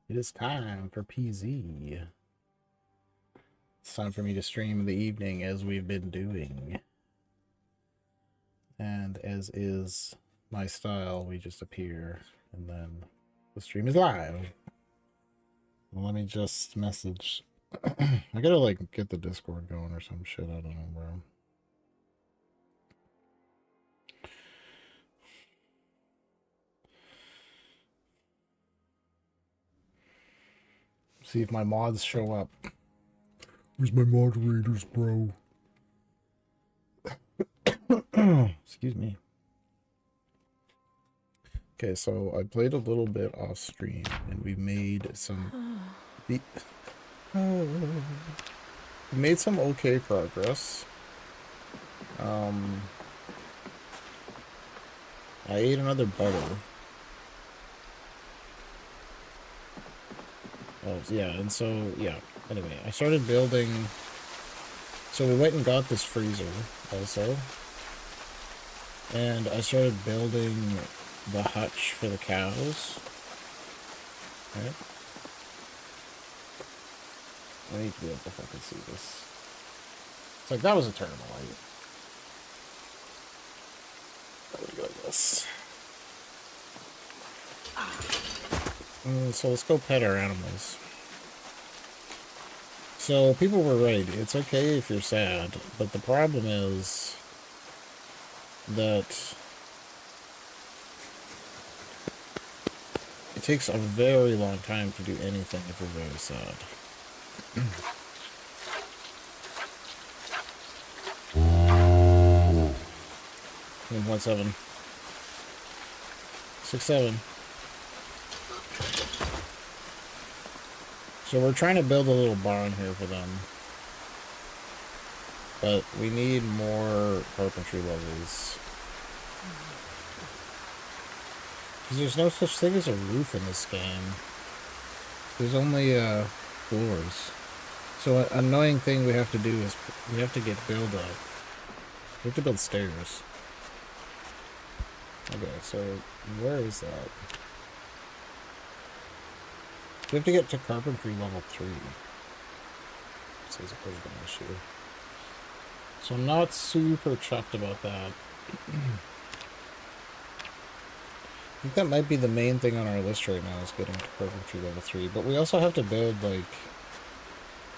It is time for PZ. It's time for me to stream in the evening as we've been doing. And as is my style, we just appear and then the stream is live. Well, let me just message. I gotta like get the Discord going or some shit. I don't know, bro. See if my mods show up. Where's my moderators, bro? Excuse me. Okay, so I played a little bit off stream and we made some we made some okay progress. I ate another butter. Oh, yeah, and so, yeah. Anyway, I started building... So we went and got this freezer, also. And I started building the hutch for the cows. Right? I need to be able to fucking see this. It's like, that was a terrible idea. I'm gonna go like this. So let's go pet our animals. So people were right. It's okay if you're sad, but the problem is that it takes a very long time to do anything if you're very sad. 1.7. 6.7. So we're trying to build a little barn here for them. But we need more carpentry levels. Because there's no such thing as a roof in this game. There's only floors. So an annoying thing we have to do is we have to build up. We have to build stairs. Okay, so where is that? We have to get to carpentry level 3. This is a bit of an issue. So I'm not super chuffed about that. I think that might be the main thing on our list right now is getting to carpentry level 3. But we also have to build, like,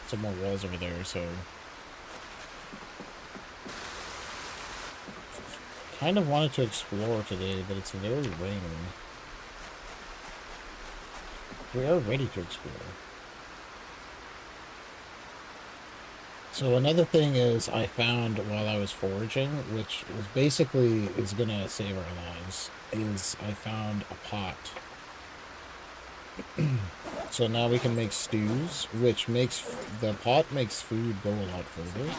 some more walls over there, so... Kind of wanted to explore today, but it's very rainy. We are ready to explore. So another thing is I found while I was foraging, which was basically is gonna save our lives, is I found a pot. So now we can make stews, which makes the pot makes food go a lot further,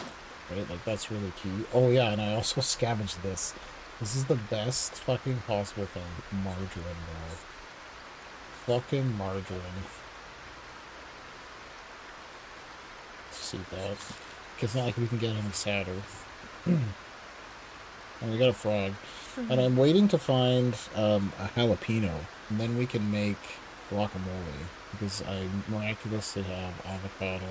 right? Like that's really key. Oh yeah, and I also scavenged this. This is the best fucking possible thing. Margarine, bro. Fucking margarine. See that? It's not like we can get any sadder. And we got a frog. And I'm waiting to find a jalapeno. And then we can make guacamole. Because I miraculously have avocado.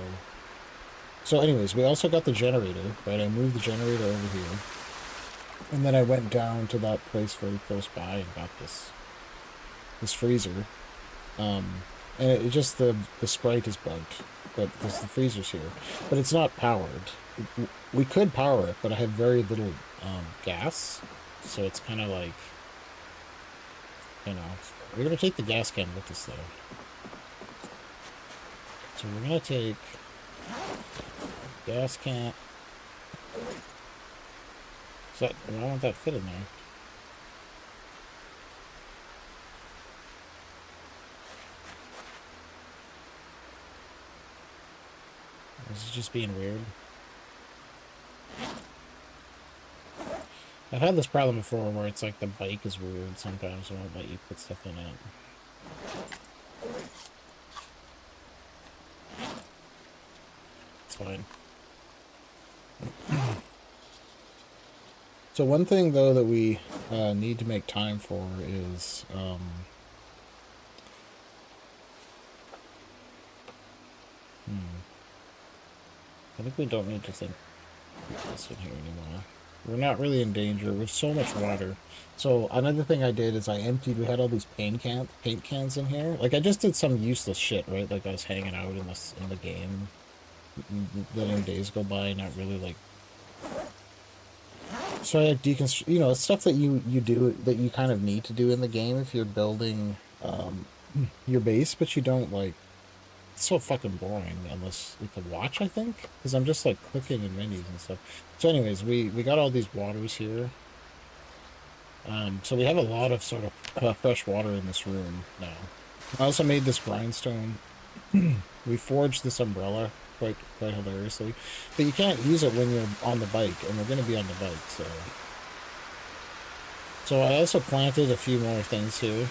So anyways, we also got the generator, right? I moved the generator over here. And then I went down to that place very close by and got this freezer. And it just, the sprite is bugged. But because the freezer's here. But it's not powered. We could power it, but I have very little gas. So it's kind of like, you know, we're going to take the gas can with us, though. So we're going to take gas can. So I don't want that fit in there. This is just being weird. I've had this problem before where it's like the bike is weird sometimes. It won't let you put stuff in it. It's fine. So one thing, though, that we need to make time for is... I think we don't need to think this in here anymore. We're not really in danger with so much water. So another thing I did is I emptied. We had all these paint cans in here. Like I just did some useless shit, right? Like I was hanging out in the game, letting days go by, not really like. So I deconstruct. You know, stuff that you do that you kind of need to do in the game if you're building your base, but you don't like. It's so fucking boring unless we can watch, I think, because I'm just like clicking in menus and stuff. So anyways, we got all these waters here. So we have a lot of sort of fresh water in this room now. I also made this grindstone. We forged this umbrella quite hilariously, but you can't use it when you're on the bike, and we're going to be on the bike, so I also planted a few more things here.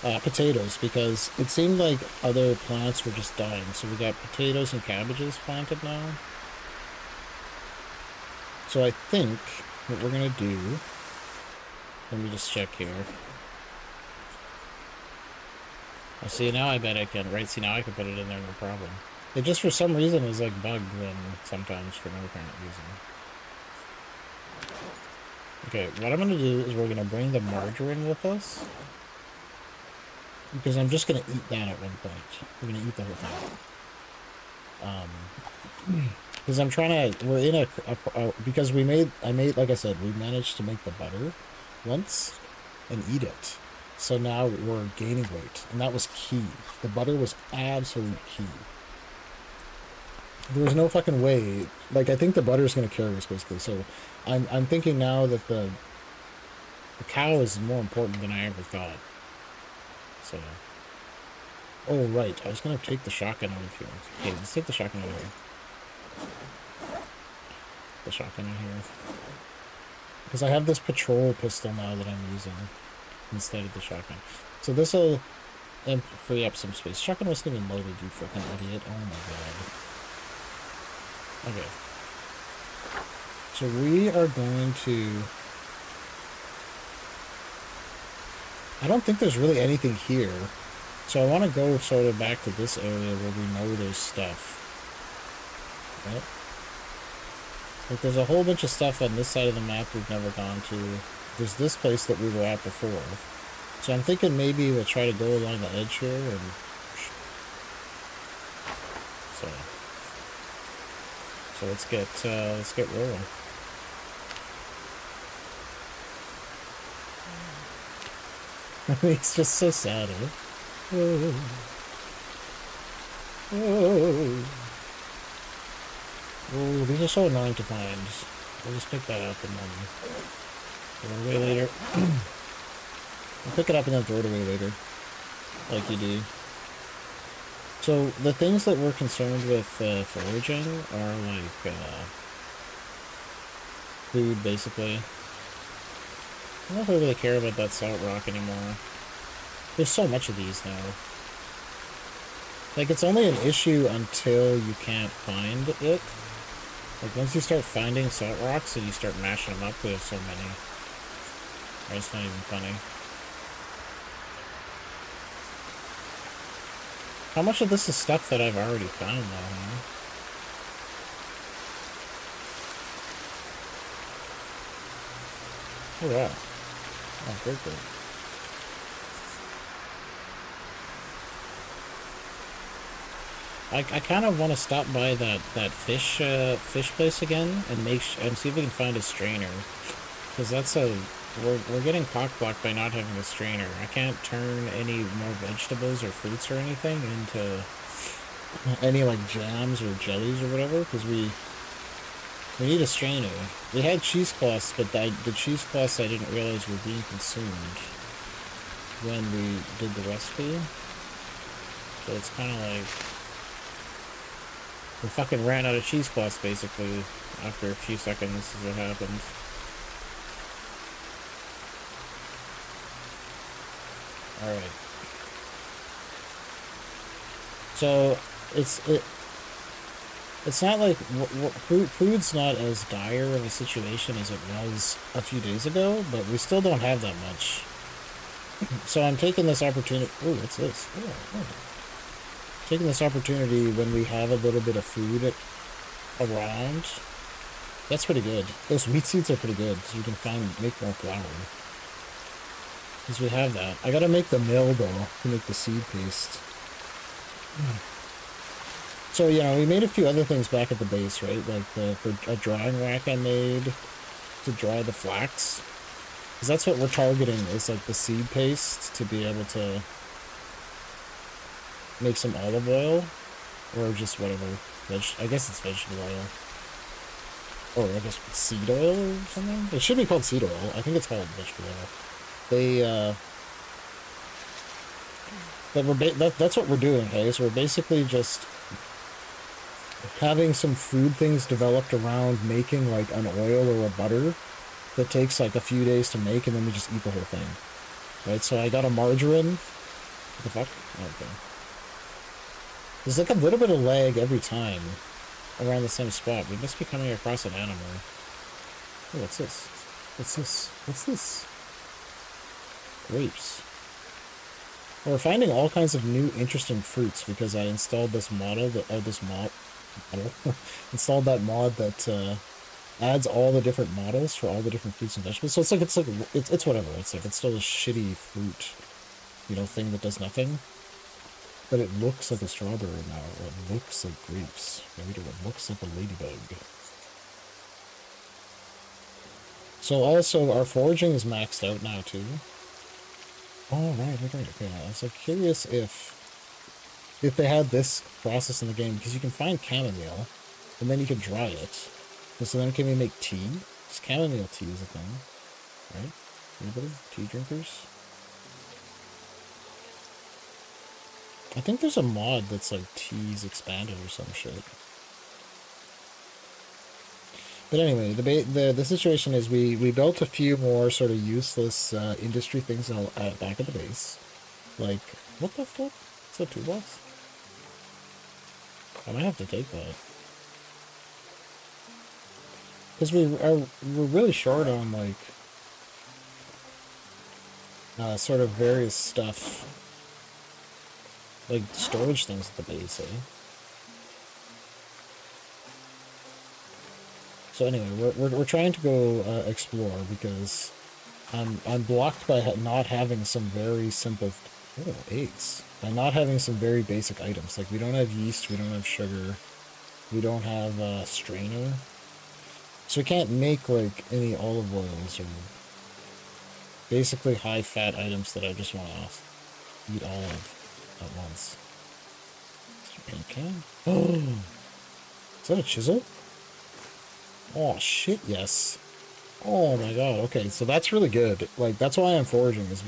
Potatoes, because it seemed like other plants were just dying. So we got potatoes and cabbages planted now. So I think what we're gonna do, let me just check here. I see now. I bet I can. Right? See now I can put it in there, no problem. It just for some reason is like bugged when sometimes for no apparent reason. Okay, what I'm gonna do is we're gonna bring the margarine with us. Because I'm just going to eat that at one point. We're going to eat the whole thing. Because I'm trying to... We're in because I made, like I said, we managed to make the butter once and eat it. So now we're gaining weight. And that was key. The butter was absolute key. There was no fucking way. Like, I think the butter is going to carry us, basically. So I'm thinking now that the cow is more important than I ever thought. So, oh right, I was gonna take the shotgun out of here. Okay, let's take the shotgun out of here. The shotgun in here, because I have this patrol pistol now that I'm using instead of the shotgun. So this will free up some space. Shotgun wasn't even loaded, you freaking idiot! Oh my god. Okay. So we are going to. I don't think there's really anything here. So I want to go sort of back to this area where we know there's stuff. Right? Like there's a whole bunch of stuff on this side of the map we've never gone to. There's this place that we were at before. So I'm thinking maybe we'll try to go along the edge here and... So let's get rolling. It's just so sad, eh? Oh. Oh. Oh, these are so annoying to find. We'll just pick that up and then throw it away later. We'll pick it up and then throw it away later. Like you do. So, the things that we're concerned with foraging are like food, basically. I don't know if I really care about that salt rock anymore. There's so much of these now. Like, it's only an issue until you can't find it. Like, once you start finding salt rocks and you start mashing them up, we have so many. Or it's not even funny. How much of this is stuff that I've already found, though, huh? Oh, wow. Oh, very good. I kind of want to stop by that fish place again and see if we can find a strainer, because that's we're getting cock-blocked by not having a strainer. I can't turn any more vegetables or fruits or anything into any like jams or jellies or whatever, because we need a strainer. We had cheesecloths, but the cheesecloths I didn't realize were being consumed when we did the recipe. So it's kind of like we fucking ran out of cheesecloths basically after a few seconds is what happened. Alright. So it's not like food's not as dire of a situation as it was a few days ago, but we still don't have that much. So I'm taking this opportunity. Ooh, what's this? Oh. taking this opportunity when we have a little bit of food around. That's pretty good. Those wheat seeds are pretty good because we can make more flour. Because we have that. I gotta make the mill though to make the seed paste. So, you know, we made a few other things back at the base, right? Like a drying rack I made to dry the flax. Because that's what we're targeting, is like the seed paste to be able to make some olive oil. Or just whatever. I guess it's vegetable oil. Or I guess seed oil or something? It should be called seed oil. I think it's called vegetable oil. That's what we're doing, okay? So we're basically just having some food things developed around making like an oil or a butter that takes like a few days to make, and then we just eat the whole thing. Right? So I got a margarine. What the fuck? Okay. There's like a little bit of lag every time around the same spot. We must be coming across an animal. Oh, what's this? What's this? What's this? Grapes. Well, we're finding all kinds of new interesting fruits because I installed this installed that mod that adds all the different models for all the different fruits and vegetables. So it's whatever. It's still a shitty fruit, you know, thing that does nothing. But it looks like a strawberry now. It looks like grapes. Maybe it looks like a ladybug. So also, our foraging is maxed out now, too. Oh, right. Okay, I was like curious if they had this process in the game, because you can find chamomile, and then you can dry it. And so then can we make tea? Because chamomile tea is a thing, right? Anybody? Tea drinkers? I think there's a mod that's like teas expanded or some shit. But anyway, the situation is we built a few more sort of useless industry things back at the base. Like, what the fuck? Is that 2 blocks? I might have to take that. Because we're really short on like sort of various stuff. Like storage things at the base, eh? So anyway, we're trying to go explore because I'm blocked by not having some very simple eggs. By not having some very basic items. Like we don't have yeast, we don't have sugar, we don't have strainer. So we can't make like any olive oils or basically high fat items that I just want to eat all of at once. Paint can? Oh, is that a chisel? Oh shit, yes. Oh my god, okay, so that's really good. Like, that's why I'm foraging, is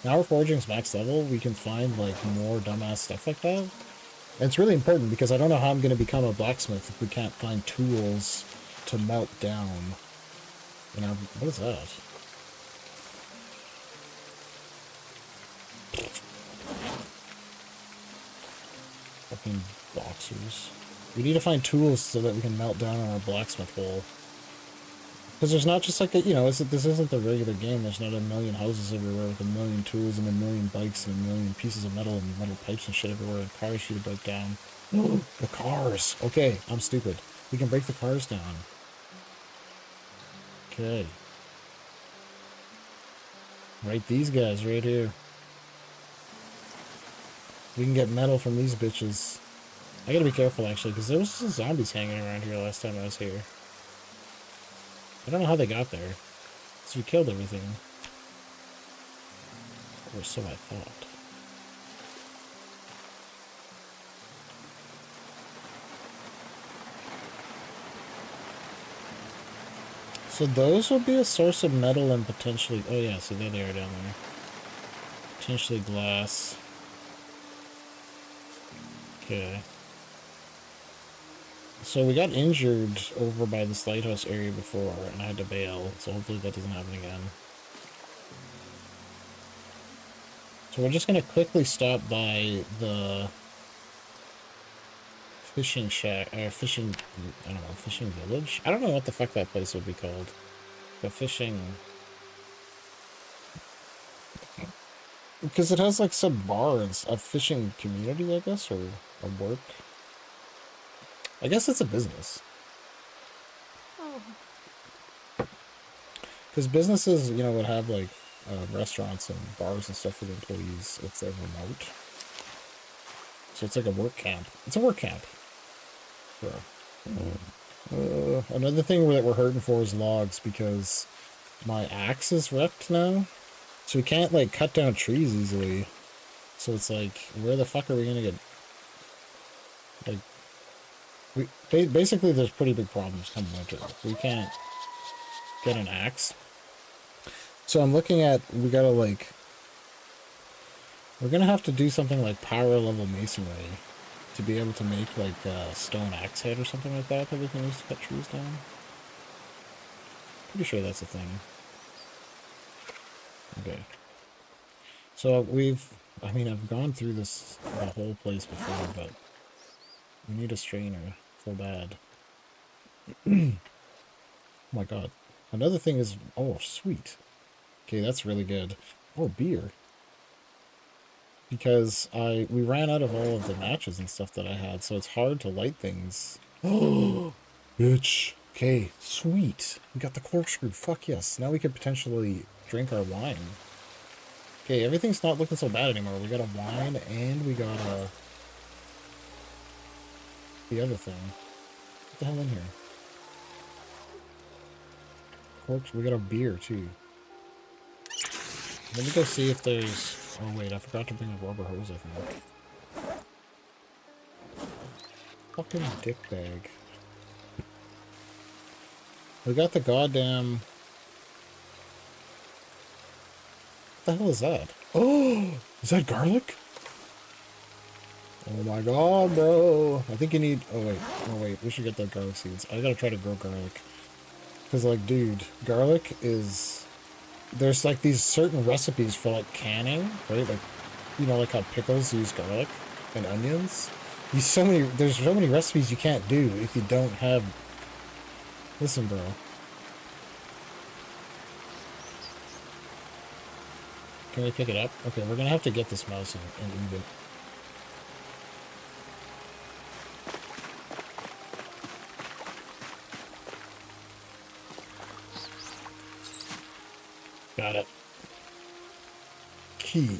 now our foraging is max level, we can find like more dumbass stuff like that. And it's really important because I don't know how I'm gonna become a blacksmith if we can't find tools to melt down. You know, what is that? Fucking boxers. We need to find tools so that we can melt down on our blacksmith hole. Because there's not just like a, you know, this isn't the regular game. There's not a million houses everywhere with a million tools and a million bikes and a million pieces of metal and metal pipes and shit everywhere and cars for you to break down. The cars! Okay, I'm stupid. We can break the cars down. Okay. Right, these guys right here. We can get metal from these bitches. I gotta be careful, actually, because there was some zombies hanging around here last time I was here. I don't know how they got there. So we killed everything. Or so I thought. So those would be a source of metal and potentially... Oh yeah, so there they are down there. Potentially glass. Okay. So we got injured over by this lighthouse area before, and I had to bail, so hopefully that doesn't happen again. So we're just gonna quickly stop by the fishing shack, or fishing, I don't know, fishing village? I don't know what the fuck that place would be called. The fishing... Because it has like some bars, a fishing community, I guess, or a work. I guess it's a business. Oh. Because businesses, you know, would have like restaurants and bars and stuff for the employees if they're remote. So it's like a work camp. It's a work camp. Bro. Another thing that we're hurting for is logs because my axe is wrecked now. So we can't like cut down trees easily. So it's like, where the fuck are we gonna get? Like, basically there's pretty big problems come winter. We can't get an axe. So I'm looking at, we're gonna have to do something like power level masonry to be able to make like a stone axe head or something like that we can use to cut trees down. Pretty sure that's a thing. Okay. So I've gone through the whole place before, but we need a strainer so bad. Oh my god. Another thing is, oh, sweet. Okay, that's really good. Oh, beer. Because we ran out of all of the matches and stuff that I had, so it's hard to light things. Oh, bitch. Okay, sweet. We got the corkscrew. Fuck yes. Now we could potentially drink our wine. Okay, everything's not looking so bad anymore. We got a wine and we got the other thing. What the hell in here? Corks. We got a beer too. Let me go see if there's... Oh wait, I forgot to bring a rubber hose, I think. Fucking dick bag. We got the goddamn... What the hell is that? Oh! Is that garlic? Oh my god, bro. I think you need... Oh wait. We should get the garlic seeds. I gotta try to grow garlic. Because, like, dude, garlic is... There's, like, these certain recipes for, like, canning, right? Like, you know, like how pickles use garlic and onions. There's so many recipes you can't do if you don't have... Listen, bro. Can we pick it up? Okay, we're gonna have to get this mouse and eat it. Got it. Key.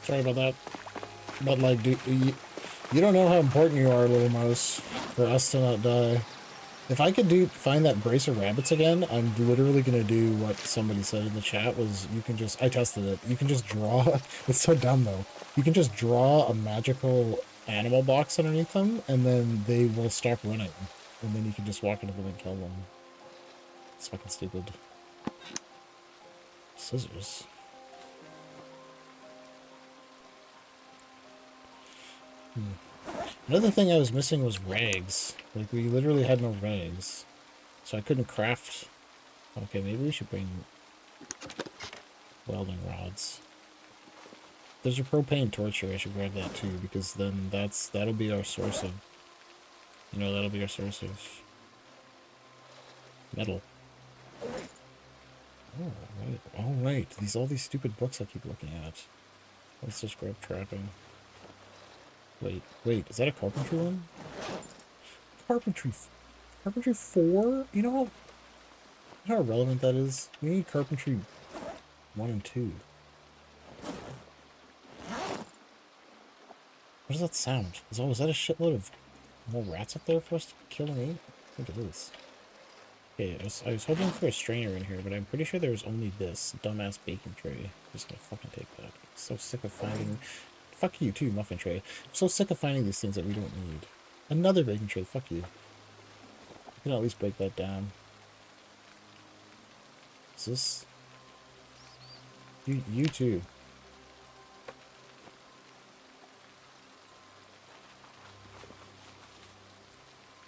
Sorry about that. But, like, dude, you don't know how important you are, little mouse, for us to not die. If I could find that brace of rabbits again, I'm literally gonna do what somebody said in the chat was you can just... I tested it. You can just draw... It's so dumb, though. You can just draw a magical animal box underneath them, and then they will stop running. And then you can just walk into them and kill them. It's fucking stupid. Scissors. Another thing I was missing was rags. Like, we literally had no rags. So I couldn't craft... Okay, maybe we should bring welding rods. There's a propane torch here. I should grab that too, because then that'll be our source of... You know, that'll be our source of... metal. Oh, right. Oh, right. All these stupid books I keep looking at. Let's just grab trapping. Wait, is that a carpentry one? Carpentry 4? You know how relevant that is? We need carpentry 1 and 2. What does that sound? Is that a shitload of more rats up there for us to kill and eat? I think it is. Okay, I was hoping for a strainer in here, but I'm pretty sure there was only this dumbass baking tray. I'm just gonna fucking take that. I'm so sick of finding... Fuck you too, muffin tray. I'm so sick of finding these things that we don't need. Another baking tray, fuck you. I can at least break that down. Is this... You too.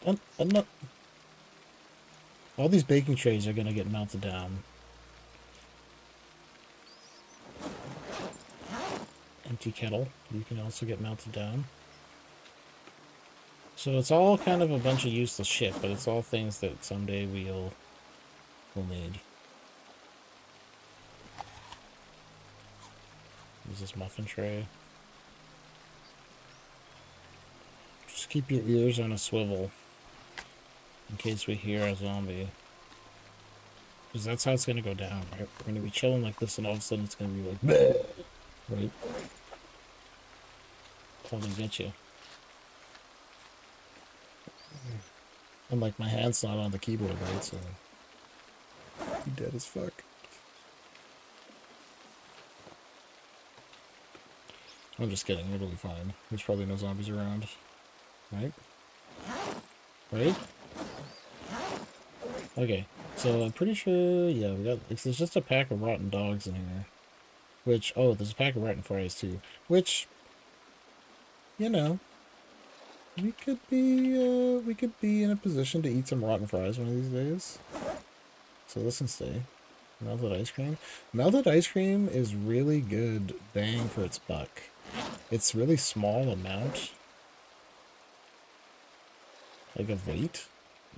No. All these baking trays are gonna get melted down. Empty kettle. You can also get melted down. So it's all kind of a bunch of useless shit, but it's all things that someday we'll need. Use this muffin tray. Just keep your ears on a swivel in case we hear a zombie. Because that's how it's gonna go down, right? We're gonna be chilling like this, and all of a sudden it's gonna be like, bleh! Right? Come and get you. And like my hand's not on the keyboard, right? So you dead as fuck. I'm just kidding. It'll be fine. There's probably no zombies around, right? Right? Okay. So I'm pretty sure. Yeah, we got. There's just a pack of rotten dogs in here. Which, oh, there's a pack of rotten fries too. Which, you know, we could be in a position to eat some rotten fries one of these days. So this can stay. Melted ice cream. Melted ice cream is really good bang for its buck. It's really small amount, like of weight,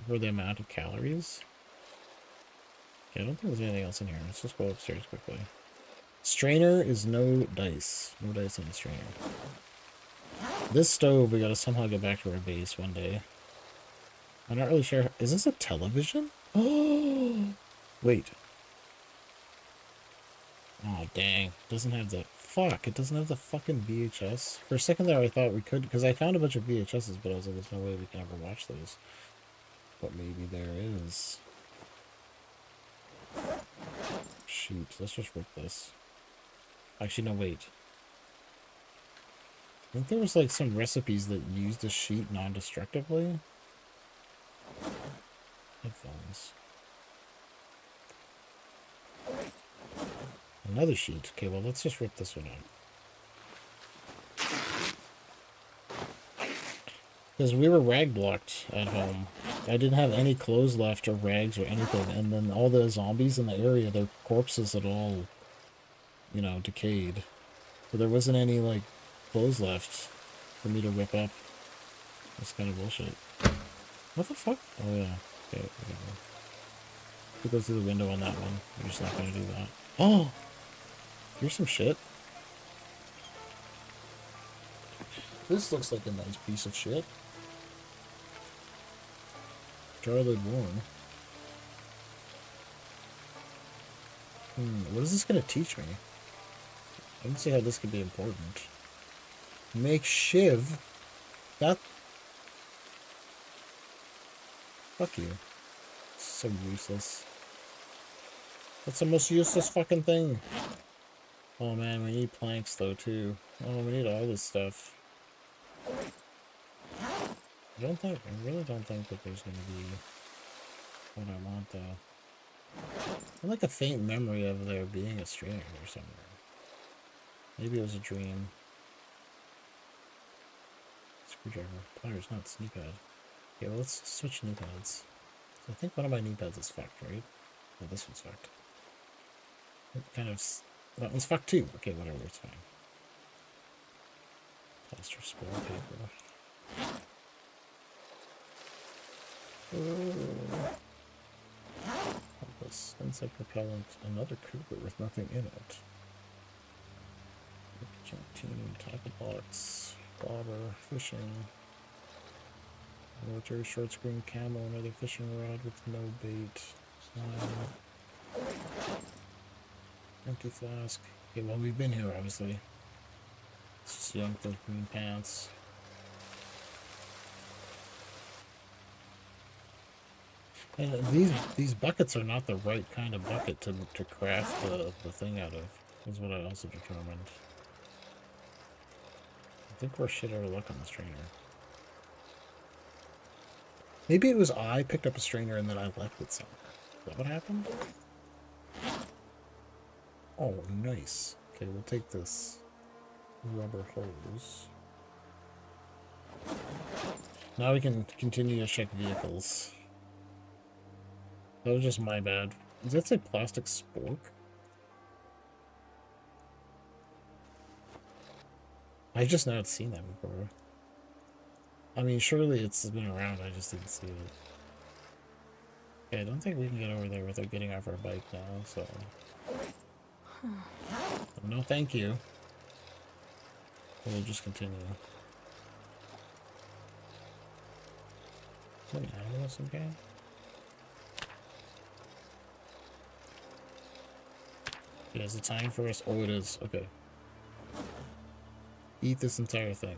for the amount of calories. Okay, I don't think there's anything else in here. Let's just go upstairs quickly. Strainer is no dice. No dice on the strainer. This stove, we gotta somehow get back to our base one day. I'm not really sure. Is this a television? Oh! Wait. Oh, dang. It doesn't have the... Fuck, it doesn't have the fucking VHS. For a second there, I thought we could... Because I found a bunch of VHSs, but I was like, there's no way we can ever watch those. But maybe there is. Shoot, let's just rip this. Actually, no, wait. I think there was like some recipes that used the sheet non-destructively. Headphones. Another sheet. Okay, well, let's just rip this one out. Because we were rag blocked at home. I didn't have any clothes left or rags or anything. And then all the zombies in the area, their corpses had all, you know, decayed. So there wasn't any, like, clothes left for me to rip up. That's kind of bullshit. What the fuck? Oh, yeah. Okay, whatever. We go through the window on that one. We're just not going to do that. Oh! Here's some shit. This looks like a nice piece of shit. Garland worn. What is this going to teach me? I don't see how this could be important. Make shiv. That... Fuck you. So useless. That's the most useless fucking thing. Oh man, we need planks though too. Oh, we need all this stuff. I really don't think that there's gonna be what I want though. I have like a faint memory of there being a strainer there somewhere. Maybe it was a dream. Screwdriver. Pliers, not knee pad. Okay, well let's switch knee pads. I think one of my knee pads is fucked, right? Well, this one's fucked. It kind of... That one's fucked too. Okay, whatever, it's fine. Plaster spool paper. This insect repellent. Another cooler with nothing in it. Canteen, tackle box, bobber, fishing. Military short screen camo, another fishing rod with no bait. Empty flask. Okay, well, we've been here, obviously. Let's just yank those green pants. And these buckets are not the right kind of bucket to craft the thing out of, is what I also determined. I think we're shit out of luck on the strainer. Maybe it was I picked up a strainer and then I left it somewhere. Is that what happened? Oh, nice. Okay, we'll take this rubber hose. Now we can continue to check vehicles. That was just my bad. Does that say plastic spork? I've just not seen that before. I mean, surely it's been around, I just didn't see it. Okay, I don't think we can get over there without getting off our bike now, so... No, thank you. We'll just continue. Is there an animal some game? Yeah, is it time for us? Oh, it is. Okay. Eat this entire thing.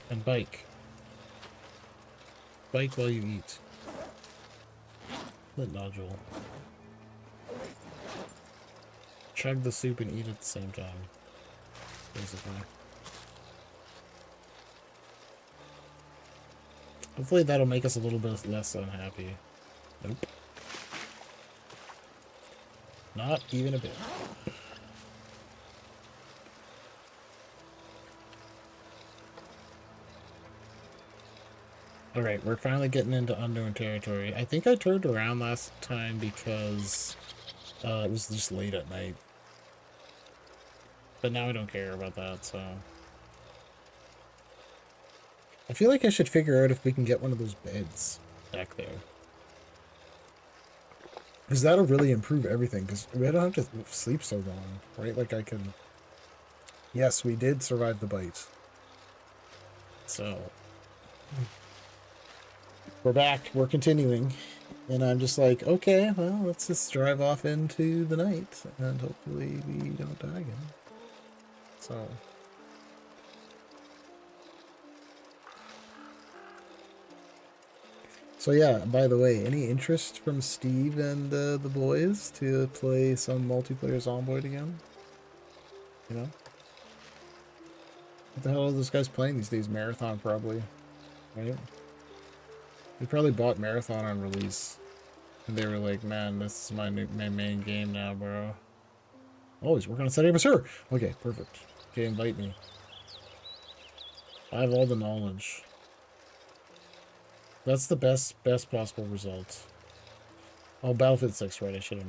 And bike. Bike while you eat. Lit nodule. Chug the soup and eat at the same time. Basically. Hopefully that'll make us a little bit less unhappy. Nope. Not even a bit. Alright, we're finally getting into unknown territory. I think I turned around last time because it was just late at night. But now I don't care about that, so... I feel like I should figure out if we can get one of those beds back there. Because that'll really improve everything, because we don't have to sleep so long, right? Like I can... Yes, we did survive the bite. So... We're back, we're continuing. And I'm just like, okay, well, let's just drive off into the night, and hopefully we don't die again. So yeah, by the way, any interest from Steve and the boys to play some multiplayer Zomboid again? You know? What the hell are those guys playing these days? Marathon, probably. Right? They probably bought Marathon on release. And they were like, man, this is my main game now, bro. Oh, he's working on setting up a server. Okay, perfect. Okay, invite me. I have all the knowledge. That's the best possible result. Oh, Battlefield 6, right? I should have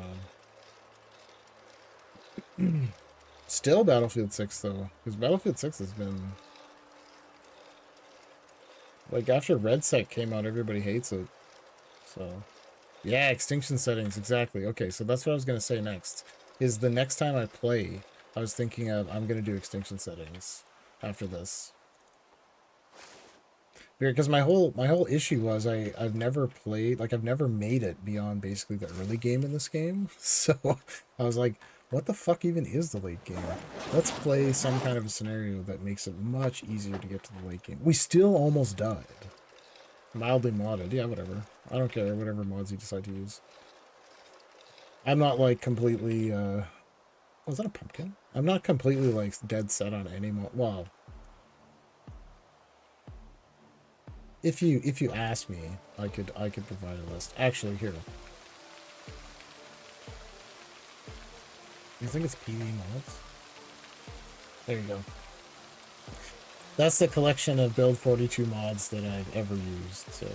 known. Still Battlefield 6, though. Because Battlefield 6 has been... Like, after Red Set came out, everybody hates it. So... Yeah, extinction settings, exactly. Okay, so that's what I was going to say next. Is the next time I play, I was thinking of, I'm going to do extinction settings after this. Because my whole issue was I've never played, like I've never made it beyond basically the early game in this game. So I was like, what the fuck even is the late game? Let's play some kind of a scenario that makes it much easier to get to the late game. We still almost died. Mildly modded, yeah, whatever. I don't care, whatever mods you decide to use. I'm not like completely, oh, is that a pumpkin? I'm not completely like dead set on any mod. Well, if you ask me, I could provide a list. Actually, here. You think it's PD mods? There you go. That's the collection of Build 42 mods that I've ever used, so...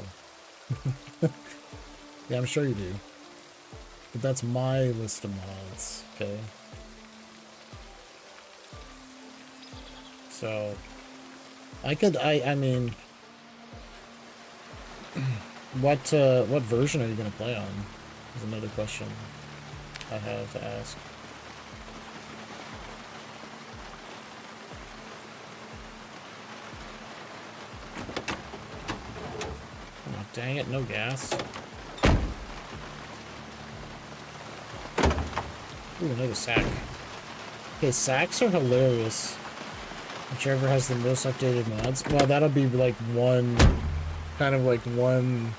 Yeah, I'm sure you do. But that's my list of mods, okay? So... I mean... What version are you going to play on? Is another question I have to ask. Dang it, no gas. Ooh, another sack. Okay, sacks are hilarious. Whichever has the most updated mods. Well, that'll be like one, kind of like one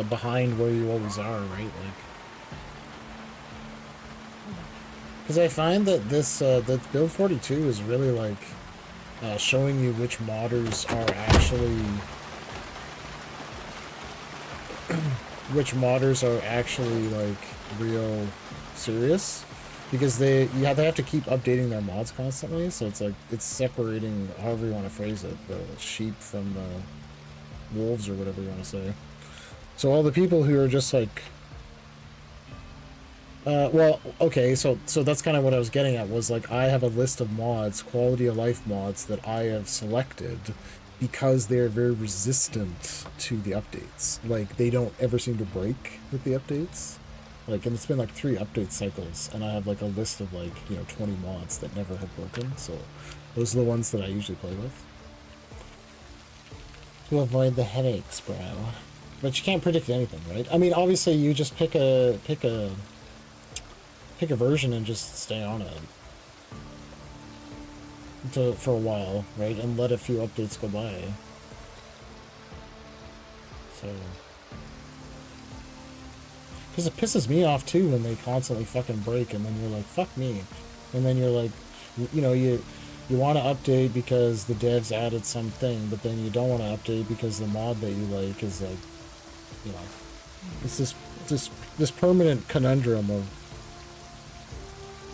behind where you always are, right? Like, because I find that this, that Build 42 is really like showing you which modders are actually... which modders are actually like real serious, because they have to keep updating their mods constantly, so it's like it's separating, however you want to phrase it, the sheep from the wolves or whatever you want to say. So all the people who are just like well, okay, so that's kind of what I was getting at, was like I have a list of mods, quality of life mods, that I have selected because they're very resistant to the updates. Like, they don't ever seem to break with the updates. Like, and it's been like 3 update cycles, and I have like a list of like, you know, 20 mods that never have broken, so those are the ones that I usually play with. To avoid the headaches, bro. But you can't predict anything, right? I mean, obviously you just pick a version and just stay on it for a while, right? And let a few updates go by. So, because it pisses me off too when they constantly fucking break, and then you're like, fuck me, and then you're like, you know, you want to update because the devs added something, but then you don't want to update because the mod that you like is like, you know, it's this permanent conundrum of,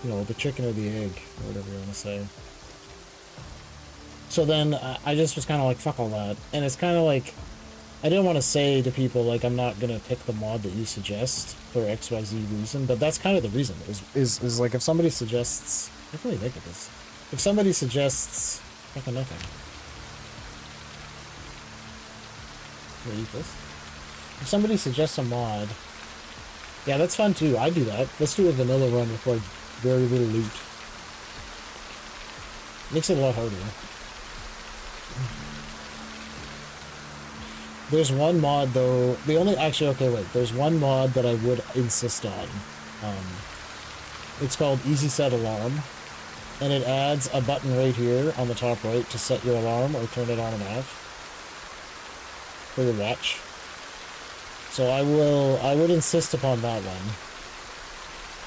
you know, the chicken or the egg, or whatever you want to say. So then I just was kind of like, fuck all that. And it's kind of like, I didn't want to say to people, like, I'm not going to pick the mod that you suggest for XYZ reason, but that's kind of the reason. Is like, if somebody suggests, what can we make of this? If somebody suggests, fucking nothing. Can I eat this? If somebody suggests a mod, yeah, that's fun too. I do that. Let's do a vanilla run with like very little loot. Makes it a lot harder. There's one mod though. The only okay, wait. There's one mod that I would insist on. It's called Easy Set Alarm, and it adds a button right here on the top right to set your alarm or turn it on and off for your watch. So I would insist upon that one.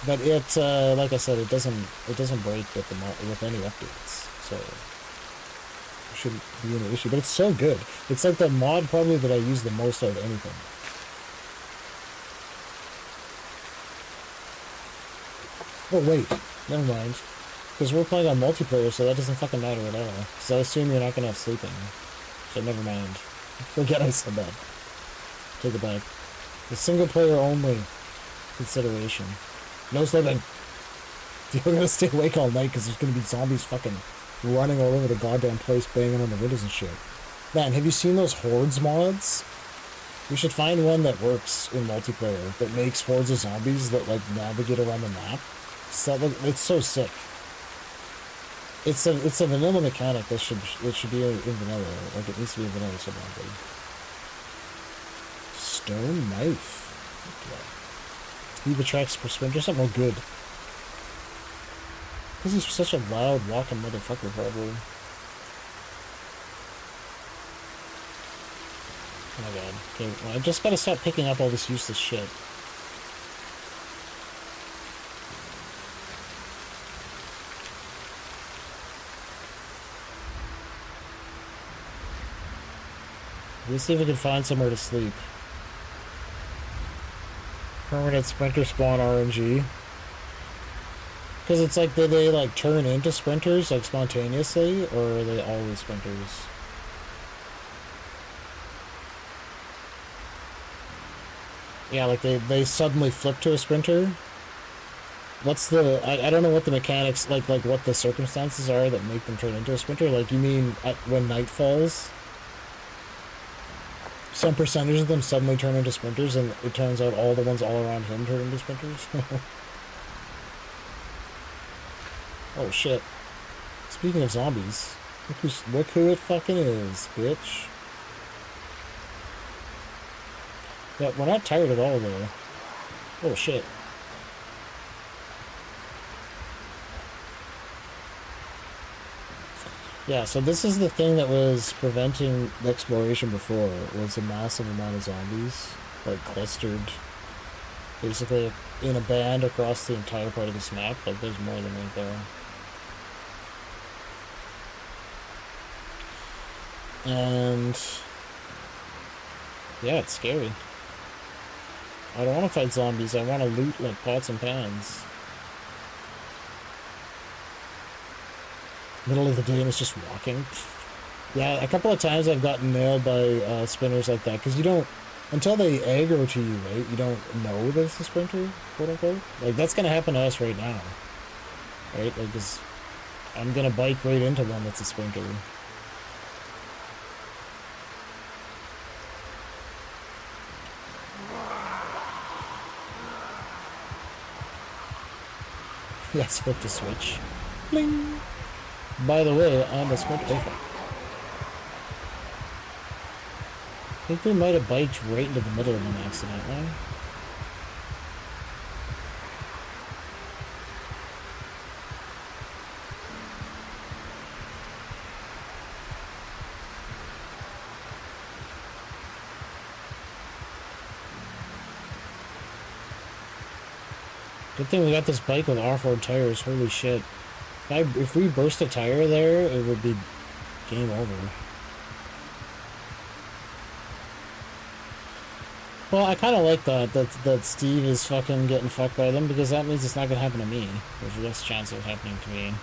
But it, like I said, it doesn't break with any updates, so it shouldn't be any issue. But it's so good. It's like the mod probably that I use the most out of anything. Oh wait, never mind. Because we're playing on multiplayer, so that doesn't fucking matter at all. So I assume you're not gonna have sleeping. So never mind. Forget I said that. Take it back. The single player only consideration. No sleeping. You're gonna stay awake all night because there's gonna be zombies fucking running all over the goddamn place, banging on the windows and shit. Man, have you seen those hordes mods? We should find one that works in multiplayer that makes hordes of zombies that like navigate around the map. So it's so sick. It's a vanilla mechanic that should be in vanilla. Like it needs to be in vanilla so badly. Stone knife. Okay. Leave attracts per sprinter. Something good. Because he's such a loud walking motherfucker, probably. Oh my god. Okay, well, I just gotta stop picking up all this useless shit. Let's see if we can find somewhere to sleep. Permanent sprinter spawn RNG. Because it's like, do they like turn into sprinters like spontaneously, or are they always sprinters? Yeah, like they suddenly flip to a sprinter. What's the, I don't know what the mechanics, like what the circumstances are that make them turn into a sprinter. Like, you mean when night falls? Some percentage of them suddenly turn into sprinters, and it turns out all the ones all around him turn into sprinters. Oh shit. Speaking of zombies, look who it fucking is, bitch. Yeah, we're not tired at all though. Oh shit. Yeah, so this is the thing that was preventing the exploration before, was a massive amount of zombies, like clustered basically in a band across the entire part of this map. Like there's more than right there. And yeah, it's scary. I don't want to fight zombies, I want to loot like pots and pans. Middle of the day and it's just walking. Yeah, a couple of times I've gotten nailed by spinners like that, because you don't, until they aggro to you, right, you don't know that it's a sprinter, quote unquote. Like, that's gonna happen to us right now. Right? Like, this, I'm gonna bike right into one that's a sprinter. Yes, flip the switch. Bling! By the way, on the switch, I think we might have biked right into the middle of them accidentally. Good thing we got this bike with off-road tires. Holy shit. If we burst a tire there, it would be game over. Well, I kind of like that Steve is fucking getting fucked by them, because that means it's not going to happen to me. There's less chance of it happening to me.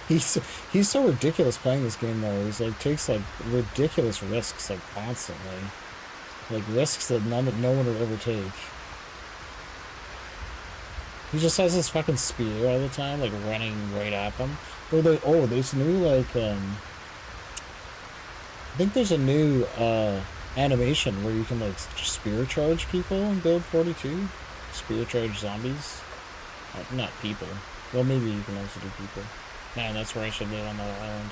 He's so ridiculous playing this game, though. He's like, takes like ridiculous risks, like, constantly. Like, risks that no one would ever take. He just has this fucking spear all the time, like, running right at them. There's new, like, I think there's a new, animation where you can, like, spear charge people in build 42. Spear charge zombies. Not people. Well, maybe you can also do people. Man, that's where I should live, on that island.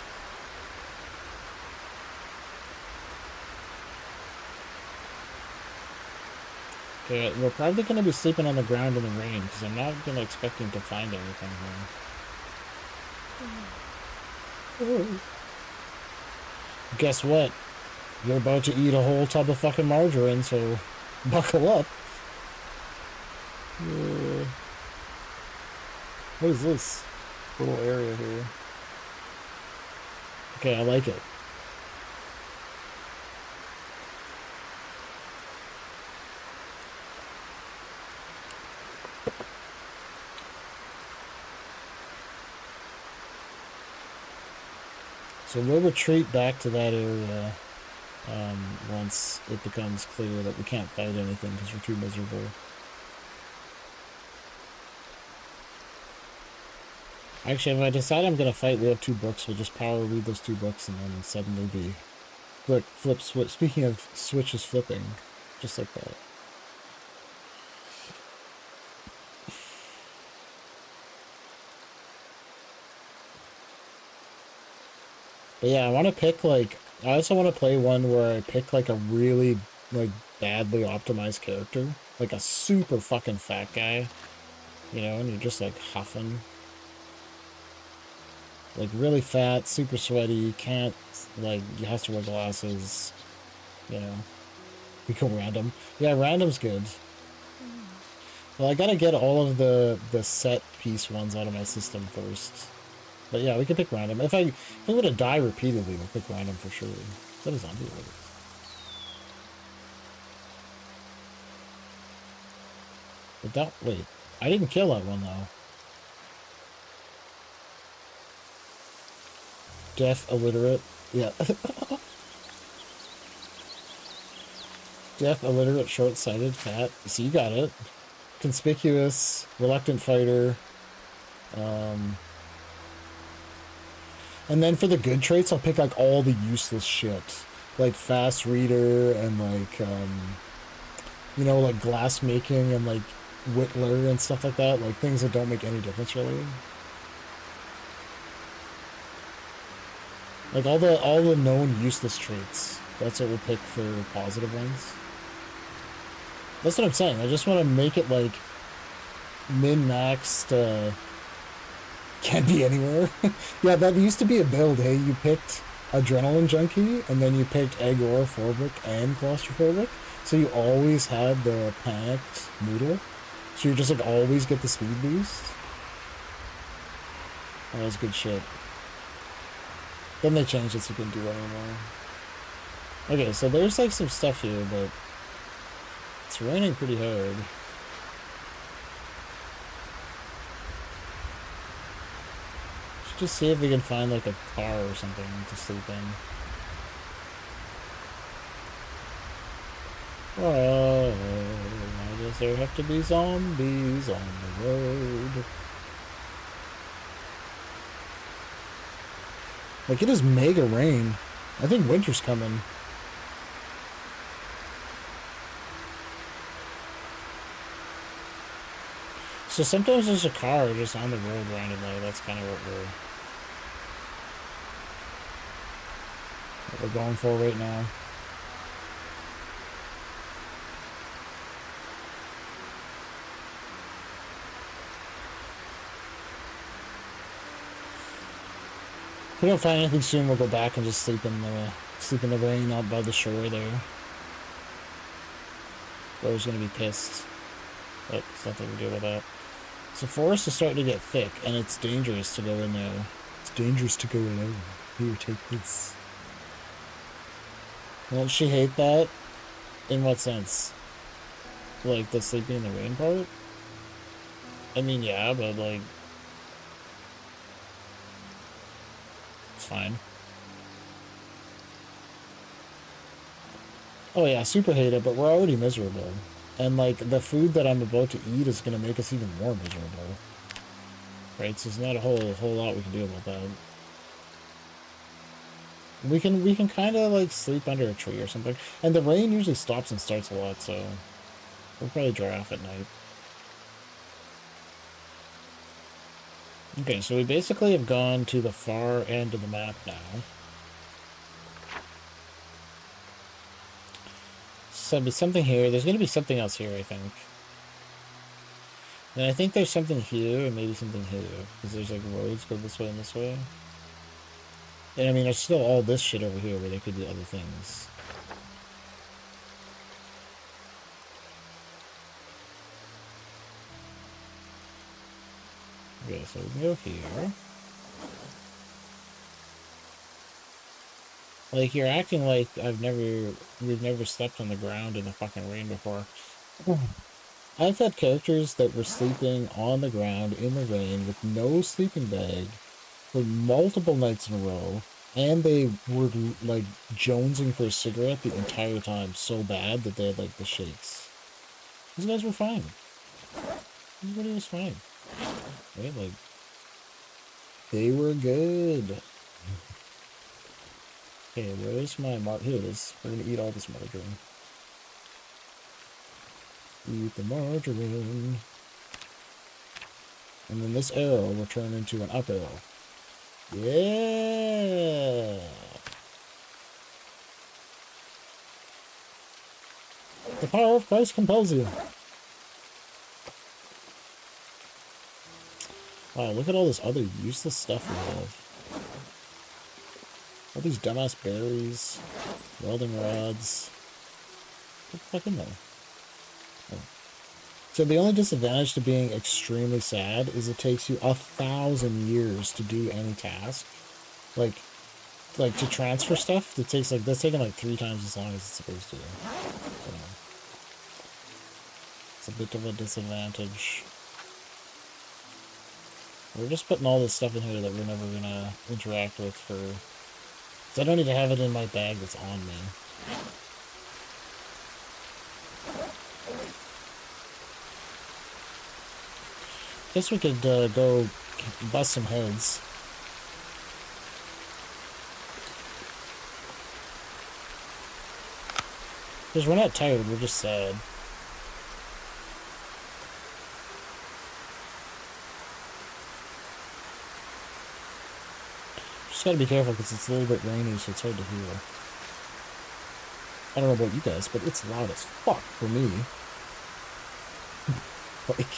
Okay, we're probably going to be sleeping on the ground in the rain, because I'm not going to expecting to find anything here. Guess what? You're about to eat a whole tub of fucking margarine, so buckle up. What is this little area here? Okay, I like it. So we'll retreat back to that area once it becomes clear that we can't fight anything because we're too miserable. Actually, if I decide I'm gonna fight, we have 2 books. We'll just power read those 2 books and then suddenly be... Look, switch. Speaking of switches flipping, just like that. But yeah, I want to pick, like... I also want to play one where I pick, like, a really, like, badly optimized character. Like a super fucking fat guy. You know, and you're just, like, huffing. Like, really fat, super sweaty, can't, like, he has to wear glasses. You know. We go random. Yeah, random's good. Well, I gotta get all of the set piece ones out of my system first. But yeah, we can pick random. If I'm gonna die repeatedly, we'll pick random for sure. Is that a zombie? But that, wait, I didn't kill that one though. Deaf, illiterate, yeah. Deaf, illiterate, short-sighted, fat. So you got it. Conspicuous, reluctant fighter. And then for the good traits, I'll pick, like, all the useless shit. Like, fast reader and, like, you know, like, glass making and, like, whittler and stuff like that. Like, things that don't make any difference, really. Like, all the known useless traits. That's what we'll pick for positive ones. That's what I'm saying. I just want to make it, like, min-maxed, can't be anywhere. Yeah, that used to be a build, hey? You picked Adrenaline Junkie, and then you picked agoraphobic and claustrophobic. So you always had the panicked noodle. So you just, like, always get the speed boost. That was good shit. Then they changed it so you couldn't do that anymore. Okay, so there's, like, some stuff here, but it's raining pretty hard. Should just see if we can find, like, a car or something to sleep in. Oh, why does there have to be zombies on the road? Like, it is mega rain. I think winter's coming. So sometimes there's a car just on the road randomly. That's kind of what we're going for right now. If we don't find anything soon, we'll go back and just sleep in the rain out by the shore there. Bro's gonna be pissed, but it's nothing to do with that. So forest is starting to get thick, and it's dangerous to go in there. It's dangerous to go alone. Here, take this. Won't she hate that? In what sense? Like the sleeping in the rain part? I mean, yeah, but like, it's fine. Oh yeah, super hate it, but we're already miserable. And like, the food that I'm about to eat is gonna make us even more miserable. Right, so there's not a whole lot we can do about that. We can kind of like sleep under a tree or something. And the rain usually stops and starts a lot, so we'll probably dry off at night. Okay, so we basically have gone to the far end of the map now. So there's something here. There's going to be something else here, I think. And I think there's something here and maybe something here. Because there's like roads go this way and this way. And I mean, there's still all this shit over here where there could be other things. Okay, so we can go here. Like, you're acting like we've never stepped on the ground in the fucking rain before. I've had characters that were sleeping on the ground in the rain with no sleeping bag for multiple nights in a row, and they were like jonesing for a cigarette the entire time so bad that they had like the shakes. These guys were fine. Everybody was fine. Right? Like, they were good. Okay, where's my Here it is. We're gonna eat all this margarine. Eat the margarine. And then this arrow will turn into an up arrow. Yeah! The power of Christ compels you. Wow, look at all this other useless stuff we have. All these dumbass berries, welding rods. What the fuck in there? Oh. So the only disadvantage to being extremely sad is it takes you 1,000 years to do any task. Like to transfer stuff, that's taking like 3 times as long as it's supposed to. So it's a bit of a disadvantage. We're just putting all this stuff in here that we're never gonna interact with for... So I don't need to have it in my bag that's on me. Guess we could go bust some heads. Because we're not tired, we're just sad. Just gotta be careful because it's a little bit rainy, so it's hard to hear. I don't know about you guys, but it's loud as fuck for me. Like...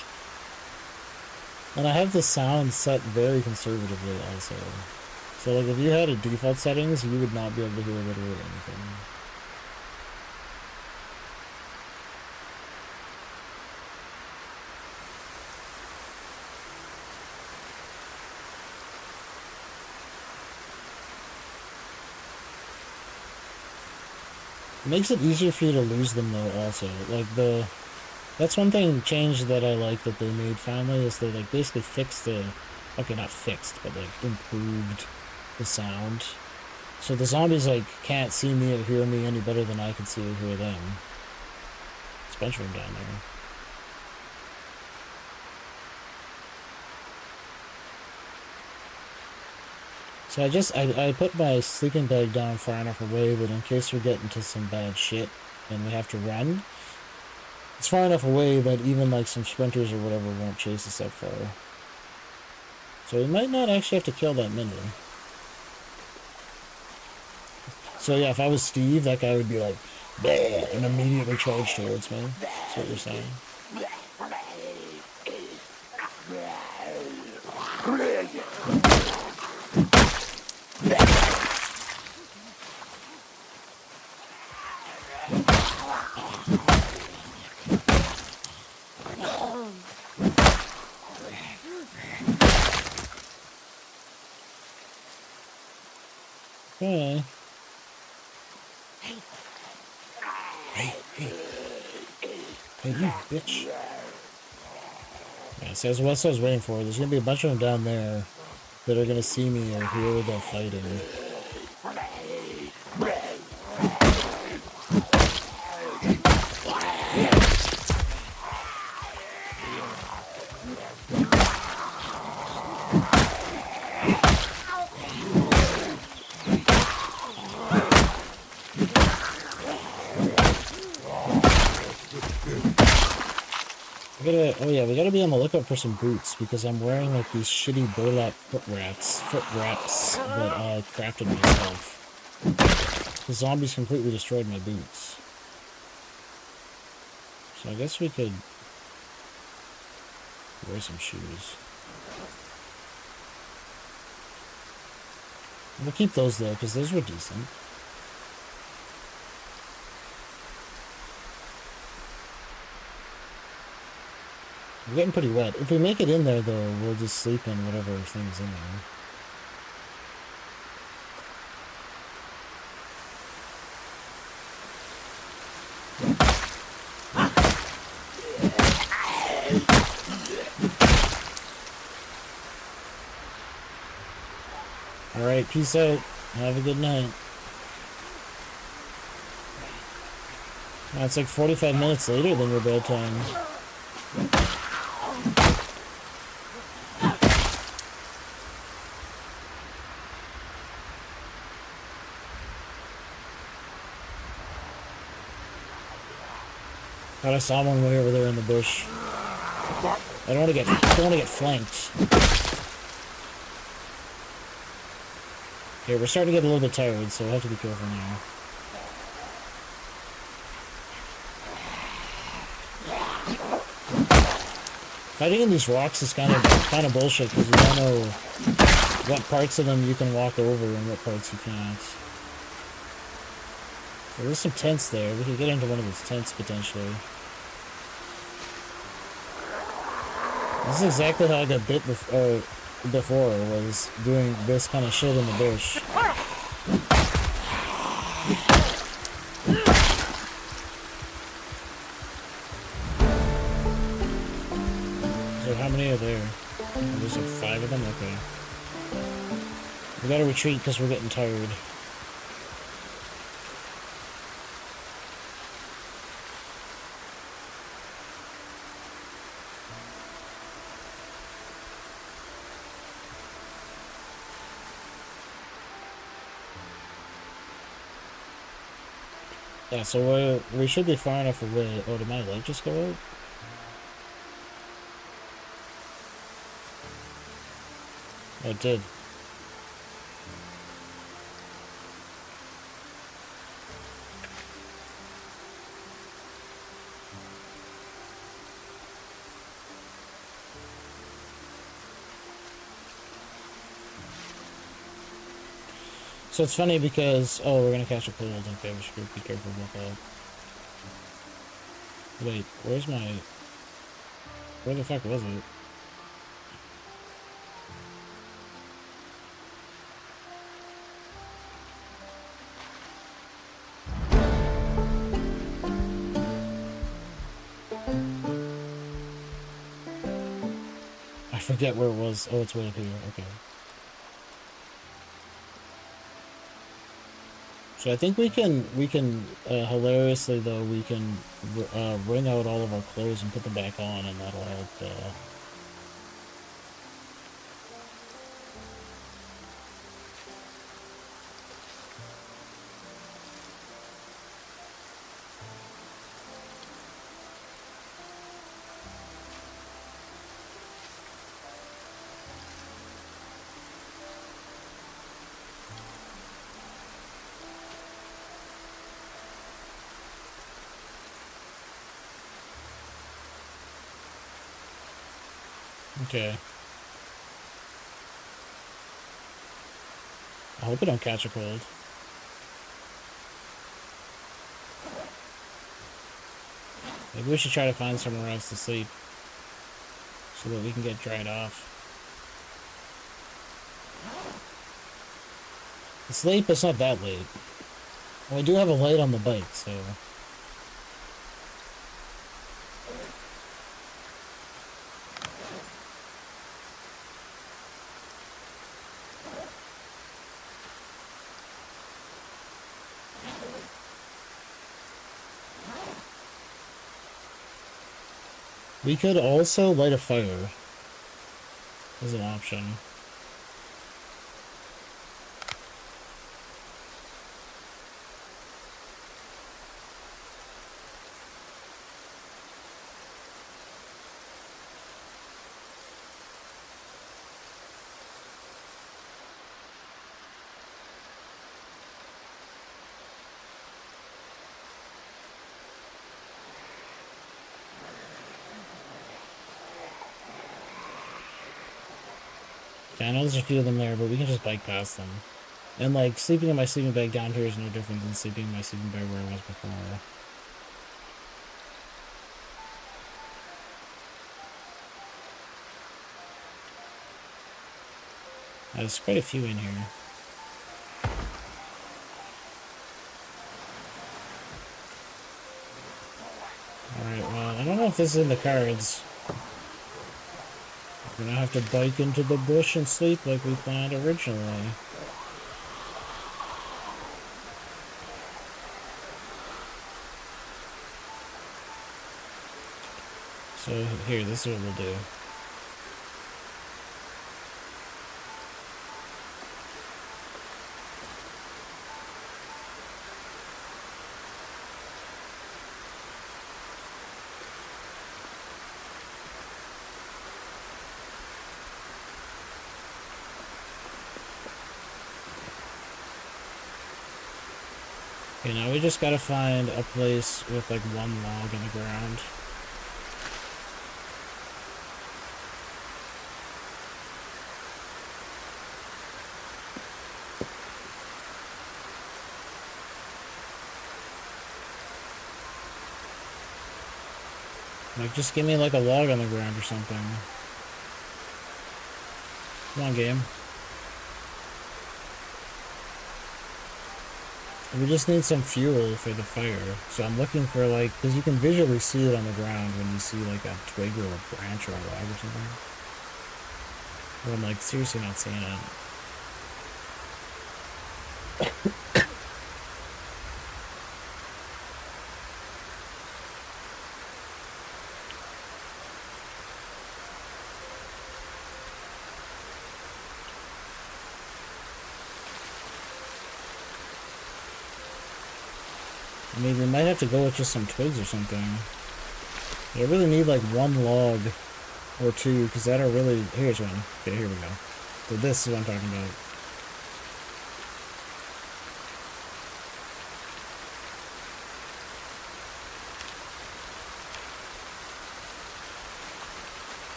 And I have the sound set very conservatively also. So like if you had a default settings, you would not be able to hear literally anything. It makes it easier for you to lose them though also. Like that's one thing change that I like that they made finally is they like basically fixed the... Okay, not fixed, but like improved the sound. So the zombies like can't see me or hear me any better than I can see or hear them. There's a bunch of them down there. So I put my sleeping bag down far enough away that in case we get into some bad shit and we have to run, It's far enough away that even like some sprinters or whatever won't chase us that far. So we might not actually have to kill that many. So yeah, if I was Steve, that guy would be like, bleh, and immediately charge towards me. That's what you're saying. Okay. Hey, you bitch. Yeah, so that's what I was waiting for. There's gonna be a bunch of them down there that are gonna see me or hear the fighting. Oh yeah, we gotta be on the lookout for some boots because I'm wearing like these shitty burlap foot wraps that I crafted myself. The zombies completely destroyed my boots. So I guess we could wear some shoes. We'll keep those though because those were decent. We're getting pretty wet. If we make it in there, though, we'll just sleep in whatever thing's in there. Alright, peace out. Have a good night. It's like 45 minutes later than your bedtime. God, I saw one way over there in the bush. I don't want to get flanked. Okay, we're starting to get a little bit tired, so we'll have to be careful now. Fighting in these rocks is kind of bullshit because you don't know what parts of them you can walk over and what parts you can't. So there's some tents there. We could get into one of these tents potentially. This is exactly how I got bit before, was doing this kind of shit in the bush. So how many are there? Oh, there's like 5 of them? Okay. We gotta retreat because we're getting tired. Yeah, so we should be far enough away. Oh, did my light just go out? Oh, it did. So it's funny because, oh, we're gonna catch a cold. Okay, we should be careful about that. Wait, where the fuck was it? I forget where it was. Oh, it's way up here. Okay. So I think we can hilariously though, we can wring out all of our clothes and put them back on, and that'll help. Okay. I hope I don't catch a cold. Maybe we should try to find somewhere else to sleep so that we can get dried off. It's late, but it's not that late. Well, we do have a light on the bike, so... We could also light a fire as an option. Yeah, I know there's a few of them there, but we can just bike past them. And, like, sleeping in my sleeping bag down here is no different than sleeping in my sleeping bag where I was before. There's quite a few in here. Alright, well, I don't know if this is in the cards. We're gonna have to bike into the bush and sleep like we planned originally. So, here, this is what we'll do. Okay, now we just gotta find a place with, like, one log on the ground. Like, just give me, like, a log on the ground or something. Come on, game. We just need some fuel for the fire. So I'm looking for, like, because you can visually see it on the ground when you see, like, a twig or a branch or a log or something. But I'm, like, seriously not seeing it. I mean, we might have to go with just some twigs or something. But I really need, like, one log or two, because that'll really... Here's one. Okay, here we go. So this is what I'm talking about.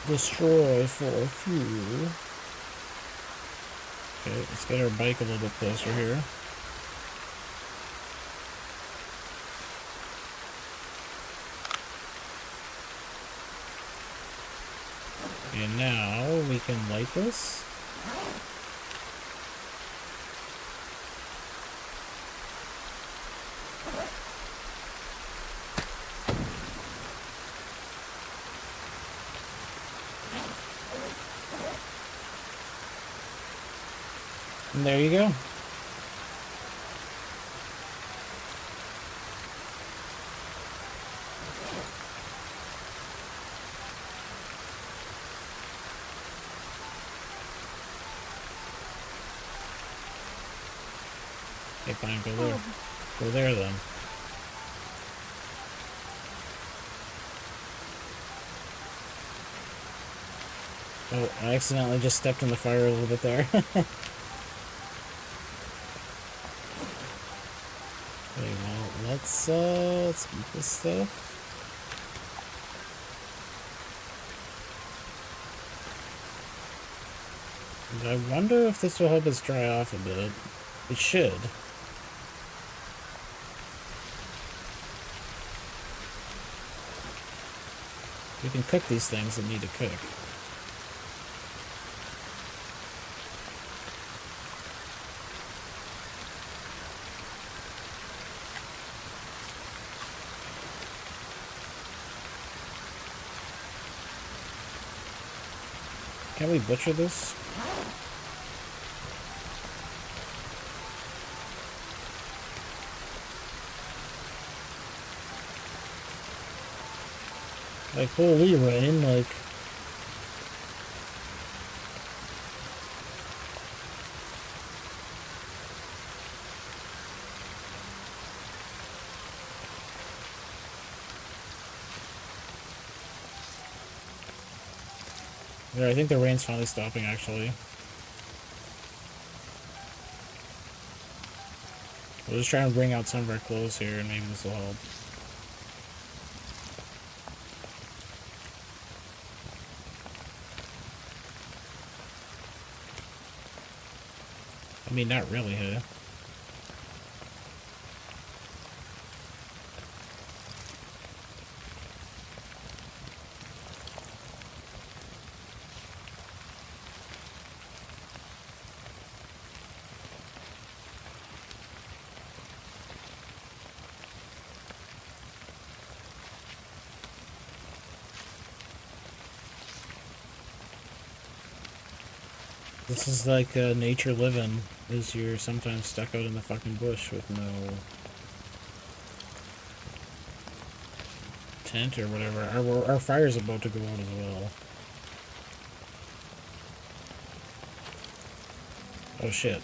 Destroy for fuel. Okay, let's get our bike a little bit closer here. And now we can light this. And there you go. Okay, fine, go there. Go there then. Oh, I accidentally just stepped in the fire a little bit there. Okay, well, let's eat this stuff. And I wonder if this will help us dry off a bit. It should. We can cook these things that need to cook. Can we butcher this? Like, holy rain, like... Yeah, I think the rain's finally stopping, actually. We'll just try and bring out some of our clothes here, and maybe this will help. I mean, not really, huh? This is like nature living, is you're sometimes stuck out in the fucking bush with no tent or whatever. Our fire's about to go out as well. Oh shit.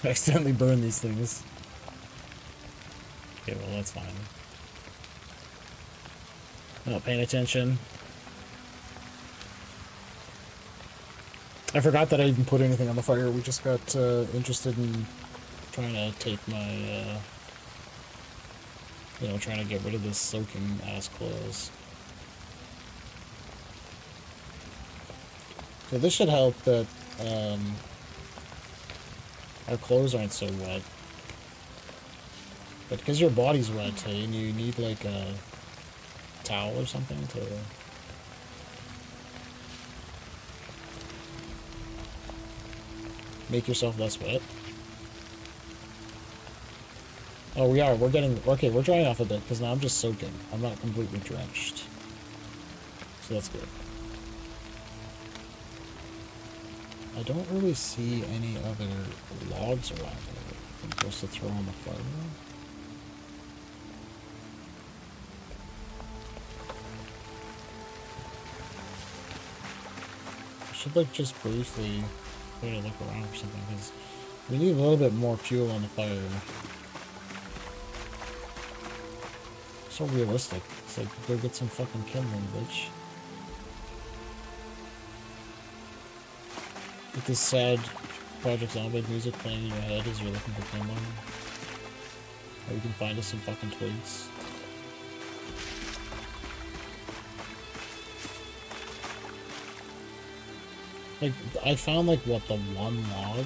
I accidentally burned these things. Okay, well that's fine. Not paying attention. I forgot that I didn't put anything on the fire. We just got interested in trying to take my, you know, trying to get rid of this soaking ass clothes. So this should help that our clothes aren't so wet. But because your body's wet, hey, and you need like a towel or something to... make yourself less wet. Oh, we are. We're getting... Okay, we're drying off a bit, because now I'm just soaking. I'm not completely drenched. So that's good. I don't really see any other logs around here for us to throw on the fire. I should, like, just briefly try to look around for something, because we need a little bit more fuel on the fire. So realistic. It's like, go get some fucking kindling, bitch. With this sad Project Zomboid music playing in your head as you're looking for kindling. Or you can find us some fucking twigs. Like, I found, like, what, the one log?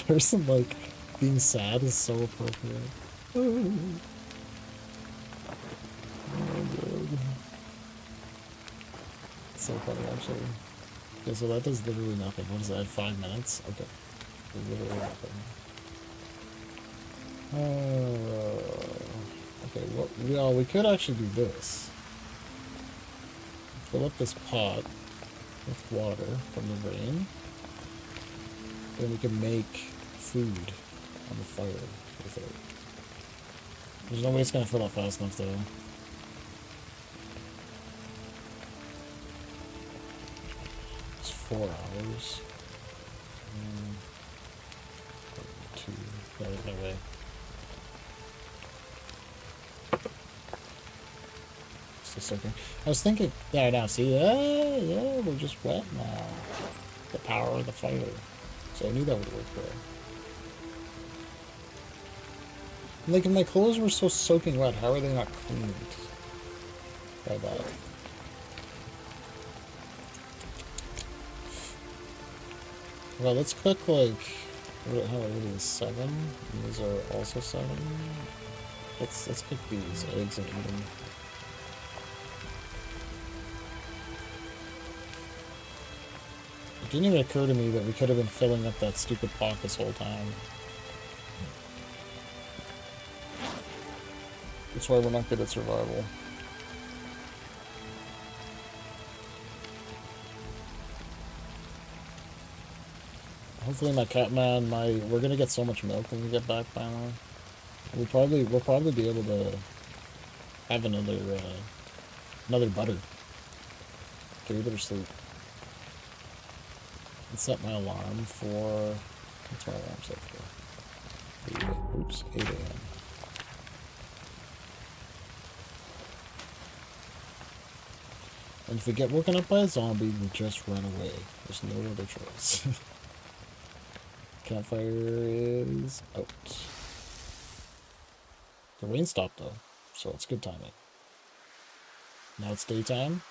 Person, like, being sad is so appropriate. Oh my god. It's so funny, actually. Okay, so that does literally nothing. What is that, 5 minutes? Okay. Literally nothing. Okay, well, we could actually do this. Fill up this pot with water from the rain. Then we can make food on the fire with it. There's no way it's gonna fill up fast enough, though. 4 hours. 2. There's no way. Still soaking. I was thinking, there now, see, yeah, we're just wet now. The power of the fire. So I knew that would work there. Like, if my clothes were so soaking wet, how are they not cleaned by that? Well, let's cook, like, how old is 7? And these are also 7. Let's cook these eggs and eat them. It didn't even occur to me that we could have been filling up that stupid pot this whole time. That's why we're not good at survival. Hopefully my Catman, we're gonna get so much milk when we get back finally. We'll probably be able to have another butter. Okay, we better sleep. And set my alarm for, what's my alarm set for? 8 a.m. And if we get woken up by a zombie, we just run away. There's no other choice. Campfire is out. The rain stopped though, so it's good timing. Now it's daytime.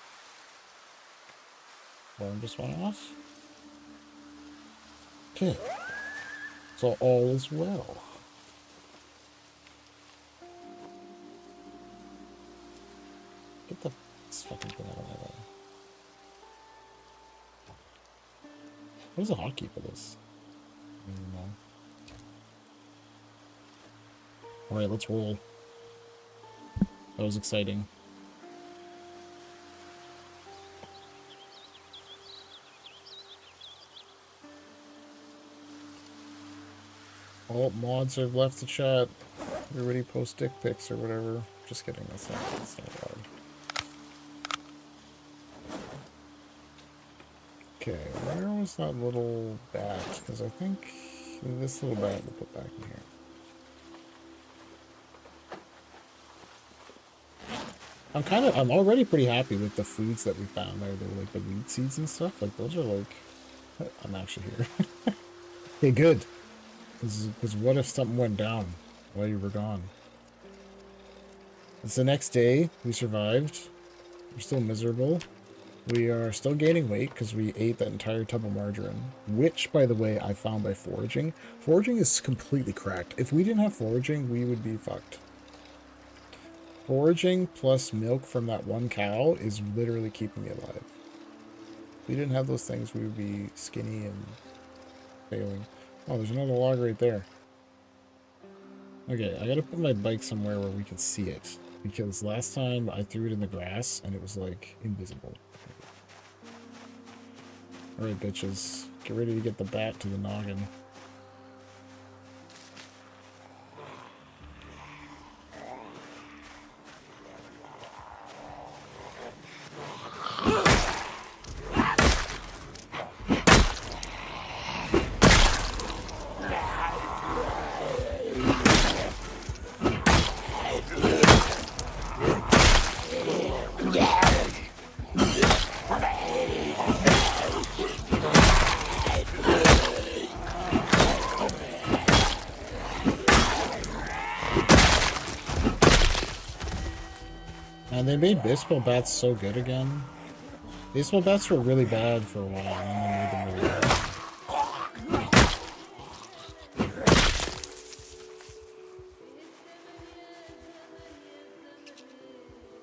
Alarm just went off. Okay. So all is well. Get the fucking thing out of my way. What is the hotkey for this? No. Alright, let's roll. That was exciting. Oh, mods have left the chat. Everybody post dick pics or whatever. Just kidding, that's not loud. Okay, where was that little bat? Because I think this little bat we'll put back in here. I'm already pretty happy with the foods that we found there. They're like the wheat seeds and stuff. Like those are like, I'm actually here. Okay, good. Because what if something went down while you were gone? It's the next day. We survived. We're still miserable. We are still gaining weight because we ate that entire tub of margarine, which, by the way, I found by foraging. Foraging is completely cracked. If we didn't have foraging, we would be fucked. Foraging plus milk from that one cow is literally keeping me alive. If we didn't have those things, we would be skinny and failing. Oh, there's another log right there. Okay, I gotta put my bike somewhere where we can see it. Because last time I threw it in the grass and it was like invisible. Alright, bitches. Get ready to get the bat to the noggin. And they made baseball bats so good again. Baseball bats were really bad for a while, and then they made them really good.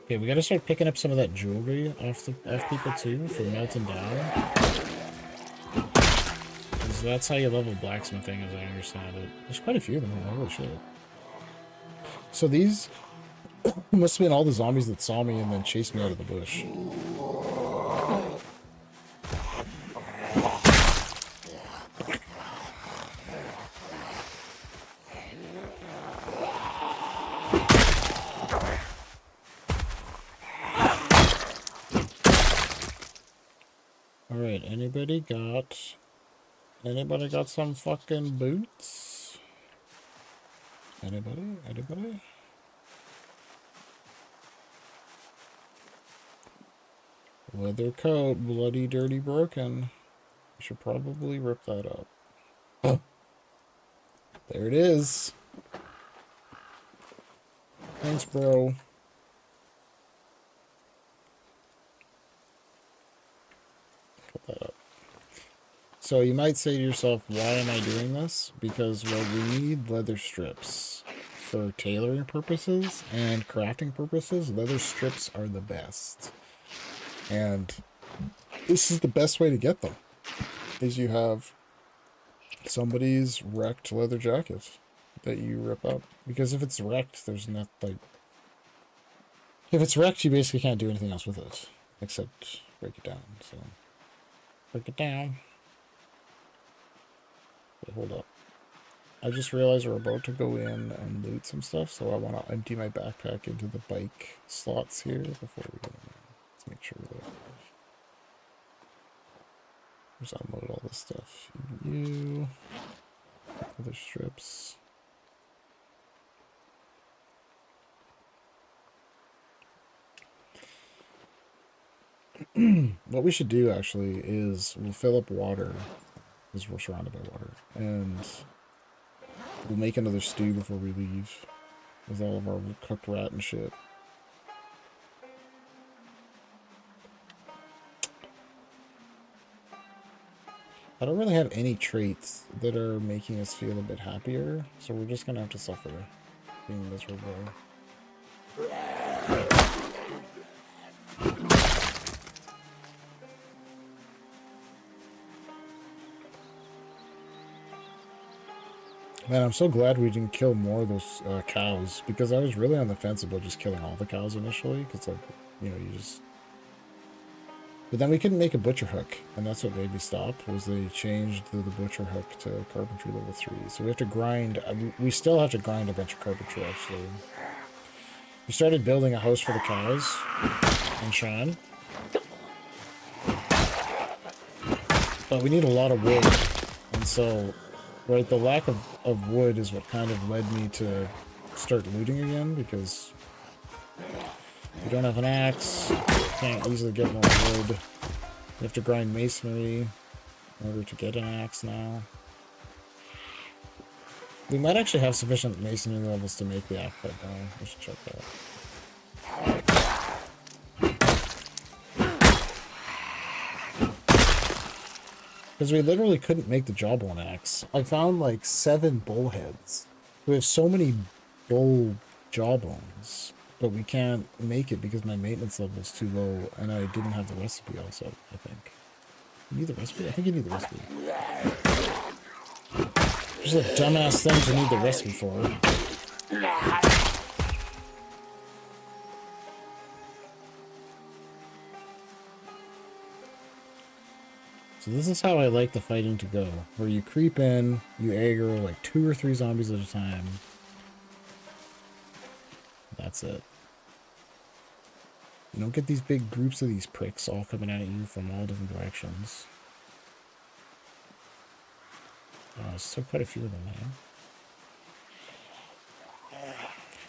Okay, we gotta start picking up some of that jewelry off people too for melting down. Because that's how you level blacksmithing, as I understand it. There's quite a few of them. Holy shit. So these must have been all the zombies that saw me and then chased me out of the bush. Alright, Anybody got some fucking boots? Anybody? Anybody? Leather coat, bloody, dirty, broken. We should probably rip that up. Oh, there it is. Thanks, bro. Put that up. So you might say to yourself, why am I doing this? Because, well, we need leather strips for tailoring purposes and crafting purposes. Leather strips are the best. And this is the best way to get them, is you have somebody's wrecked leather jacket that you rip up. Because if it's wrecked, there's not, like... If it's wrecked, you basically can't do anything else with it. Except break it down, so... Break it down. Wait, hold up. I just realized we're about to go in and loot some stuff, so I want to empty my backpack into the bike slots here before we go in there. Let's make sure that... Just unload all this stuff. You... Other strips... What we should do, actually, is we'll fill up water, because we're surrounded by water, and we'll make another stew before we leave, with all of our cooked rat and shit. I don't really have any traits that are making us feel a bit happier, so we're just gonna have to suffer being miserable. Man, I'm so glad we didn't kill more of those cows, because I was really on the fence about just killing all the cows initially, because, like, you know, you just... But then we couldn't make a butcher hook, and that's what made me stop, was they changed the butcher hook to carpentry level 3. So we have to grind... we still have to grind a bunch of carpentry, actually. We started building a house for the cows in Shawn. But we need a lot of wood, and so... Right, the lack of wood is what kind of led me to start looting again, because we don't have an axe, can't easily get more wood. We have to grind masonry in order to get an axe now. We might actually have sufficient masonry levels to make the axe right now. We should check that. Because we literally couldn't make the jawbone axe. I found like 7 bullheads. We have so many bull jawbones, but we can't make it because my maintenance level is too low, and I didn't have the recipe also, I think. You need the recipe? I think you need the recipe. Just a dumbass thing to need the recipe for. So this is how I like the fighting to go, where you creep in, you aggro like 2 or 3 zombies at a time. That's it. You don't get these big groups of these pricks all coming at you from all different directions. There's still quite a few of them, man.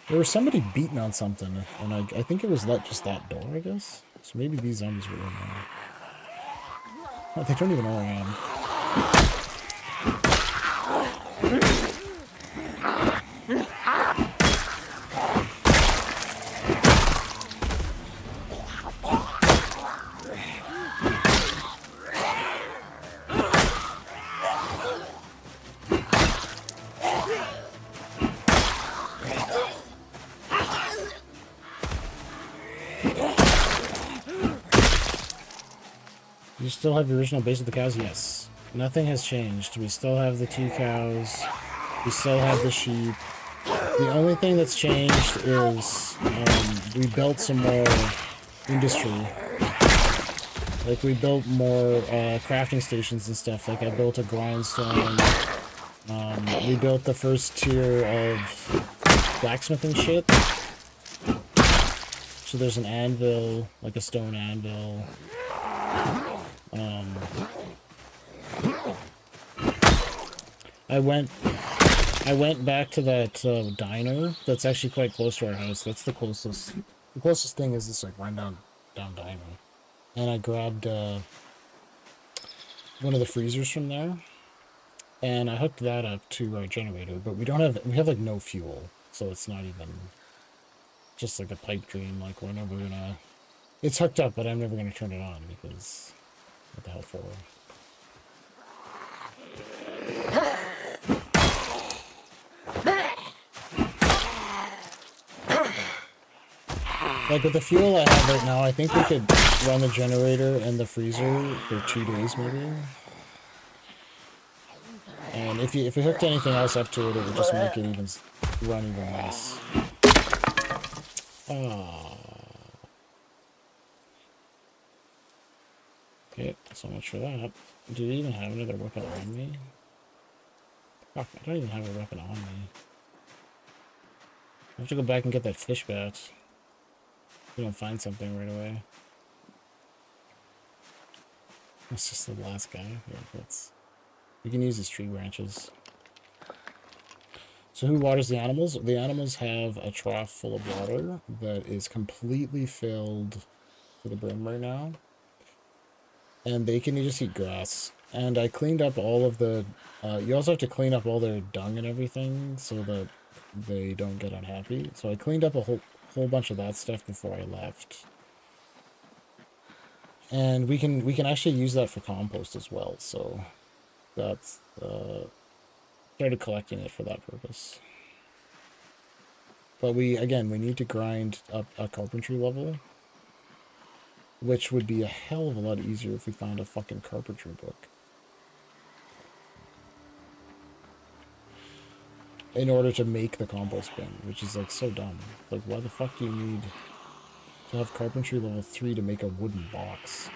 There was somebody beating on something, and I think it was just that door, I guess? So maybe these zombies were in there. Oh, they don't even know where I am. You still have the original base of the cows? Yes. Nothing has changed. We still have the 2 cows. We still have the sheep. The only thing that's changed is we built some more industry. Like, we built more crafting stations and stuff. Like, I built a grindstone. We built the first tier of blacksmithing shit. So there's an anvil, like a stone anvil. I went back to that diner that's actually quite close to our house. That's the closest. The closest thing is this like run down diner, and I grabbed one of the freezers from there, and I hooked that up to our generator. But we have like no fuel, so it's not even just like a pipe dream. Like we're never gonna. It's hooked up, but I'm never gonna turn it on because what the hell for? Like with the fuel I have right now, I think we could run the generator and the freezer for 2 days maybe. And if we hooked anything else up to it, it would just make it run even less. Ah. Okay, so much for that. Do they even have another weapon on me? Fuck, I don't even have a weapon on me. I have to go back and get that fish bat. We don't find something right away. It's just the last guy. Yeah, we can use his tree branches. So who waters the animals? The animals have a trough full of water that is completely filled to the brim right now. And they can just eat grass. And I cleaned up all of the... you also have to clean up all their dung and everything so that they don't get unhappy. So I cleaned up a whole bunch of that stuff before I left. And we can actually use that for compost as well. So that's... started collecting it for that purpose. But we need to grind up a carpentry level, which would be a hell of a lot easier if we found a fucking carpentry book. In order to make the compost bin, which is like so dumb. Like, why the fuck do you need to have carpentry level 3 to make a wooden box?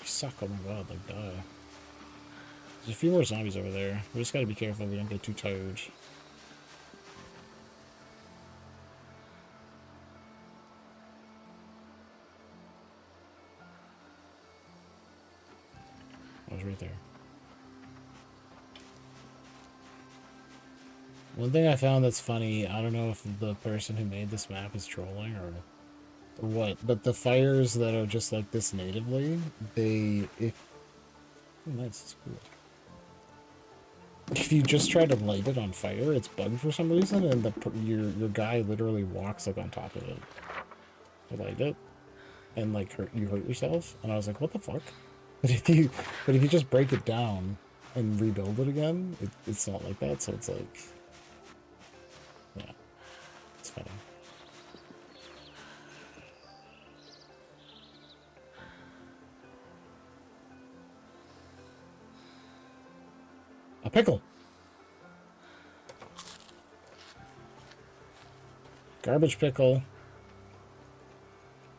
Suck, oh my god, like, die. There's a few more zombies over there. We just gotta be careful we don't get too tired. I was right there. One thing I found that's funny, I don't know if the person who made this map is trolling or what, but the fires that are just like this natively, oh, nice, it's cool. If you just try to light it on fire, it's bugged for some reason, and your guy literally walks like on top of it to light it, and like you hurt yourself. And I was like, what the fuck? But if you just break it down and rebuild it again, it's not like that. So it's like, yeah, it's funny. A pickle. Garbage pickle.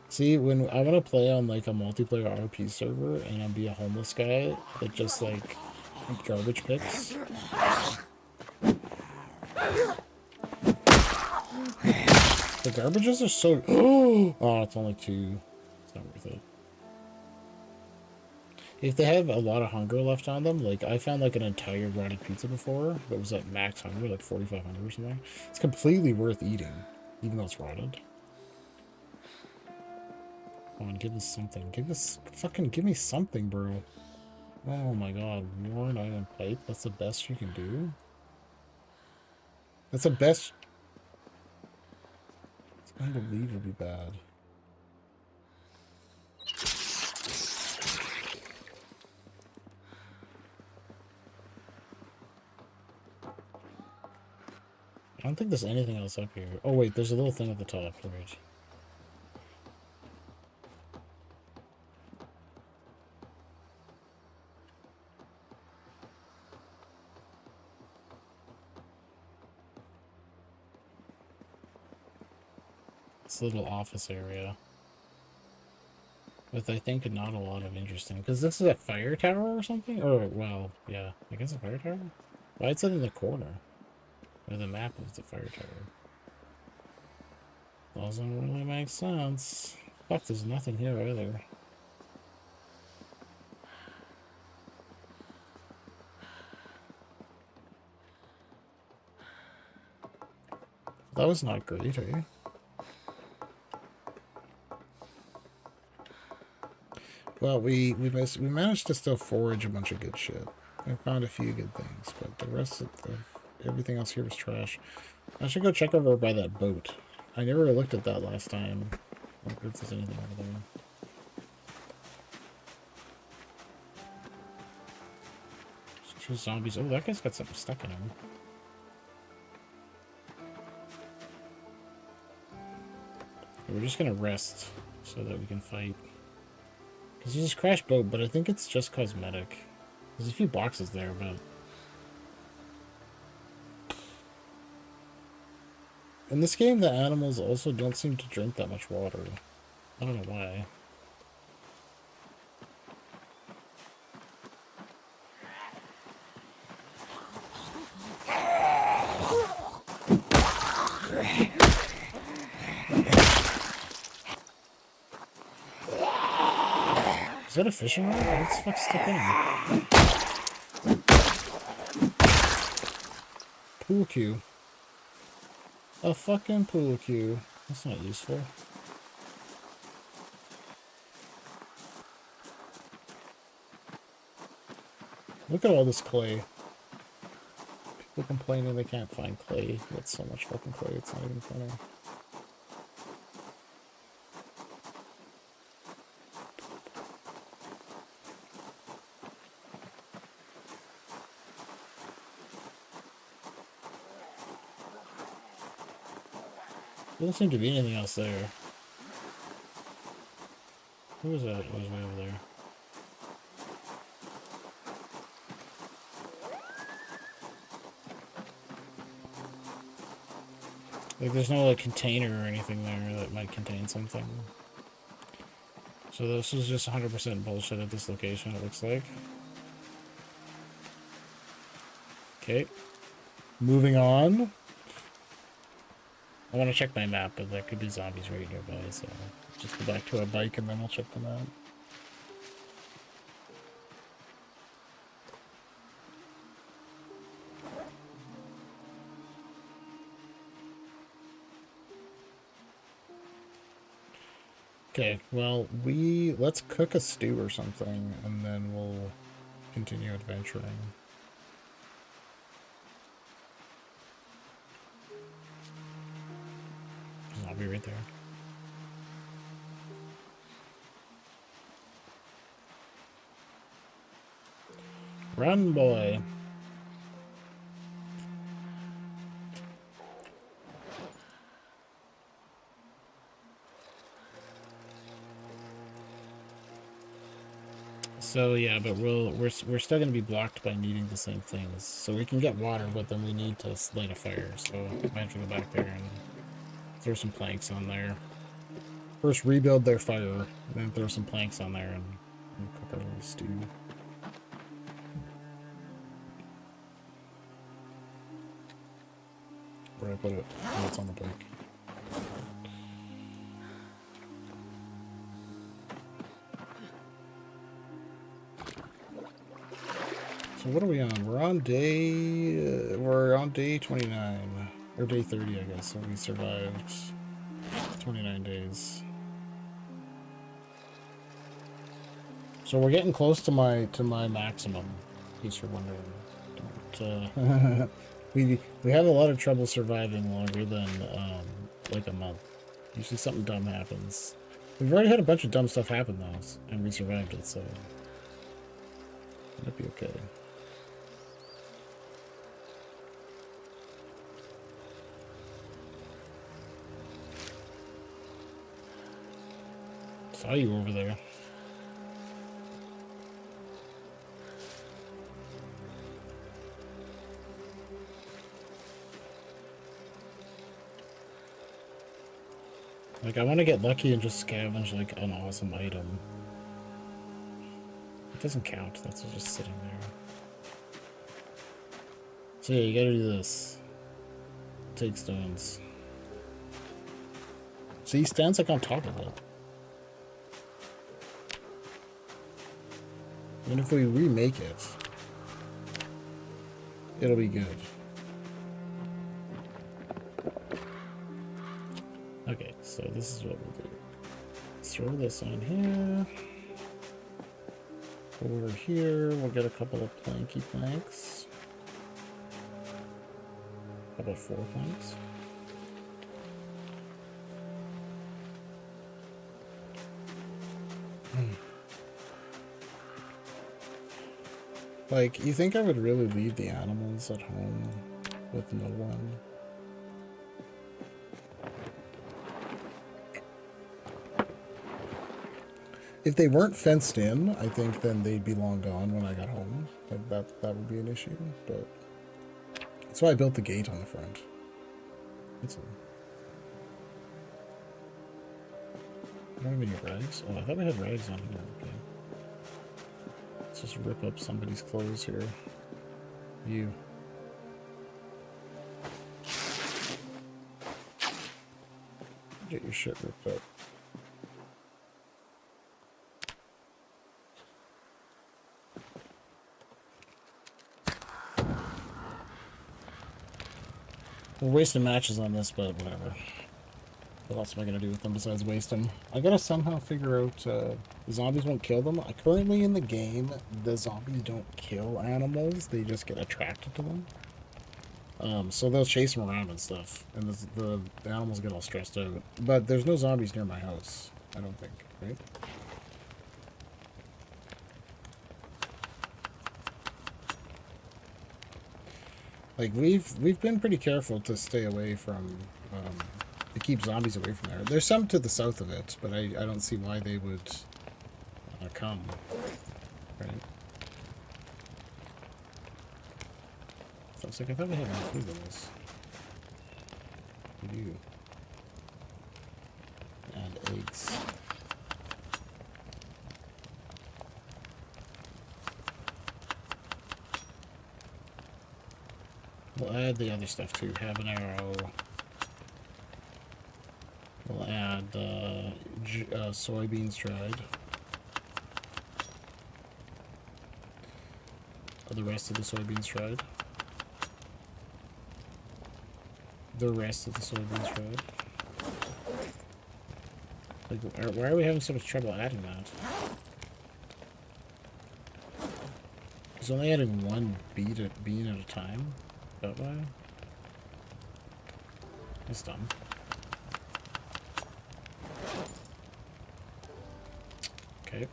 See, when I want to play on like a multiplayer RP server and I'll be a homeless guy that just like garbage picks. The garbages are so... Oh, it's only 2. It's not worth it. If they have a lot of hunger left on them, like I found like an entire rotted pizza before that was like max hunger, like 4,500 or something. It's completely worth eating, even though it's rotted. Come on, give us something. Give me something, bro. Oh my god, worn iron pipe. That's the best you can do. That's the best. It's unbelievably bad. I don't think there's anything else up here. Oh wait, there's a little thing at the top, right? It's a little office area. With, I think, not a lot of interesting... Because this is a fire tower or something? Or, well, yeah, I guess a fire tower? Why is it in the corner? Or the map of the fire tower? Doesn't really make sense. Fuck, there's nothing here either. That was not great, eh? Well, we managed to still forage a bunch of good shit. I found a few good things, but the rest of everything else here was trash. I should go check over by that boat. I never looked at that last time. I don't know if there's anything over there. Two zombies. Oh, that guy's got something stuck in him. We're just gonna rest so that we can fight. Because he just crashed boat, but I think it's just cosmetic. There's a few boxes there, but... In this game, the animals also don't seem to drink that much water. I don't know why. Is that a fishing rod? What the fuck's stuck in him? Pool cue. A fucking pool cue. That's not useful. Look at all this clay. People complaining they can't find clay. That's so much fucking clay, it's not even funny. There doesn't seem to be anything else there. Who was that? It was way over there. Like, there's no, like, container or anything there that might contain something. So this is just 100% bullshit at this location, it looks like. Okay. Moving on. I want to check my map, but there could be zombies right nearby, so just go back to our bike and then we'll check them out. Okay, well, let's cook a stew or something, and then we'll continue adventuring. I'll be right there. Run, boy. So yeah, but we're still gonna be blocked by needing the same things. So we can get water, but then we need to light a fire. So I have to go back there and throw some planks on there. First rebuild their fire, then throw some planks on there and cook our little stew. Where I put it? Oh, it's on the bike. So what are we on? We're on day 29 or day 30, I guess. So we survived 29 days. So we're getting close to my maximum. In case you're wondering. Don't, we have a lot of trouble surviving longer than like a month. Usually something dumb happens. We've already had a bunch of dumb stuff happen though, and we survived it, so it might be okay. Saw you over there. Like, I want to get lucky and just scavenge, like, an awesome item. It doesn't count. That's just sitting there. So yeah, you gotta do this. Take stones. See, he stands like on top of it. And if we remake it, it'll be good. Okay, so this is what we'll do. Let's throw this on here. Over here, we'll get a couple of planky planks. How about 4 planks? Like, you think I would really leave the animals at home with no one? If they weren't fenced in, I think then they'd be long gone when I got home. Like that would be an issue, but that's why I built the gate on the front. That's all. I don't have any rags. Oh, I thought we had rags on here. Okay. Let's just rip up somebody's clothes here. You. Get your shit ripped up. We're wasting matches on this, but whatever. What else am I gonna do with them besides waste them? I gotta somehow figure out, the zombies won't kill them. Currently in the game, the zombies don't kill animals, they just get attracted to them. So they'll chase them around and stuff, and the animals get all stressed out. But there's no zombies near my house, I don't think, right? Like, we've been pretty careful to stay away from, to keep zombies away from there. There's some to the south of it, but I don't see why they would come, right? So it's like, I thought we had enough food in this. We do. And eggs. We'll add the other stuff too. Habanero. We'll add soybeans dried. The rest of the soybeans dried. The rest of the soybeans dried. Like, why are we having so much trouble adding that? It's only adding one bean at a time. That way? That's dumb. Okay.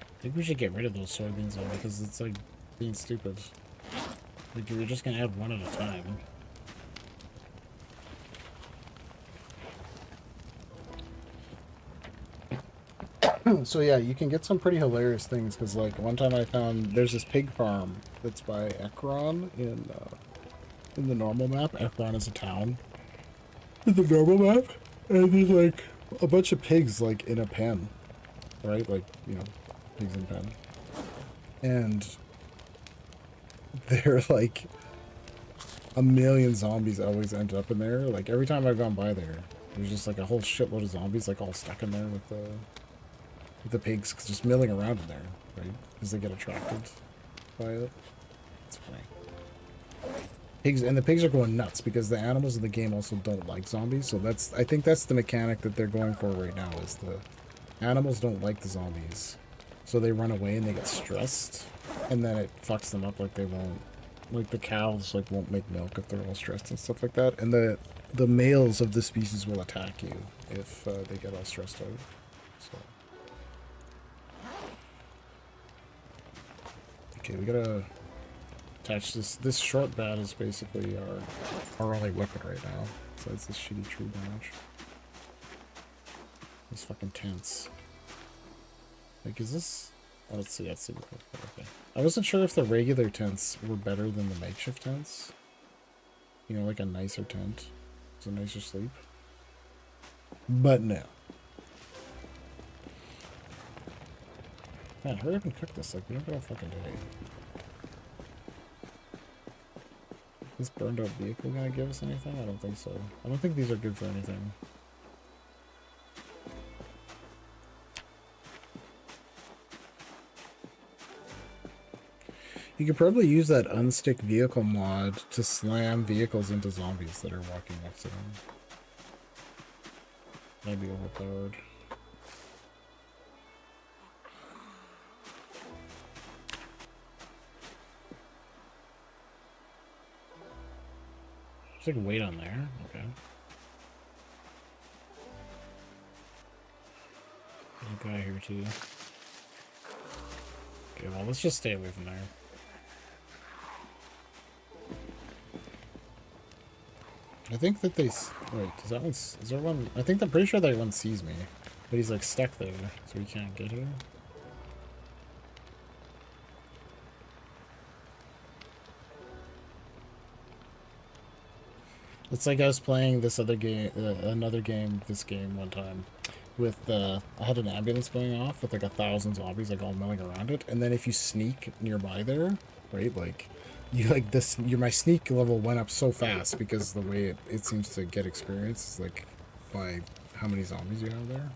I think we should get rid of those soybeans though, because it's like being stupid. Like, you're just gonna add one at a time. So yeah, you can get some pretty hilarious things, because like one time I found there's this pig farm that's by Ekron in the normal map. Ekron is a town in the normal map, and there's like a bunch of pigs like in a pen, right? Like, you know, pigs in a pen, and they're like a million zombies always end up in there. Like every time I've gone by there, there's just like a whole shitload of zombies like all stuck in there with the pigs just milling around in there, right? Because they get attracted by it. It's funny. Pigs, and the pigs are going nuts because the animals in the game also don't like zombies. So I think that's the mechanic that they're going for right now, is the animals don't like the zombies. So they run away and they get stressed, and then it fucks them up. Like they won't, like the cows like won't make milk if they're all stressed and stuff like that. And the males of the species will attack you if they get all stressed out. So. Okay, we gotta attach this. This short bat is basically our only weapon right now. So it's this shitty tree branch. These fucking tents. Like, is this? Oh, let's see. Okay. I wasn't sure if the regular tents were better than the makeshift tents. You know, like a nicer tent. It's a nicer sleep. But no. Man, hurry up and cook this. Like, we don't got a fucking day. Is this burned out vehicle gonna give us anything? I don't think so. I don't think these are good for anything. You could probably use that unstick vehicle mod to slam vehicles into zombies that are walking next to them. Might be overpowered. There's like weight on there. Okay. There's a guy here too. Okay, well, let's just stay away from there. I think that they... Wait, is that one... Is there one... I think I'm pretty sure that one sees me. But he's like stuck there, so he can't get here. It's like I was playing this other game, this game one time. With, I had an ambulance going off with like 1,000 zombies like all milling around it. And then if you sneak nearby there, right, like... You like this, my sneak level went up so fast because the way it seems to get experience is like by how many zombies you have there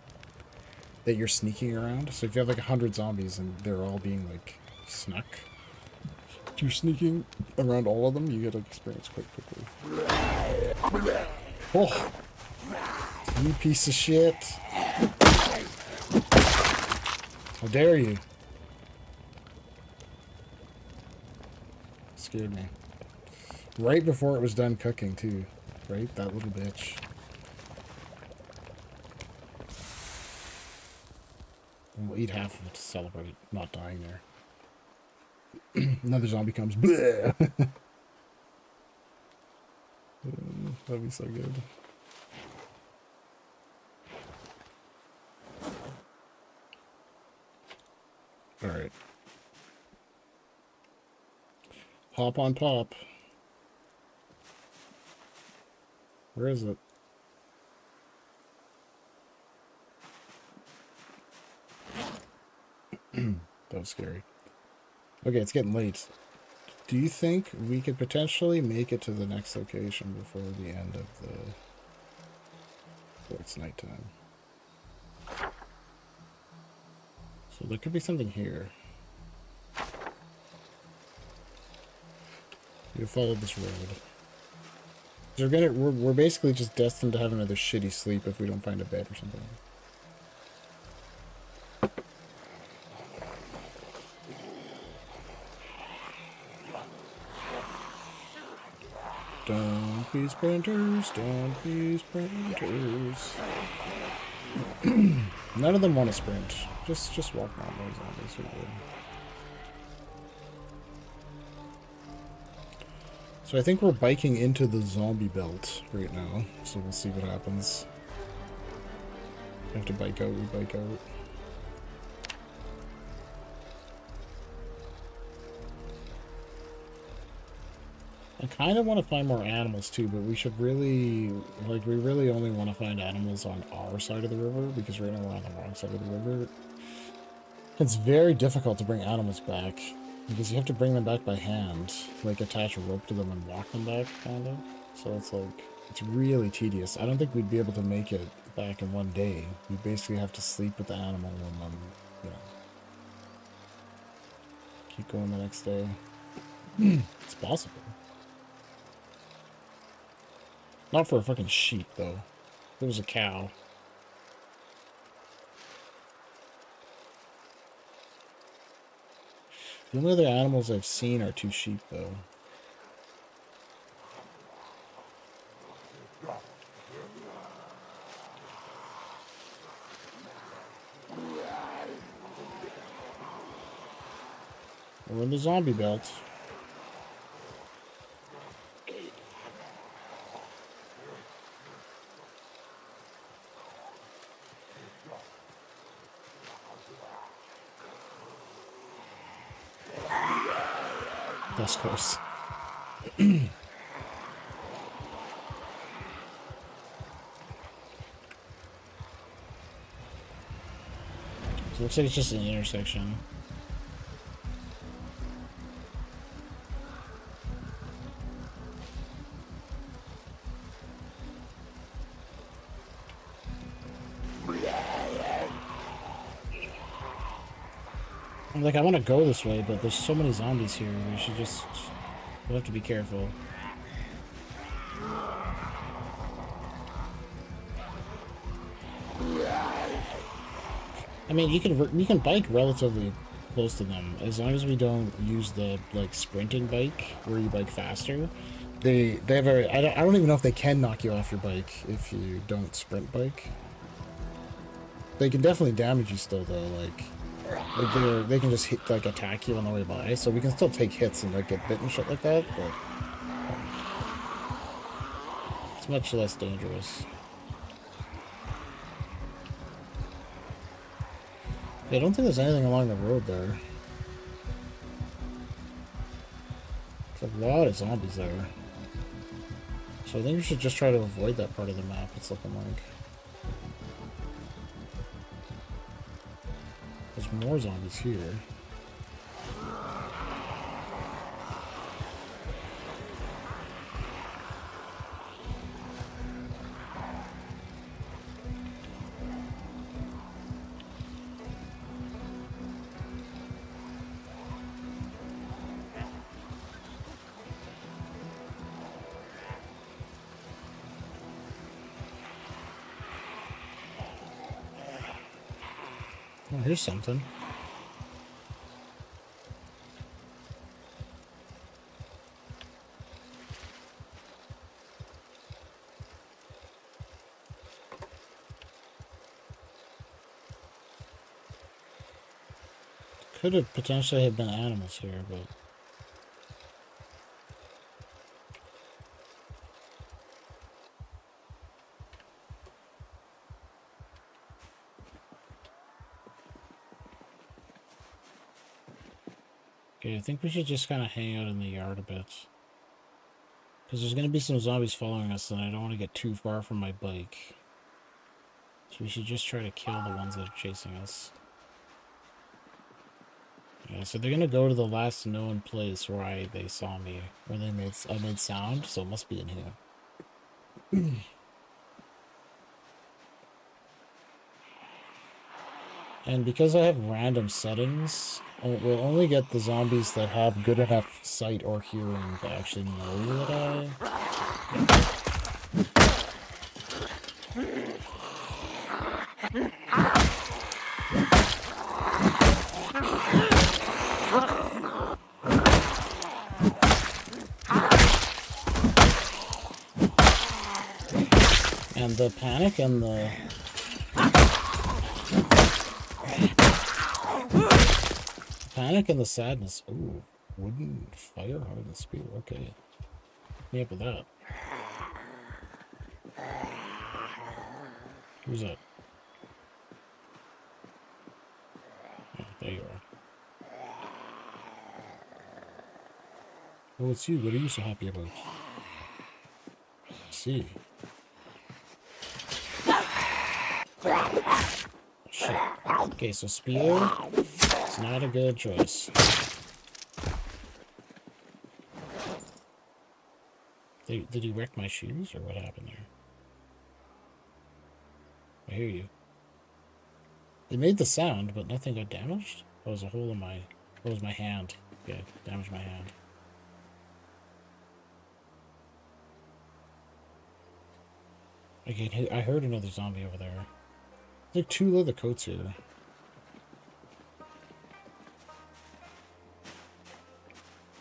that you're sneaking around. So if you have like 100 zombies and they're all being like snuck, if you're sneaking around all of them, you get like experience quite quickly. Oh, you piece of shit! How dare you! Scared me. Right before it was done cooking, too. Right? That little bitch. And we'll eat half of it to celebrate not dying there. Another zombie comes. Bleh! That'd be so good. Alright. Hop on top. Where is it? That was scary. Okay, it's getting late. Do you think we could potentially make it to the next location before the end of the... Before it's nighttime? So there could be something here. You follow this road. We're basically just destined to have another shitty sleep if we don't find a bed or something. Don't be sprinters, don't be sprinters. None of them want to sprint. Just walk around those zombies. Are good. So I think we're biking into the zombie belt right now, so we'll see what happens. We have to bike out, we bike out. I kind of want to find more animals too, but we should really, like, we really only want to find animals on our side of the river, because right now we're on the wrong side of the river. It's very difficult to bring animals back. Because you have to bring them back by hand, like attach a rope to them and walk them back, kind of. So it's like, it's really tedious. I don't think we'd be able to make it back in one day. We basically have to sleep with the animal and then, you know, keep going the next day. It's possible. Not for a fucking sheep, though. If it was a cow. The only other animals I've seen are 2 sheep, though. We're in the zombie belt. That's close. looks like it's just an intersection. I'm like, I want to go this way, but there's so many zombies here. We'll have to be careful. I mean, you can bike relatively close to them as long as we don't use the like sprinting bike where you bike faster. They have a I don't even know if they can knock you off your bike if you don't sprint bike. They can definitely damage you still though, like they can just hit, like attack you on the way by, so we can still take hits and like get bit and shit like that, but it's much less dangerous. Yeah, I don't think there's anything along the road there. There's a lot of zombies there. So I think we should just try to avoid that part of the map, it's looking like. There's more zombies here. Oh, here's something. Could have potentially have been animals here, but okay, I think we should just kind of hang out in the yard a bit. Because there's going to be some zombies following us, and I don't want to get too far from my bike. So we should just try to kill the ones that are chasing us. Yeah, so they're going to go to the last known place where they saw me. Where I made sound, so it must be in here. And because I have random settings, we'll only get the zombies that have good enough sight or hearing to actually know that And the panic and the... Panic and the sadness. Ooh, wooden fire hardened spear. Okay. Me up with that. Who's that? Oh, there you are. Oh, it's you. What are you so happy about? Let's see. Shit. Okay, so spear is not a good choice. Did he wreck my shoes, or what happened there? I hear you. It made the sound, but nothing got damaged? Oh, there's a hole in my... Oh, it was my hand. Okay, damaged my hand. Okay, I heard another zombie over there. There's like 2 leather coats here.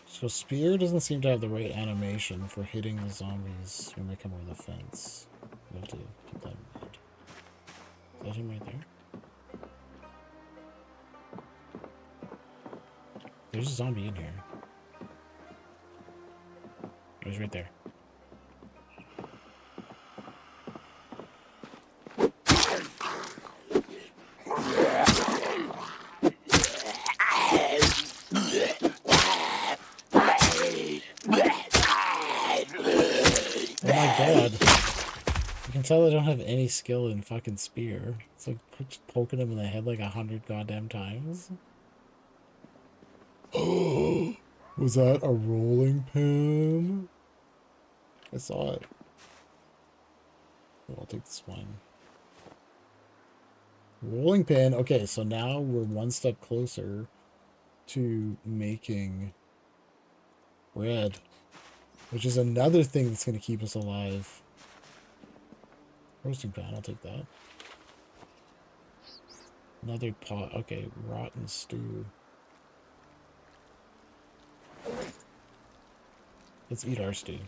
So spear doesn't seem to have the right animation for hitting the zombies when they come over the fence. We'll have to keep that in mind. Is that him right there? There's a zombie in here. He's right there. Oh my god. You can tell I don't have any skill in fucking spear. It's like just poking him in the head like 100 goddamn times. Oh, was that a rolling pin? I saw it. Oh, I'll take this one. Rolling pin. Okay, so now we're one step closer to making bread, which is another thing that's going to keep us alive. Roasting pan, I'll take that. Another pot. Okay, rotten stew. Let's eat our stew.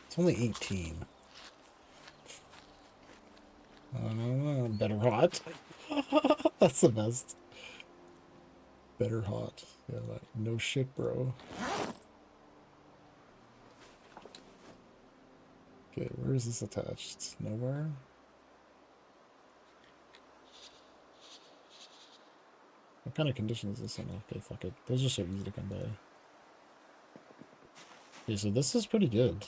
It's only 18. Better hot. That's the best. Better hot. Yeah, like, no shit, bro. Okay, where is this attached? Nowhere? What kind of condition is this in? Okay, fuck it. Those are so easy to come by. Okay, so this is pretty good.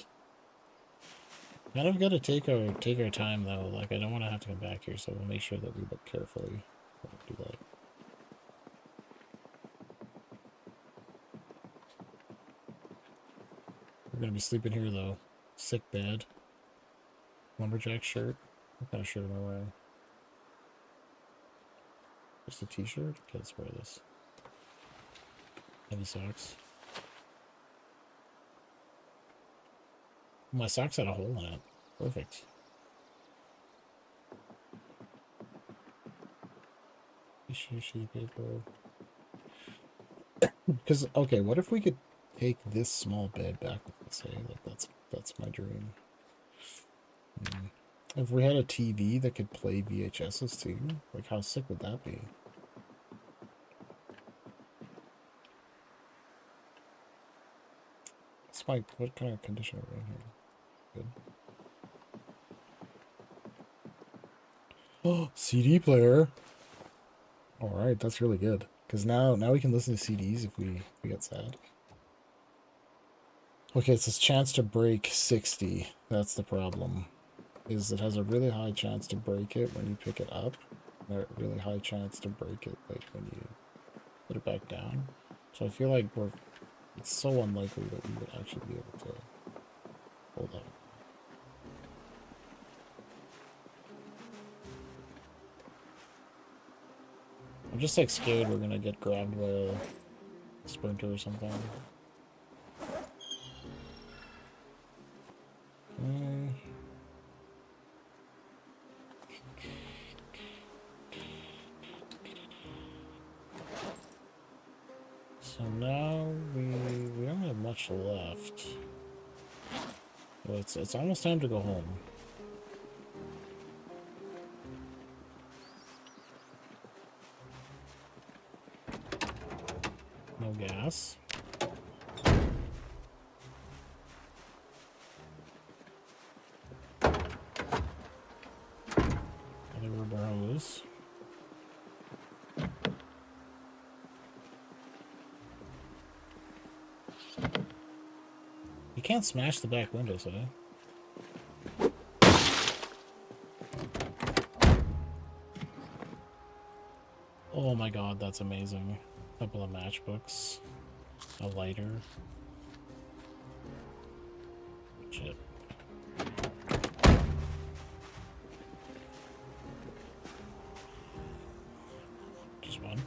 Kind of gotta take our time though. Like I don't want to have to come back here, so we'll make sure that we look carefully. Do that. We're gonna be sleeping here though. Sick bed. Lumberjack shirt. What kind of shirt am I wearing? Just a t-shirt? Okay, let's wear this. Heavy socks. My socks had a hole in it. Perfect. Sheet paper. Because okay, what if we could take this small bed back with us? Hey, like that's my dream. If we had a TV that could play VHSs too, like how sick would that be? Spike, what kind of condition are we in here? Good. Oh, CD player. All right, that's really good. Because now we can listen to CDs if we get sad. Okay, it's this chance to break 60. That's the problem. Is it has a really high chance to break it when you pick it up. And a really high chance to break it like when you put it back down. So I feel like it's so unlikely that we would actually be able to hold up. I'm just like scared we're gonna get grabbed by a sprinter or something. So now we don't have much left. Well, it's almost time to go home. No gas. Other rubber hose. You can't smash the back windows, eh? Oh my god, that's amazing. A couple of matchbooks. A lighter. Shit. Just one.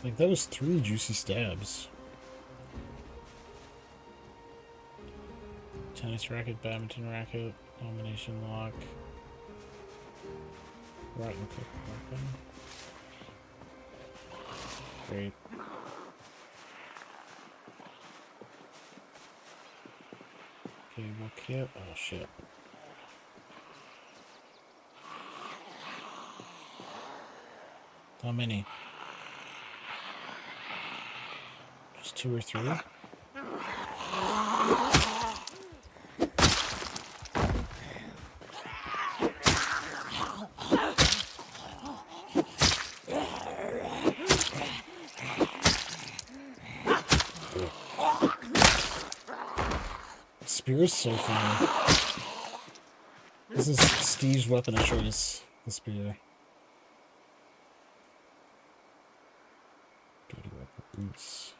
Like, that was 3 juicy stabs. Tennis racket, badminton racket, domination lock. Rotten cook weapon. Great. Cable kit. Oh shit. How many? Just 2 or 3? Spear is so funny. This is Steve's weapon of choice, the spear. Dirty weapon boots.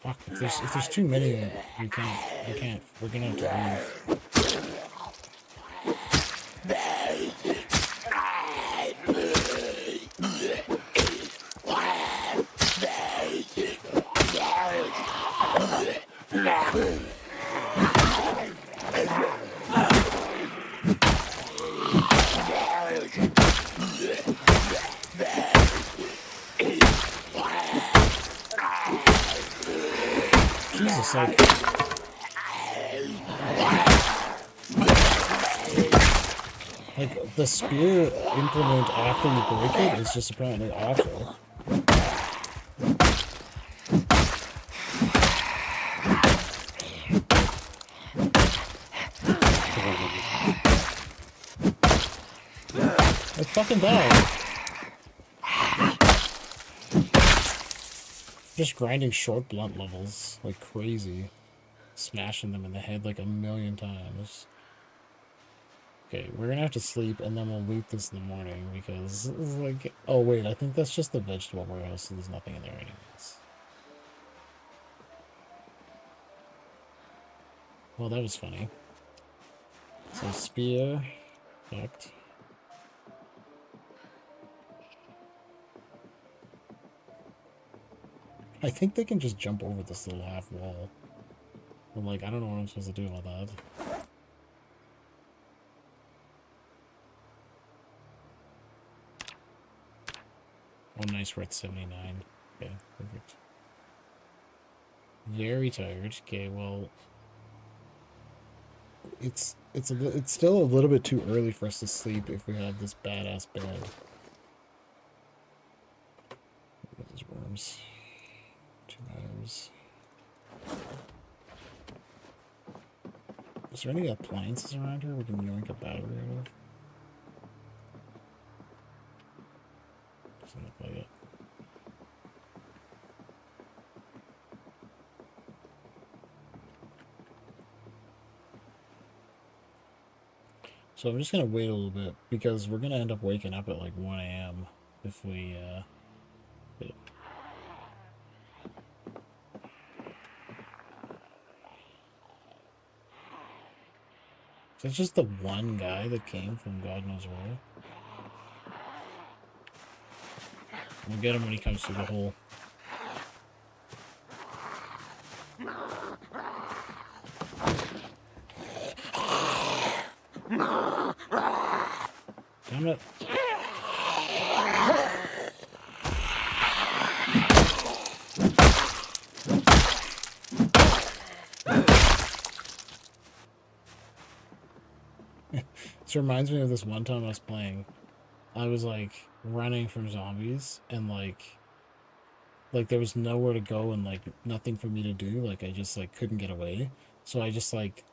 Fuck, if there's too many, we can't, we're gonna have to leave. Jesus, like the spear implement after you break it is just apparently awful. I fucking died. Just grinding short blunt levels like crazy. Smashing them in the head like a million times. Okay, we're gonna have to sleep and then we'll loot this in the morning because it's like, oh wait, I think that's just the vegetable warehouse, so there's nothing in there anyways. Well, that was funny. So spear, fucked. I think they can just jump over this little half wall. But like, I don't know what I'm supposed to do about that. Oh, nice, we're at 79. Okay, perfect. Very tired. Okay, well, it's still a little bit too early for us to sleep if we have this badass bed. Look at those worms. 2 hours. Is there any appliances around here we can yoink a battery out of? Doesn't look like it. So I'm just gonna wait a little bit because we're gonna end up waking up at like 1 a.m. if we wait. Is that just the one guy that came from God knows where? We'll get him when he comes through the hole. Damn it. This reminds me of this one time I was playing. I was like running from zombies and like there was nowhere to go and like nothing for me to do. Like I just like couldn't get away. So I just like,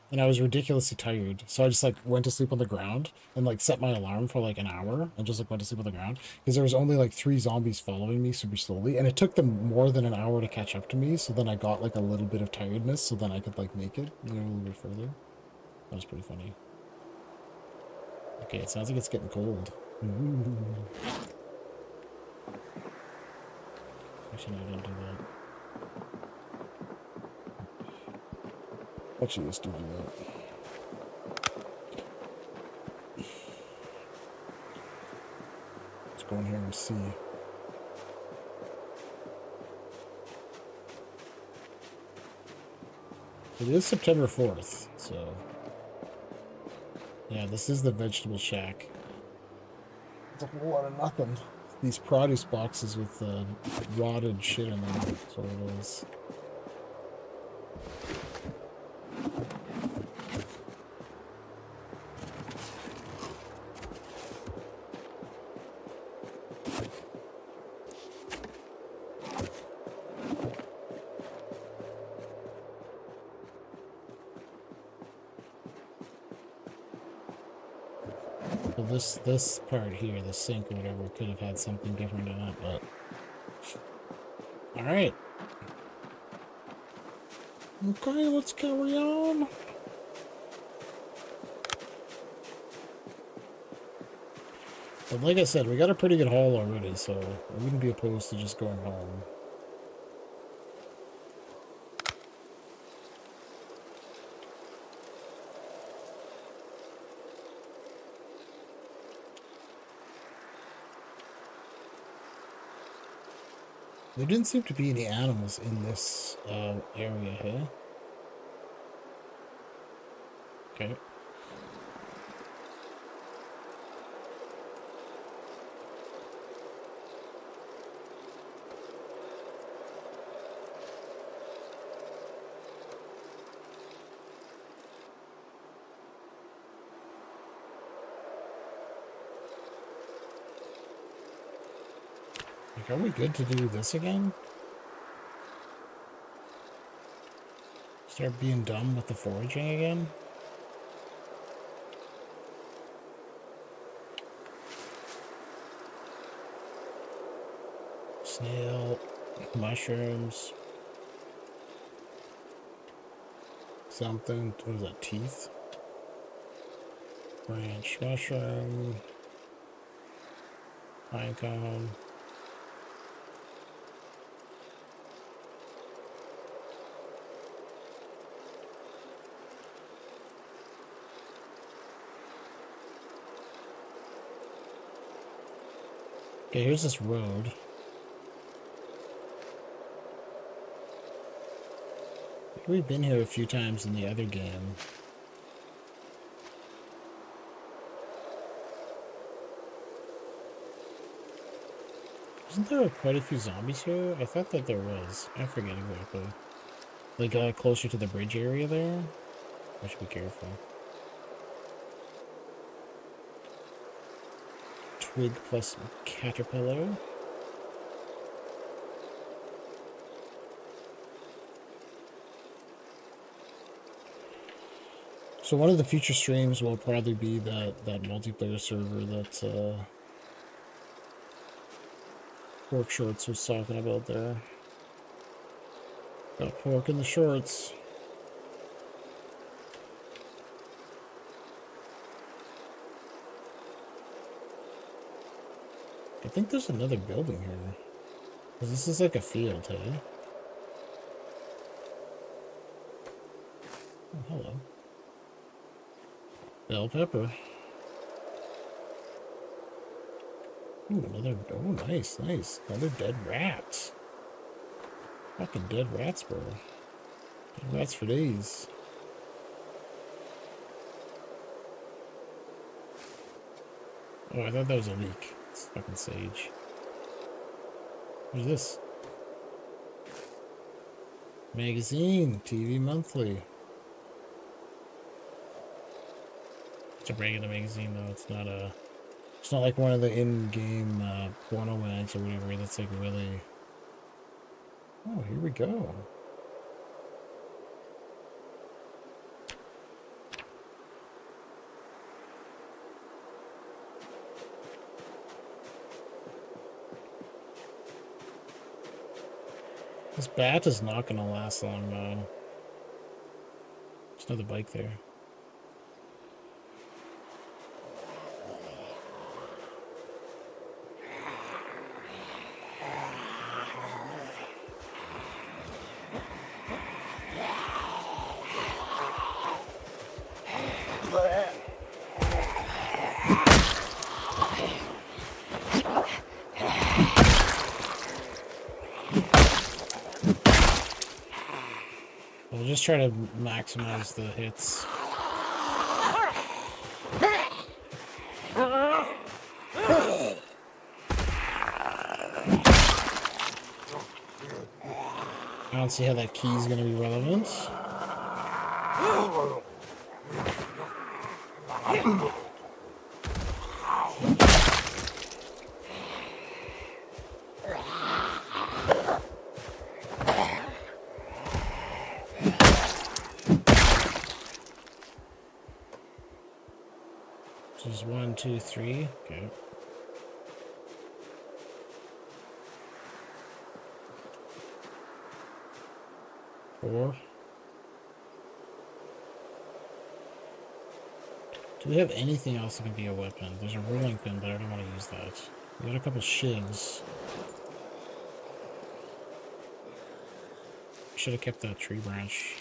and I was ridiculously tired. So I just like went to sleep on the ground and like set my alarm for like an hour and just like went to sleep on the ground because there was only like 3 zombies following me super slowly and it took them more than an hour to catch up to me. So then I got like a little bit of tiredness so then I could like make it a little bit further. That was pretty funny. Okay, it sounds like it's getting cold. Ooh. Actually, no, don't do that. Actually, let's do that. Let's go in here and see. It is September 4th, so... Yeah, this is the vegetable shack. It's a whole lot of nothing. These produce boxes with rotted shit in them. That's what it is. this part here, the sink or whatever, could have had something different in it, but all right. Okay, let's carry on. But like I said, we got a pretty good haul already, so I wouldn't be opposed to just going home. There didn't seem to be any animals in this area here. Okay. Like, are we good to do this again? Start being dumb with the foraging again? Snail, mushrooms, something. What is that? Teeth? Branch mushroom, pine cone. Okay, here's this road. We've been here a few times in the other game. Isn't there quite a few zombies here? I thought that there was. I forget exactly. Like, closer to the bridge area there? I should be careful. Twig plus caterpillar. So one of the future streams will probably be that multiplayer server that Pork Shorts was talking about there. Got pork in the shorts. I think there's another building here. This is like a field, hey? Oh, hello. Bell pepper. Ooh, another. Oh, nice, nice. Another dead rat. Fucking dead rats, bro. Dead rats for days. Oh, I thought that was a leak. It's fucking sage. What's this? Magazine, TV Monthly. It's a regular magazine though. It's not a. It's not like one of the in-game porno mags or whatever. That's like really. Oh, here we go. This bat is not going to last long, though. There's another bike there. Just try to maximize the hits. I don't see how that key is going to be relevant. Just 1, 2, 3. Okay. Four. Do we have anything else that can be a weapon? There's a rolling pin, but I don't want to use that. We got a couple shivs. Should have kept that tree branch.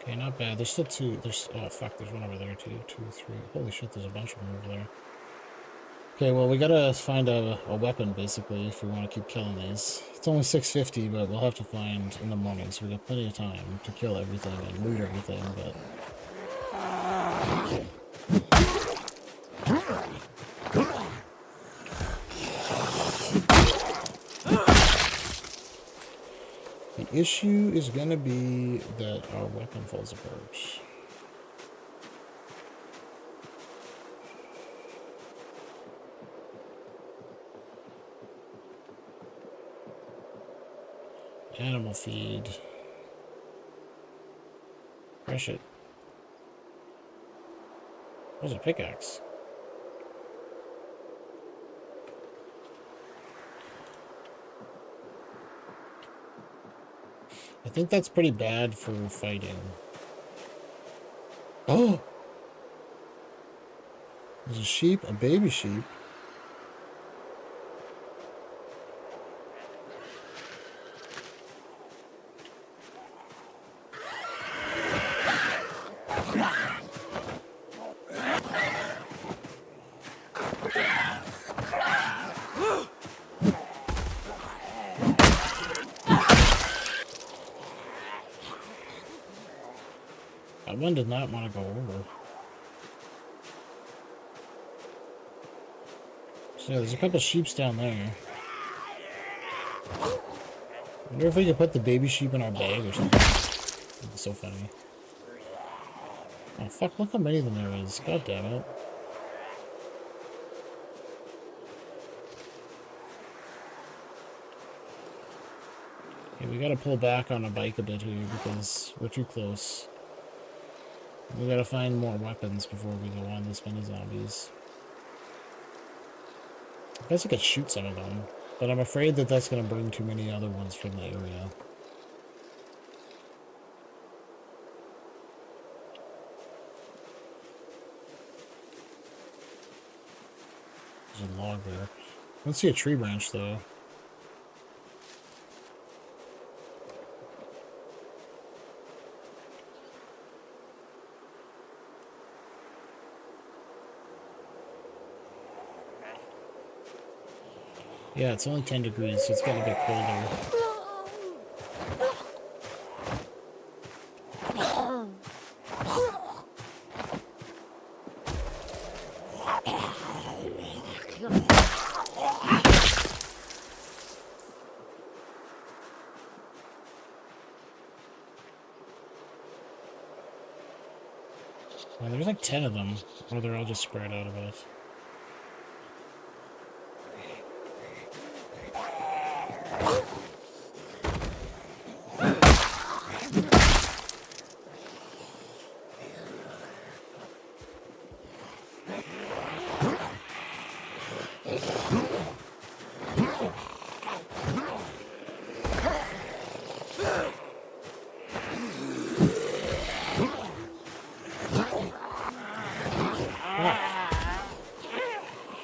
Okay, not bad. There's still two. There's oh fuck. There's one over there too. 2, 3. Holy shit! There's a bunch of them over there. Okay, well we gotta find a weapon basically if we want to keep killing these. It's only 6:50, but we'll have to find in the morning, so we got plenty of time to kill everything and loot everything. But the issue is gonna be that our weapon falls apart. Animal feed. Crush it. Where's a pickaxe? I think that's pretty bad for fighting. Oh! There's a sheep, a baby sheep. That one did not want to go over. So yeah, there's a couple sheeps down there. I wonder if we could put the baby sheep in our bag or something. It's so funny. Oh fuck, look how many of them there is. God damn it. Okay, we gotta pull back on a bike a bit here because we're too close. We gotta find more weapons before we go on this many zombies. I guess I could shoot some of them, but I'm afraid that that's gonna bring too many other ones from the area. There's a log there. I don't see a tree branch though. Yeah, it's only 10 degrees, so it's getting a bit colder. Well, there's like 10 of them, or they're all just spread out a bit.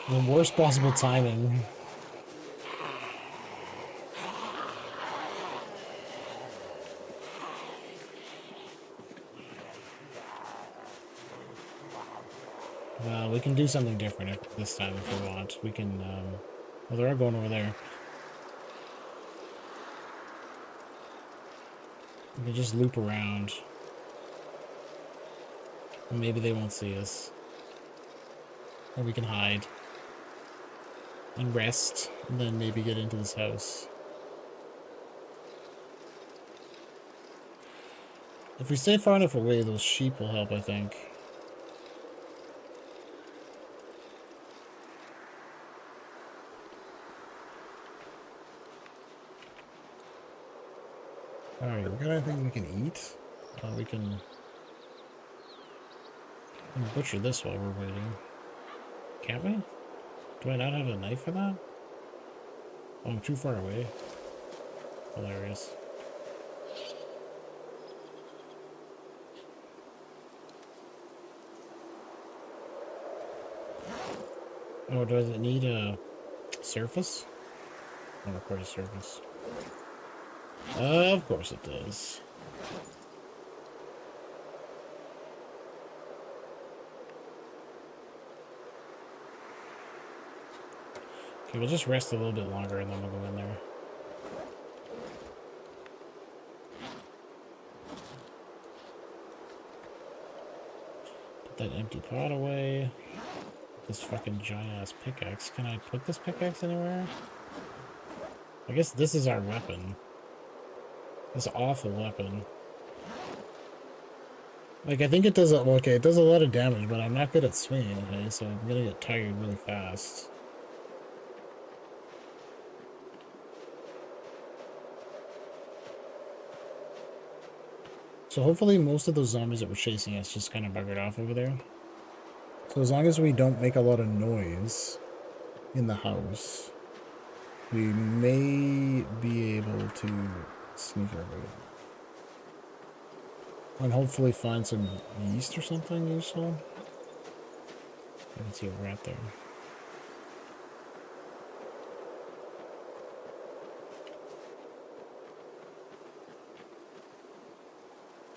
The worst possible timing. We can do something different this time if we want. We can, well, they're all going over there. We can just loop around. And maybe they won't see us. Or we can hide. And rest. And then maybe get into this house. If we stay far enough away, those sheep will help, I think. Alright, we got anything we can eat? We can butcher this while we're waiting. Can't we? Do I not have a knife for that? Oh, I'm too far away. Hilarious. Oh, does it need a surface? Oh, of course, a surface. Of course it does. Okay, we'll just rest a little bit longer and then we'll go in there. Put that empty pot away. This fucking giant-ass pickaxe. Can I put this pickaxe anywhere? I guess this is our weapon. This awful weapon. Like, I think it does okay, it does a lot of damage, but I'm not good at swinging, okay, so I'm gonna get tired really fast. So hopefully most of those zombies that were chasing us just kind of buggered off over there. So as long as we don't make a lot of noise in the house, we may be able to sneak our way. And hopefully find some yeast or something useful. I can see a rat there.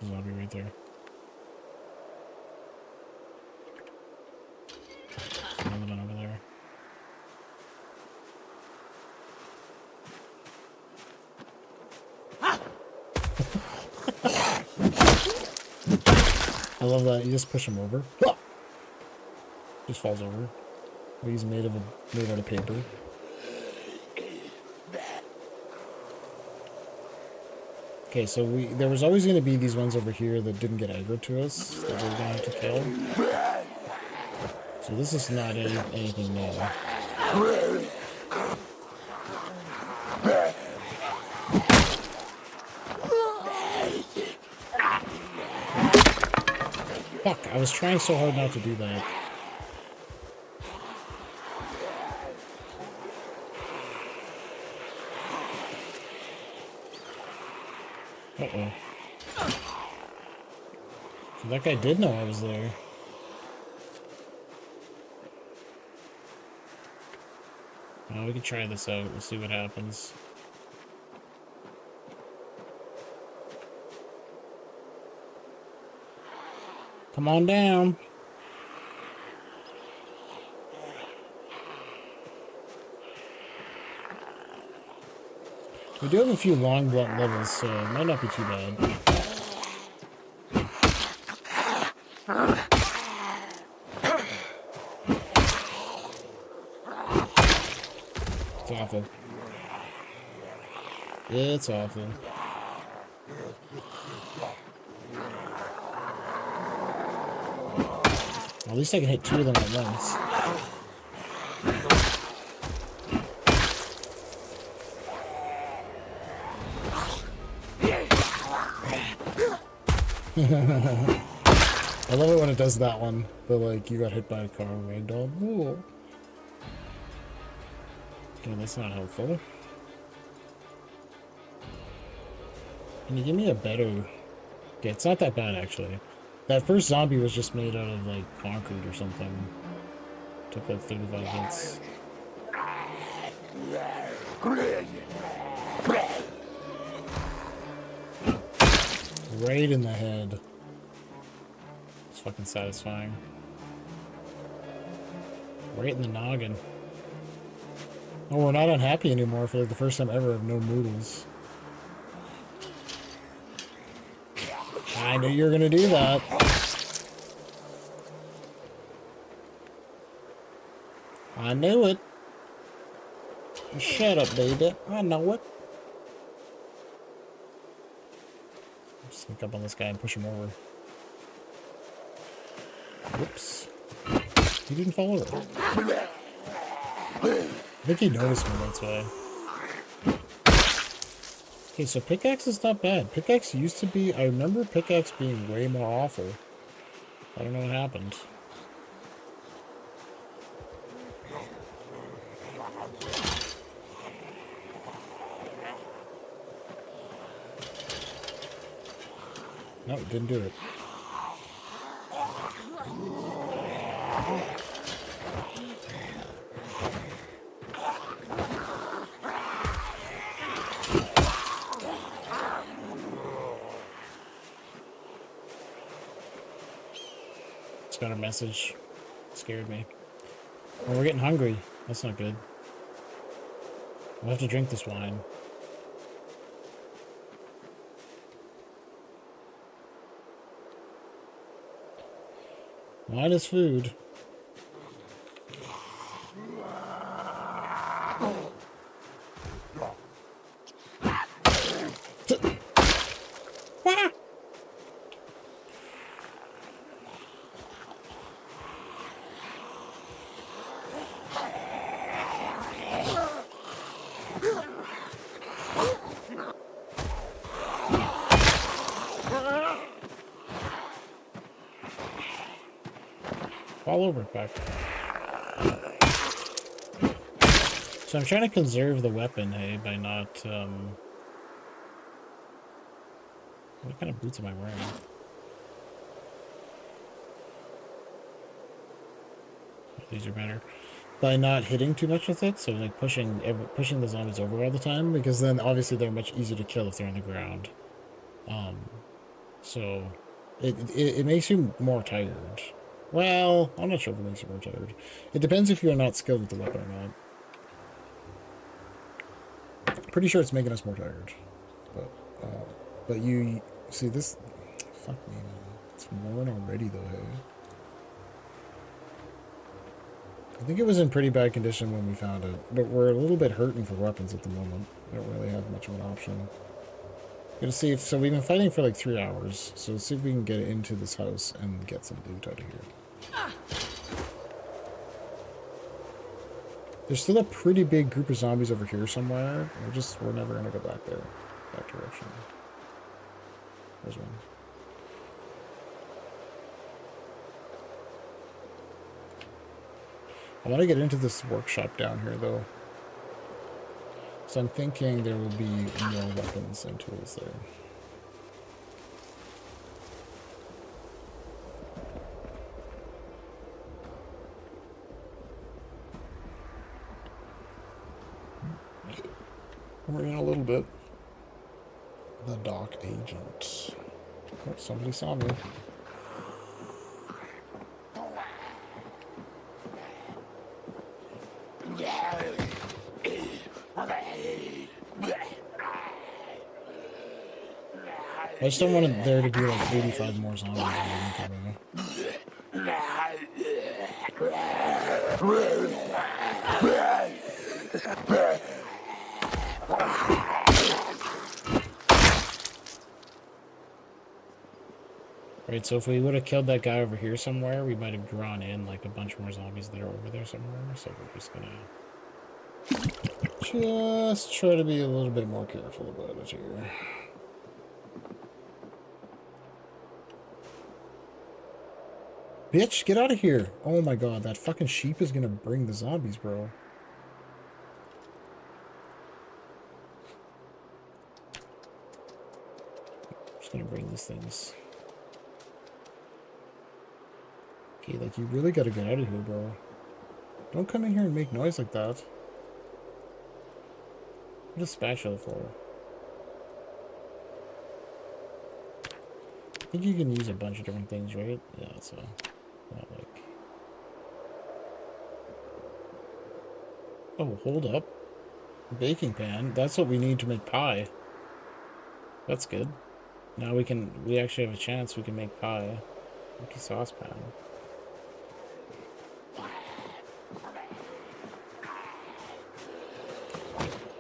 Zombie right there. Another one over there. I love that. You just push him over. Just falls over. He's made out of paper. Okay, so there was always going to be these ones over here that didn't get aggro to us that we were going to have to kill. So this is not anything new. Fuck, I was trying so hard not to do that. Uh-oh. So that guy did know I was there. Well, we can try this out. We'll see what happens. Come on down. We do have a few long blunt levels, so it might not be too bad. It's awful. It's awful. At least I can hit 2 of them at once. I love it when it does that one. But like, you got hit by a car, ragdoll. Ooh. Okay, that's not helpful. Can you give me a better... Okay, it's not that bad, actually. That first zombie was just made out of, like, concrete or something. Took, like, 35 hits. Right in the head. It's fucking satisfying. Right in the noggin. Oh, we're not unhappy anymore for like the first time ever of no noodles. I knew you were gonna do that. I knew it. Shut up, baby. I know it. Sneak up on this guy and push him over. Whoops. He didn't fall over. I think he noticed me, that's why. Okay, so pickaxe is not bad. Pickaxe used to be... I remember pickaxe being way more awful. I don't know what happened. No, it didn't do it. Just got a message. Scared me. Oh, we're getting hungry. That's not good. We'll have to drink this wine. Wine is food. All over back. So I'm trying to conserve the weapon, hey, by not, what kind of boots am I wearing? These are better. By not hitting too much with it, so like pushing the zombies over all the time, because then obviously they're much easier to kill if they're on the ground. So it makes you more tired. Well, I'm not sure if it makes you more tired. It depends if you're not skilled with the weapon or not. Pretty sure it's making us more tired. But you see this... Fuck me, man. It's worn already, though, hey? I think it was in pretty bad condition when we found it, but we're a little bit hurting for weapons at the moment. We don't really have much of an option. Gonna see if... So we've been fighting for like 3 hours, so let's see if we can get into this house and get some loot out of here. There's still a pretty big group of zombies over here somewhere. We're never gonna go back there. That direction. There's one. I want to get into this workshop down here, though. So I'm thinking there will be more weapons and tools there. We're in a little bit. The dock agent. Oh, somebody saw me. I just don't want there to be like 85 more zombies. Right, so if we would have killed that guy over here somewhere, we might have drawn in like a bunch more zombies that are over there somewhere. So we're just gonna try to be a little bit more careful about it here. Bitch, get out of here! Oh my god, that fucking sheep is gonna bring the zombies, bro. I'm just gonna bring these things. Okay, like, you really gotta get out of here, bro. Don't come in here and make noise like that. What a spatula for? I think you can use a bunch of different things, right? Yeah, so... Not like... Oh, hold up. Baking pan. That's what we need to make pie. That's good. Now we actually have a chance we can make pie. Empty saucepan.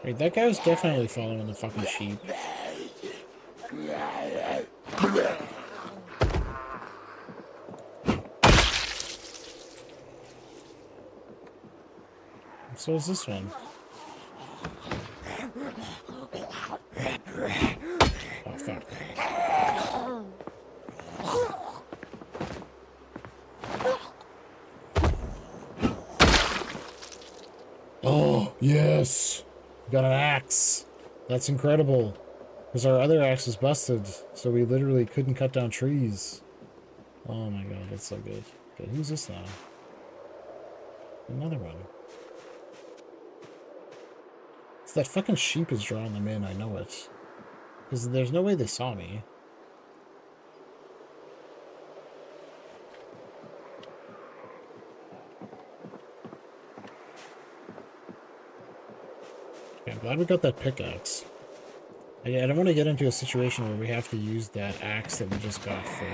Wait, that guy was definitely following the fucking sheep. So is this one. Oh, fuck. Oh, yes! We got an axe. That's incredible. Because our other axe was busted, so we literally couldn't cut down trees. Oh my god, that's so good. Okay, who's this now? Another one. It's that fucking sheep is drawing them in, I know it. Because there's no way they saw me. Okay, I'm glad we got that pickaxe. I don't want to get into a situation where we have to use that axe that we just got for...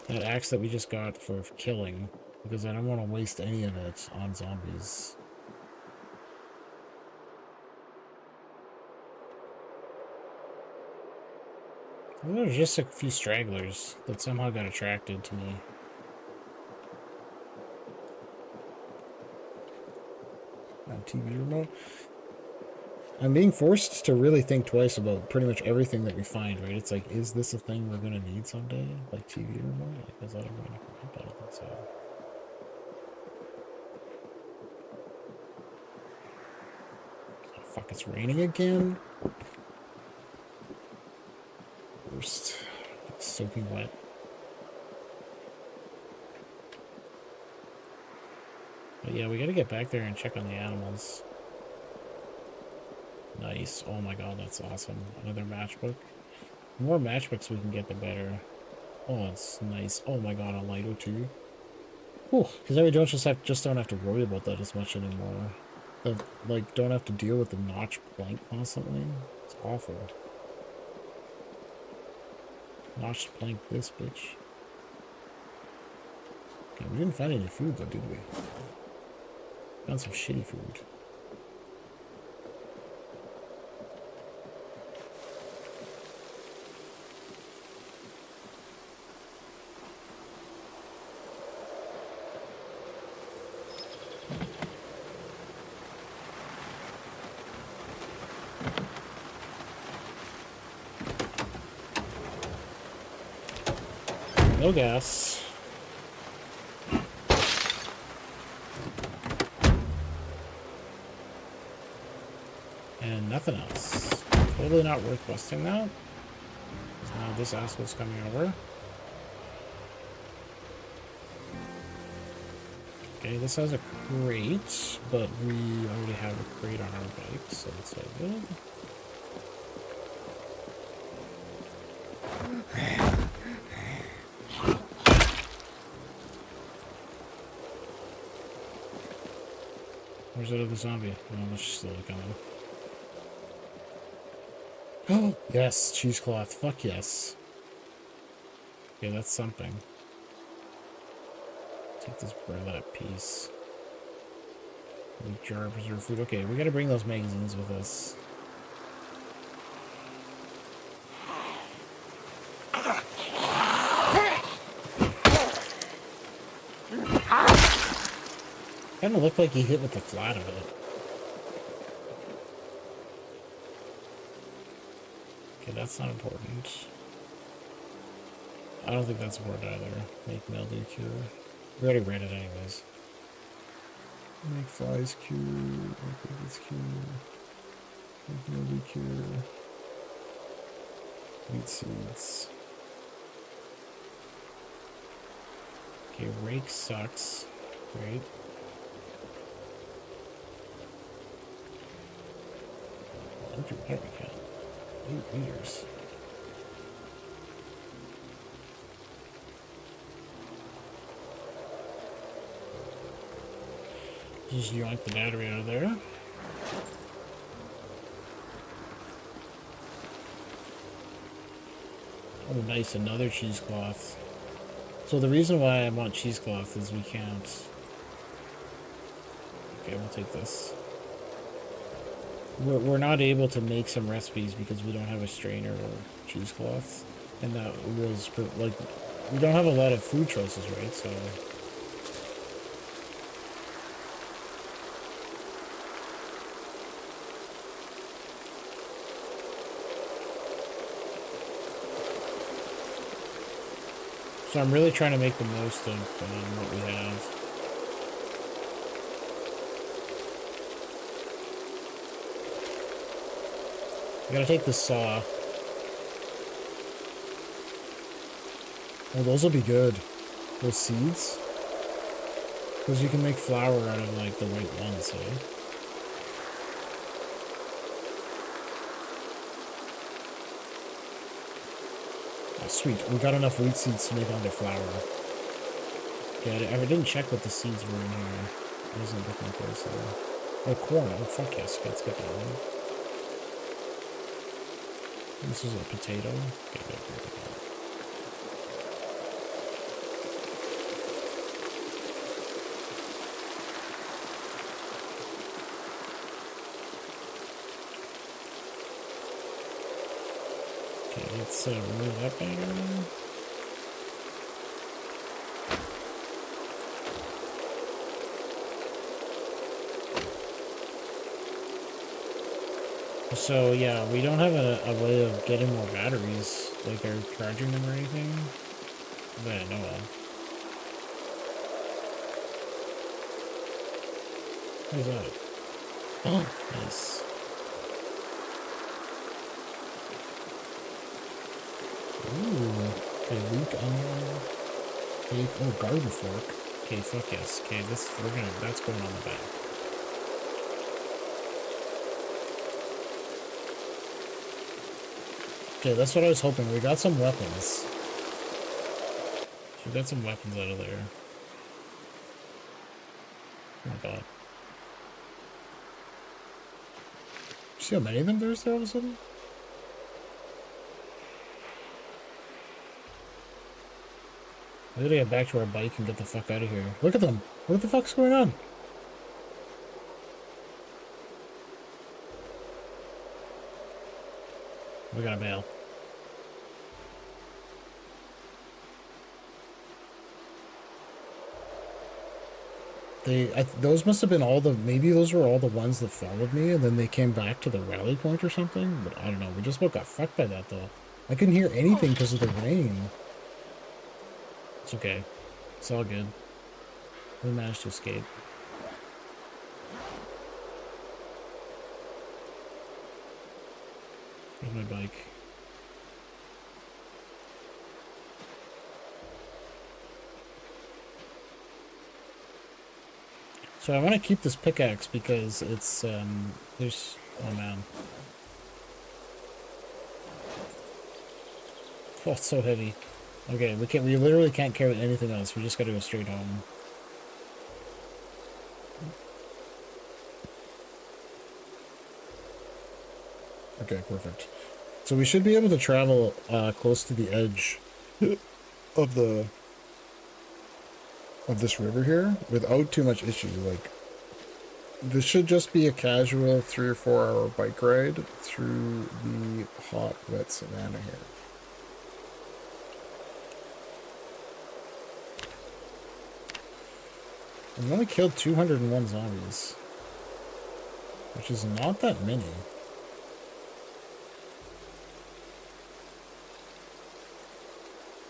That axe that we just got for killing. Because I don't want to waste any of it on zombies. There's just a few stragglers that somehow got attracted to me. TV remote. I'm being forced to really think twice about pretty much everything that we find, right? It's like, is this a thing we're gonna need someday? Like TV remote? Like, is that ever gonna come up? I don't think so. Oh, fuck, it's raining again? Worst. It's soaking wet. But yeah, we gotta get back there and check on the animals. Nice. Oh my god, that's awesome. Another matchbook. The more matchbooks we can get, the better. Oh, it's nice. Oh my god, a lighter too. Whew, because then we don't don't have to worry about that as much anymore. Like, don't have to deal with the notch plank constantly. It's awful. Notched plank this bitch. Okay, we didn't find any food though, did we? Found some shitty food. No gas. And nothing else. Totally not worth busting that. Now this asshole's coming over. Okay, this has a crate, but we already have a crate on our bike, so it's all good. Where's that other zombie? Oh, it's slowly coming. Oh, yes, cheesecloth. Fuck yes. Okay, that's something. Take this burlap piece. Jar of preserved food. Okay, we gotta bring those magazines with us. Kinda looked like he hit with the flat of it. Okay, that's not important. I don't think that's important either. Make mildew cure. We already read it anyways. Make flies cure. Make crickets cure. Make mildew cure. Wheat seeds. Okay, rake sucks. Great. Empty water can. 8 liters. Just yank the battery out of there. Oh, nice, another cheesecloth. So the reason why I want cheesecloth is we can't... Okay, we'll take this. We're not able to make some recipes because we don't have a strainer or cheesecloth. And that was, like, we don't have a lot of food choices, right? So... So I'm really trying to make the most of what we have. I gotta take the saw. Oh, those will be good. Those seeds. Because you can make flour out of, like, the right ones, eh? Oh, sweet. We got enough wheat seeds to make all the flour. Yeah, I didn't check what the seeds were in here. I wasn't looking closely. Oh, corn. Oh, fuck yes. Let's get that one. This is a potato. Okay, good. Okay, let's remove that battery. So yeah, we don't have a way of getting more batteries, like or charging them or anything that I know of. What is that? Oh, nice. Ooh, okay, weak onion. Okay, oh, garden fork. Okay, fuck yes. Okay, that's going on the back. Okay, that's what I was hoping. We got some weapons. We got some weapons out of there. Oh my god. See how many of them there's there all of a sudden? We gotta get back to our bike and get the fuck out of here. Look at them! What the fuck's going on? We gotta bail. Those must have been all the, maybe those were all the ones that followed me, and then they came back to the rally point or something, but I don't know. We just about got fucked by that, though. I couldn't hear anything because of the rain. It's okay. It's all good. We managed to escape. Here's my bike. So I want to keep this pickaxe because it's, there's, oh man. Oh, it's so heavy. Okay, we literally can't carry anything else. We just gotta go straight home. Okay, perfect. So we should be able to travel, close to the edge of this river here without too much issue. Like, this should just be a casual 3 or 4 hour bike ride through the hot, wet savanna here. We only killed 201 zombies, which is not that many.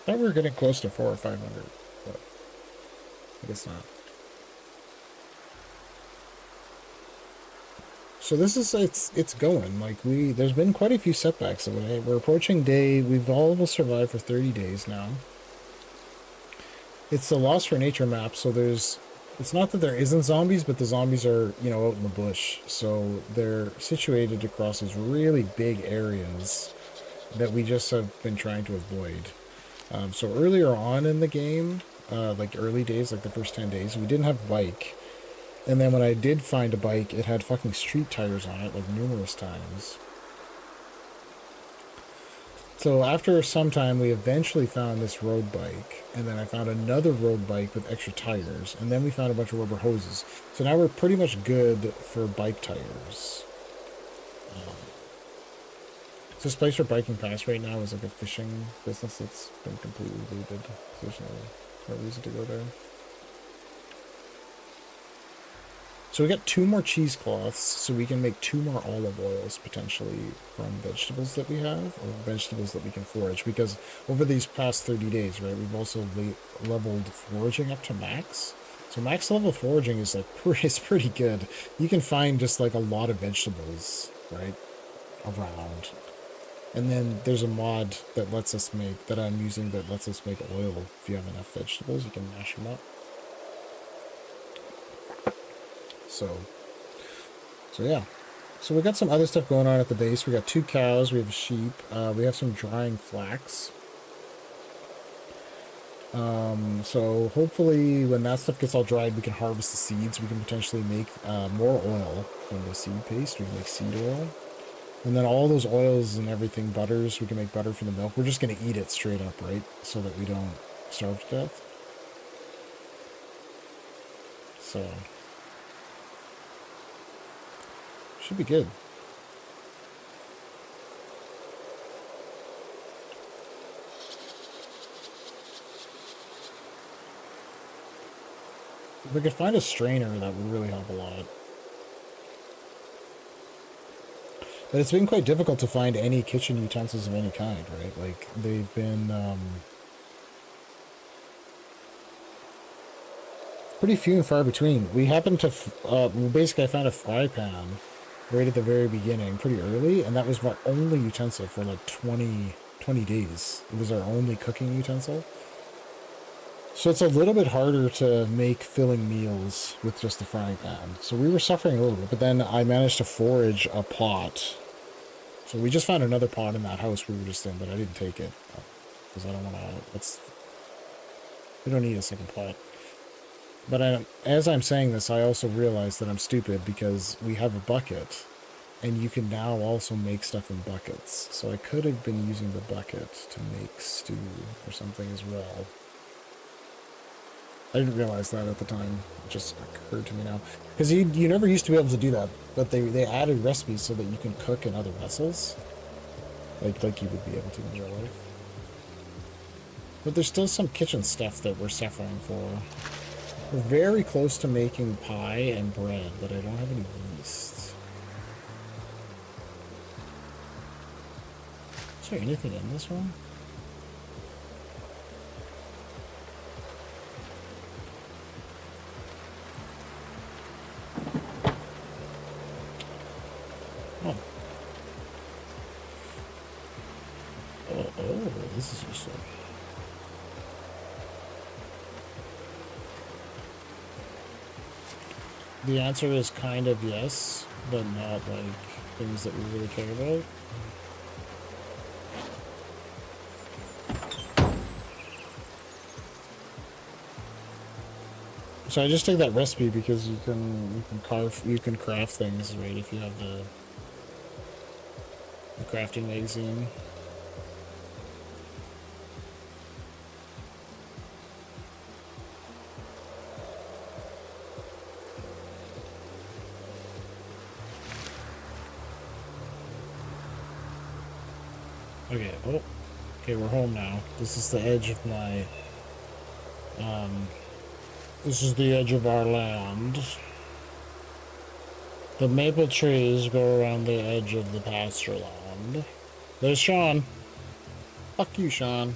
I thought we were getting close to 400 or 500, but I guess not. So this is, it's going, like, there's been quite a few setbacks. We're approaching we've all of us survived for 30 days now. It's the Lost for Nature map, so it's not that there isn't zombies, but the zombies are, you know, out in the bush. So they're situated across these really big areas that we just have been trying to avoid. So earlier on in the game, like early days, like the first 10 days, we didn't have bike. And then when I did find a bike, it had fucking street tires on it, like numerous times. So after some time, we eventually found this road bike, and then I found another road bike with extra tires, and then we found a bunch of rubber hoses. So now we're pretty much good for bike tires. So this place we're biking past right now is like a fishing business that's been completely looted. So there's no reason to go there. So we got 2 more cheesecloths, so we can make 2 more olive oils potentially from vegetables that we have, or vegetables that we can forage. Because over these past 30 days, right, we've also leveled foraging up to max. So max level foraging is like it's pretty good. You can find just like a lot of vegetables, right, around. And then there's a mod that lets us make, that I'm using, that lets us make oil. If you have enough vegetables, you can mash them up. So yeah. So we got some other stuff going on at the base. We got 2 cows, we have a sheep, we have some drying flax. So hopefully when that stuff gets all dried, we can harvest the seeds. We can potentially make more oil from the seed paste. We can make seed oil. And then all those oils and everything, butters, we can make butter from the milk. We're just going to eat it straight up, right? So that we don't starve to death. So should be good. If we could find a strainer, that would really help a lot. But it's been quite difficult to find any kitchen utensils of any kind, right? Like, they've been pretty few and far between. We happened to, basically I found a fry pan right at the very beginning, pretty early, and that was our only utensil for like 20 days. It was our only cooking utensil. So it's a little bit harder to make filling meals with just the frying pan. So we were suffering a little bit, but then I managed to forage a pot. So we just found another pot in that house we were just in, but I didn't take it because I don't want to. We don't need a second pot. But as I'm saying this, I also realize that I'm stupid because we have a bucket, and you can now also make stuff in buckets. So I could have been using the bucket to make stew or something as well. I didn't realize that at the time. It just occurred to me now. Because you never used to be able to do that, but they added recipes so that you can cook in other vessels. Like you would be able to in real life. But there's still some kitchen stuff that we're suffering for. We're very close to making pie and bread, but I don't have any yeast. Is there anything in this one? Oh, this is useful. The answer is kind of yes, but not like things that we really care about. So I just take that recipe because you can craft things, right, if you have the crafting magazine. Okay, okay, we're home now. This is the edge of my, this is the edge of our land. The maple trees go around the edge of the pasture land. There's Shawn. Fuck you, Shawn.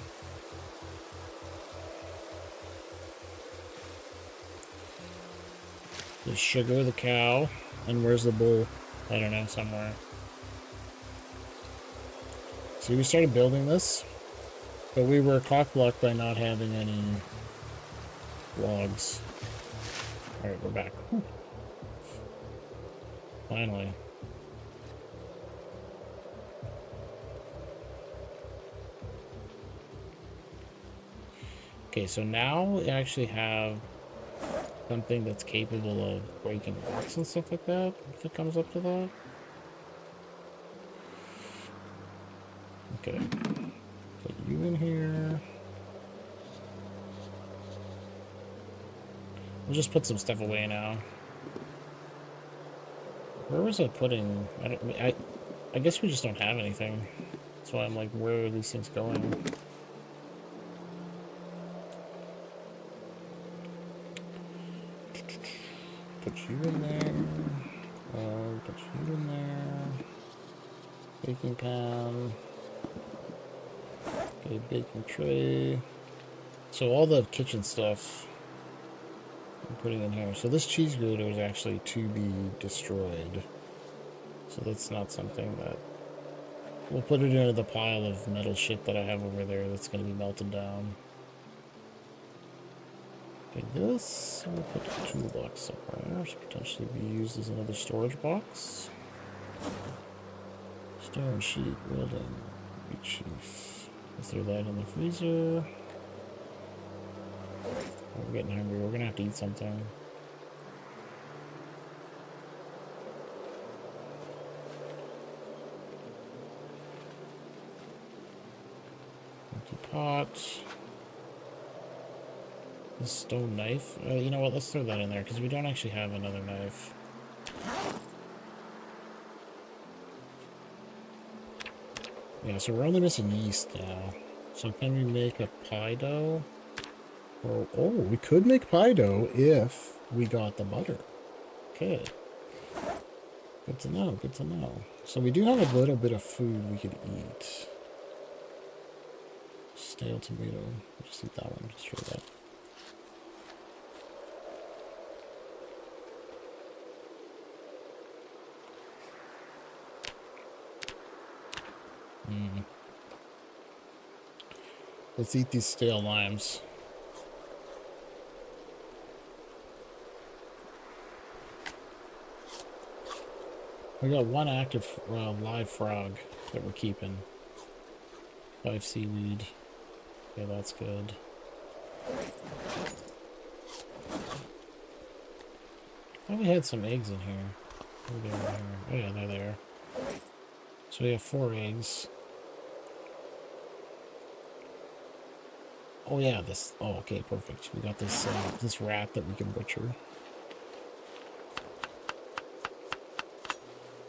There's Sugar the cow. And where's the bull? I don't know, somewhere. See, we started building this, but we were cock-blocked by not having any logs. Alright, we're back. Whew. Finally. Okay, so now we actually have something that's capable of breaking rocks and stuff like that, if it comes up to that. Okay. Put you in here. We'll just put some stuff away now. Where was I putting... I guess we just don't have anything. That's why I'm like, where are these things going? Put you in there. Put you in there. Baking pan. Okay, baking tray. So all the kitchen stuff I'm putting in here. So this cheese grater is actually to be destroyed. So that's not something that... We'll put it into the pile of metal shit that I have over there that's going to be melted down. Okay, this, we'll put the toolbox somewhere. Potentially be used as another storage box. Stone sheet, welding, meat sheaf. Let's throw that in the freezer. Oh, we're getting hungry. We're going to have to eat something. Empty pot. This stone knife. You know what? Let's throw that in there because we don't actually have another knife. Yeah, so we're only missing yeast now. So can we make a pie dough? Oh, we could make pie dough if we got the butter. Okay. Good to know, good to know. So we do have a little bit of food we could eat. Stale tomato. Just eat that one, just straight up. Let's eat these stale limes. We got one active live frog that we're keeping. 5 seaweed. Okay, that's good. I thought we had some eggs in here. Where are they in here? Oh yeah, they're there. So we have 4 eggs. Oh yeah, this. Oh, okay, perfect. We got this this rat that we can butcher,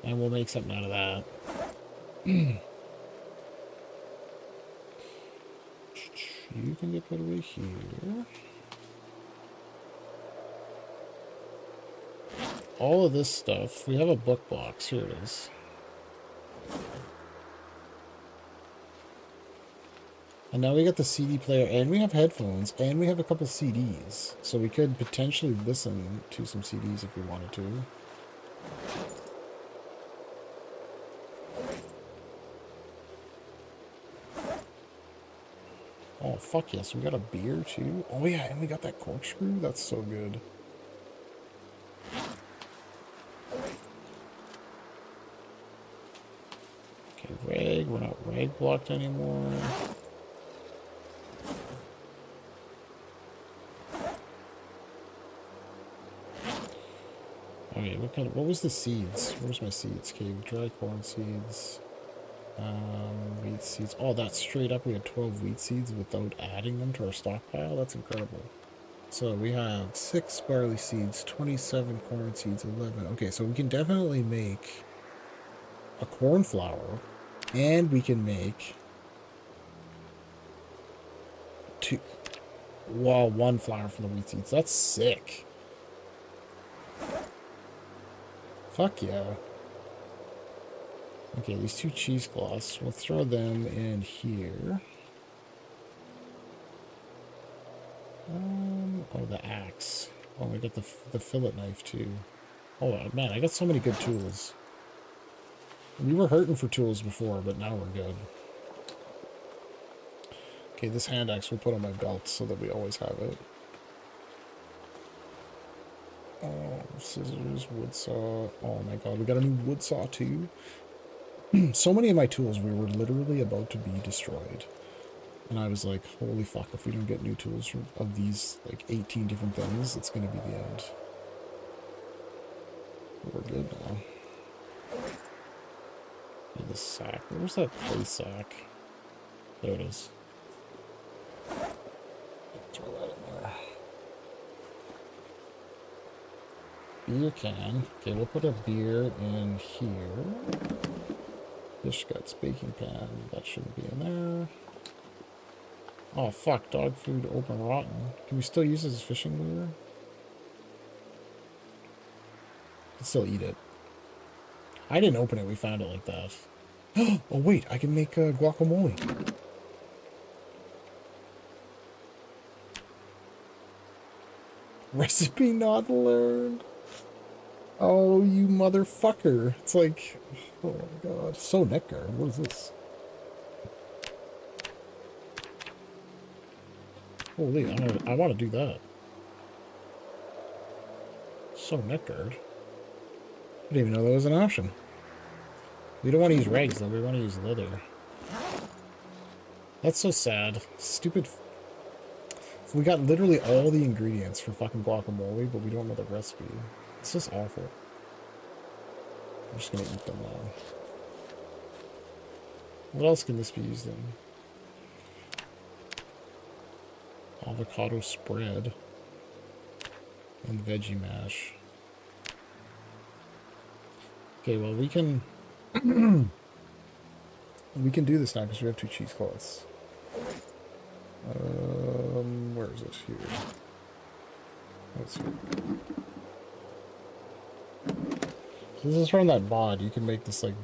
and we'll make something out of that. You can get put away here. All of this stuff. We have a book box. Here it is. And now we got the CD player, and we have headphones, and we have a couple CDs. So we could potentially listen to some CDs if we wanted to. Oh, fuck yes. We got a beer, too. Oh, yeah, and we got that corkscrew. That's so good. Okay, rag. We're not rag blocked anymore. Okay, what was the seeds? Where's my seeds? Okay, dry corn seeds. Wheat seeds. Oh, that's straight up. We had 12 wheat seeds without adding them to our stockpile. That's incredible. So we have 6 barley seeds, 27 corn seeds, 11. Okay, so we can definitely make a corn flour, and we can make one flour from the wheat seeds. That's sick. Fuck yeah. Okay, these 2 cheesecloths, we'll throw them in here. Oh, the axe. Oh, we got the fillet knife too. Oh man, I got so many good tools. We were hurting for tools before, but now we're good. Okay, this hand axe we'll put on my belt so that we always have it. Oh, scissors, wood saw. Oh my god, we got a new wood saw too. So many of my tools we were literally about to be destroyed. And I was like, holy fuck, if we don't get new tools of these, like, 18 different things, it's gonna be the end. But we're good now. Need the sack. Where's that clay sack? There it is. Throw that in there. Beer can. Okay, we'll put a beer in here. Fish guts, baking pan. That shouldn't be in there. Oh, fuck. Dog food open rotten. Can we still use this as fishing lure? Can still eat it. I didn't open it. We found it like that. Oh, wait. I can make guacamole. Recipe not learned. Oh, you motherfucker. It's like... Oh, my God. So neckguard. What is this? Holy, I want to do that. So neckguard. I didn't even know that was an option. We don't want to use rags, though. We want to use leather. That's so sad. Stupid... We got literally all the ingredients for fucking guacamole, but we don't know the recipe. It's just awful. I'm just gonna eat them now. What else can this be used in? Avocado spread. And veggie mash. Okay, well we can... we can do this now because we have 2 cheesecloths. Where is it? Here. Let's see. So this is from that mod. You can make this like...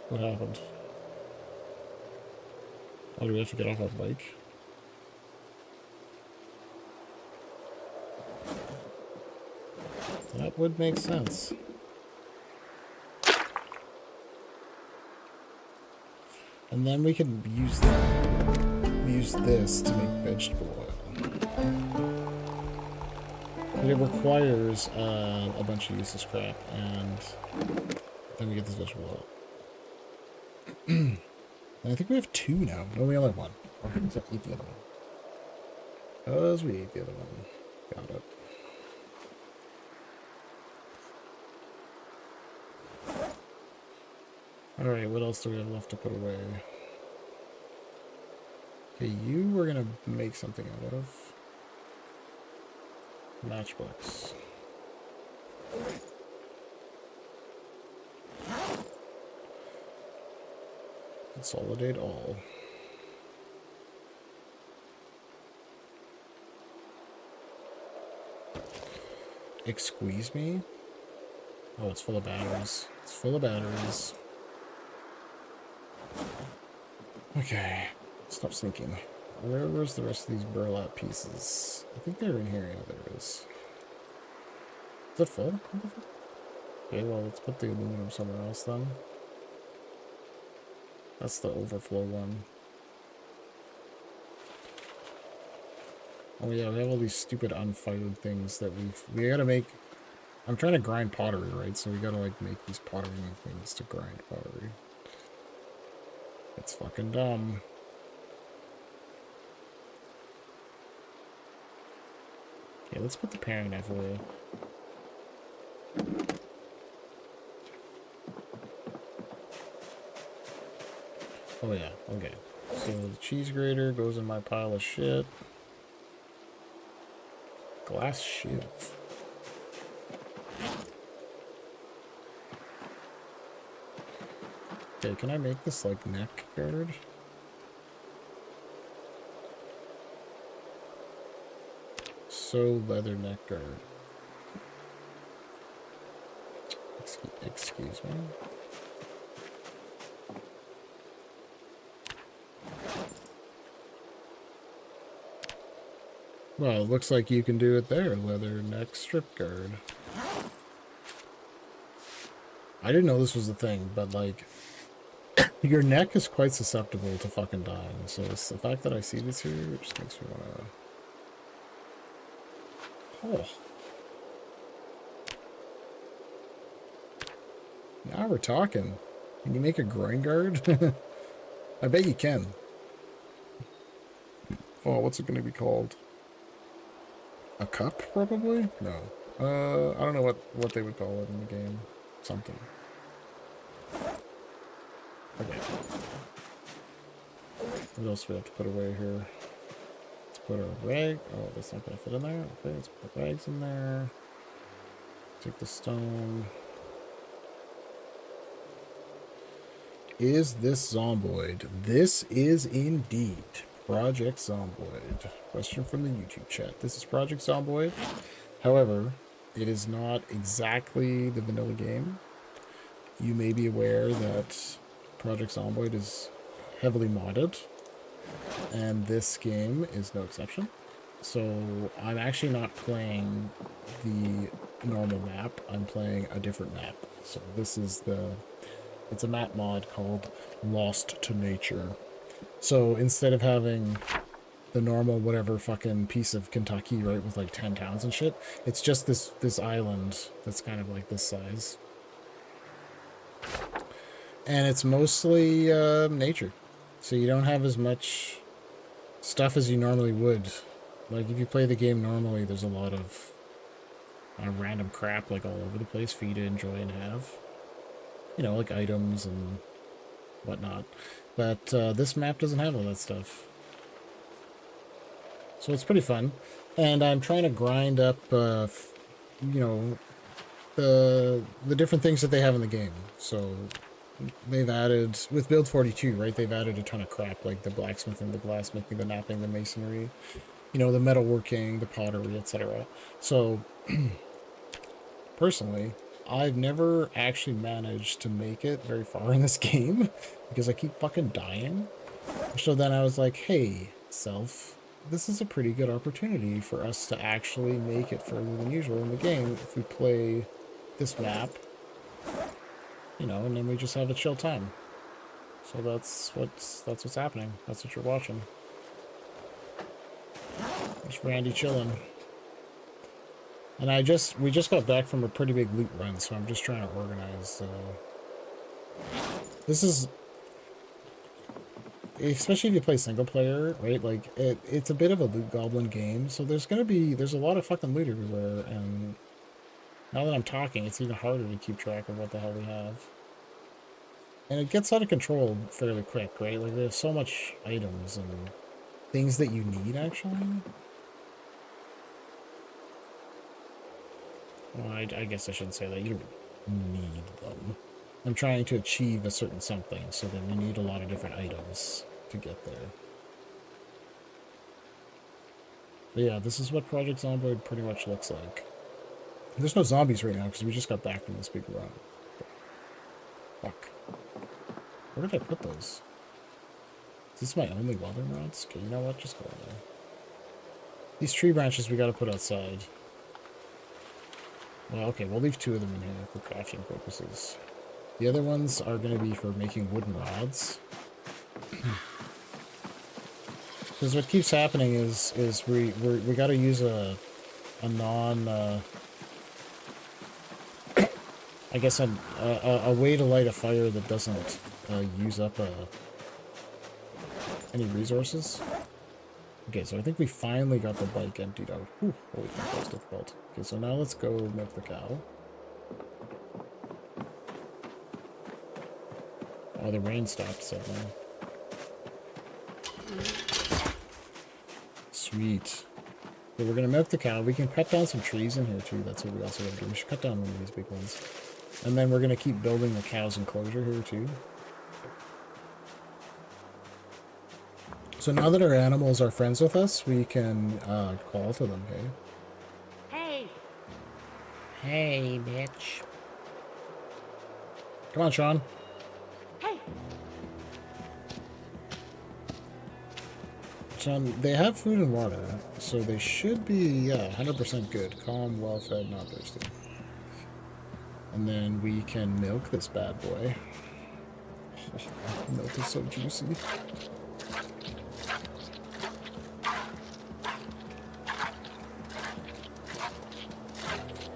What happened? Oh, do we have to get off our bike? That would make sense. And then we can use this to make vegetable oil. But it requires a bunch of useless crap, and then we get this vegetable oil. And I think we have 2 now. No, we only have 1. Okay, so eat the other one. Because we ate the other one. Got it. Alright, what else do we have left to put away? Okay, you we're gonna make something out of. Matchbox. Consolidate all. Squeeze me? Oh, it's full of batteries. It's full of batteries. Okay. Stop sneaking. Where's the rest of these burlap pieces? I think they're in here. Yeah, there it is. Is it full? Okay, well, let's put the aluminum somewhere else then. That's the overflow one. Oh yeah, we have all these stupid unfired things that we gotta make. I'm trying to grind pottery, right? So we gotta like make these pottery things to grind pottery. It's fucking dumb. Okay, let's put the paring knife away. Oh yeah, okay. So the cheese grater goes in my pile of shit. Glass shiv. Okay, can I make this like neck guard? So leather neck guard. Excuse me. Well, it looks like you can do it there. Leather neck strip guard. I didn't know this was a thing, but like, your neck is quite susceptible to fucking dying. So it's the fact that I see this here, it just makes me wanna... Oh. Now we're talking. Can you make a groin guard? I bet you can. Oh, what's it going to be called? A cup, probably? No. I don't know what they would call it in the game. Something. Okay. What else do we have to put away here? Let's put our rag. Oh, that's not going to fit in there. Okay, let's put the rags in there. Take the stone. Is this Zomboid? This is indeed Project Zomboid. Question from the YouTube chat. This is Project Zomboid. However, it is not exactly the vanilla game. You may be aware that Project Zomboid is heavily modded, and this game is no exception. So I'm actually not playing the normal map. I'm playing a different map. So this is it's a map mod called Lost to Nature. So instead of having the normal whatever fucking piece of Kentucky, right, with like 10 towns and shit, it's just this island that's kind of like this size. And it's mostly nature. So you don't have as much stuff as you normally would. Like if you play the game normally, there's a lot of random crap like all over the place for you to enjoy and have. You know, like items and whatnot. But this map doesn't have all that stuff. So it's pretty fun. And I'm trying to grind up, you know, the different things that they have in the game. So they've added, with Build 42, right, they've added a ton of crap, like the blacksmithing, the glassmaking, the knapping, the masonry, you know, the metalworking, the pottery, etc. So, personally, I've never actually managed to make it very far in this game because I keep fucking dying. So then I was like, hey, self, this is a pretty good opportunity for us to actually make it further than usual in the game if we play this map, you know, and then we just have a chill time. So that's what's happening. That's what you're watching. There's Randy chilling. And we just got back from a pretty big loot run, so I'm just trying to organize. This is, especially if you play single player, right? Like it's a bit of a loot goblin game, so there's a lot of fucking loot everywhere. And now that I'm talking, it's even harder to keep track of what the hell we have. And it gets out of control fairly quick, right? Like there's so much items and things that you need actually. Well, I guess I shouldn't say that. You don't need them. I'm trying to achieve a certain something, so then you need a lot of different items to get there. But yeah, this is what Project Zomboid pretty much looks like. There's no zombies right now because we just got back from this big run. Fuck. Where did I put those? Is this my only welding rods? Okay, you know what? Just go in there. These tree branches we gotta put outside. Well, okay, we'll leave 2 of them in here for crafting purposes. The other ones are going to be for making wooden rods. Because what keeps happening is we got to use a non I guess a way to light a fire that doesn't use up any resources. Okay, so I think we finally got the bike emptied out. Whew, holy crap, that was difficult. Okay, so now let's go milk the cow. Oh, the rain stopped suddenly. Sweet. Okay, we're gonna milk the cow. We can cut down some trees in here too. That's what we also gotta do. We should cut down one of these big ones. And then we're gonna keep building the cow's enclosure here too. So now that our animals are friends with us, we can call to them, hey? Hey! Hey, bitch. Come on, Shawn. Hey! Shawn, they have food and water, so they should be, yeah, 100% good. Calm, well-fed, not thirsty. And then we can milk this bad boy. Oh, milk is so juicy.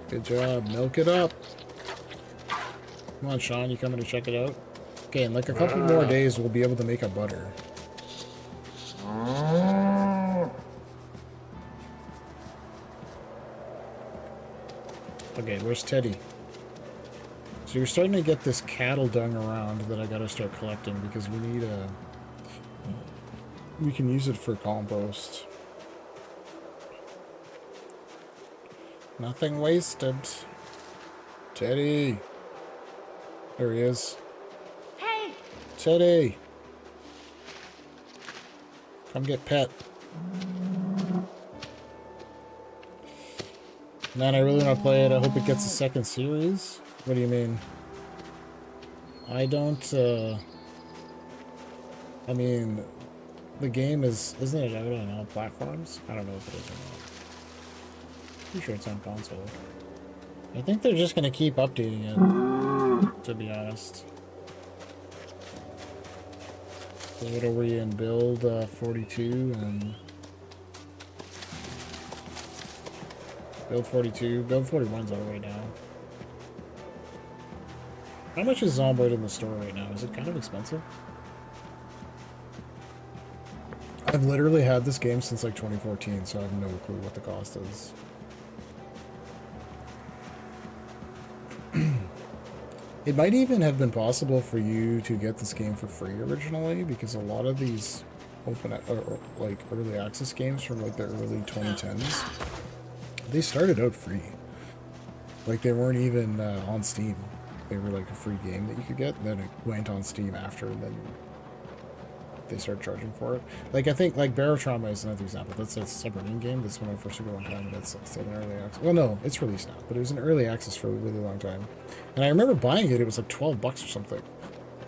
Good job. Milk it up. Come on, Shawn. You coming to check it out? Okay, in like a couple more days, we'll be able to make a butter. Okay, where's Teddy? So you're starting to get this cattle dung around that I gotta start collecting because we need a... We can use it for compost. Nothing wasted. Teddy! There he is. Hey! Teddy! Come get pet. Man, I really want to play it. I hope it gets a second series. What do you mean? I don't, I mean, the game isn't it out on all platforms? I don't know if it is or not. Pretty sure it's on console. I think they're just going to keep updating it, to be honest. So what are we in? Build 42 and... Build 42. Build 41's all the way down. How much is Zomboid in the store right now? Is it kind of expensive? I've literally had this game since like 2014, so I have no clue what the cost is. It might even have been possible for you to get this game for free originally, because a lot of these open or like early access games from like the early 2010s, they started out free. Like they weren't even on Steam. They were like a free game that you could get, and then it went on Steam after, and then they started charging for it. Like I think like Bear of Trauma is another example. That's a submarine game. That's when I first took it one time, and it's still in early access. Well, no, it's released now, but it was in early access for a really long time. And I remember buying it. It was like $12 or something,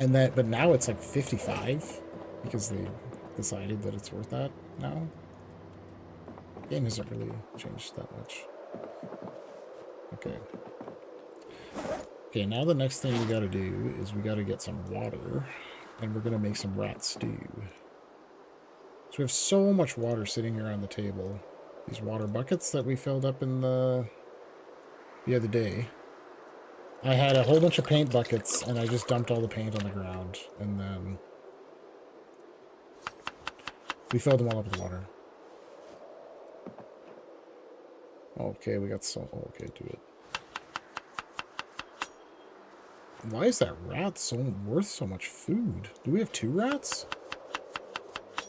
and that. But now it's like 55 because they decided that it's worth that now. The game hasn't really changed that much. Okay. Okay, now the next thing we gotta do is we gotta get some water, and we're gonna make some rat stew. So we have so much water sitting here on the table. These water buckets that we filled up in the other day. I had a whole bunch of paint buckets, and I just dumped all the paint on the ground, and then we filled them all up with water. Okay, we got some. Okay, do it. Why is that rat so worth so much food? Do we have 2 rats? I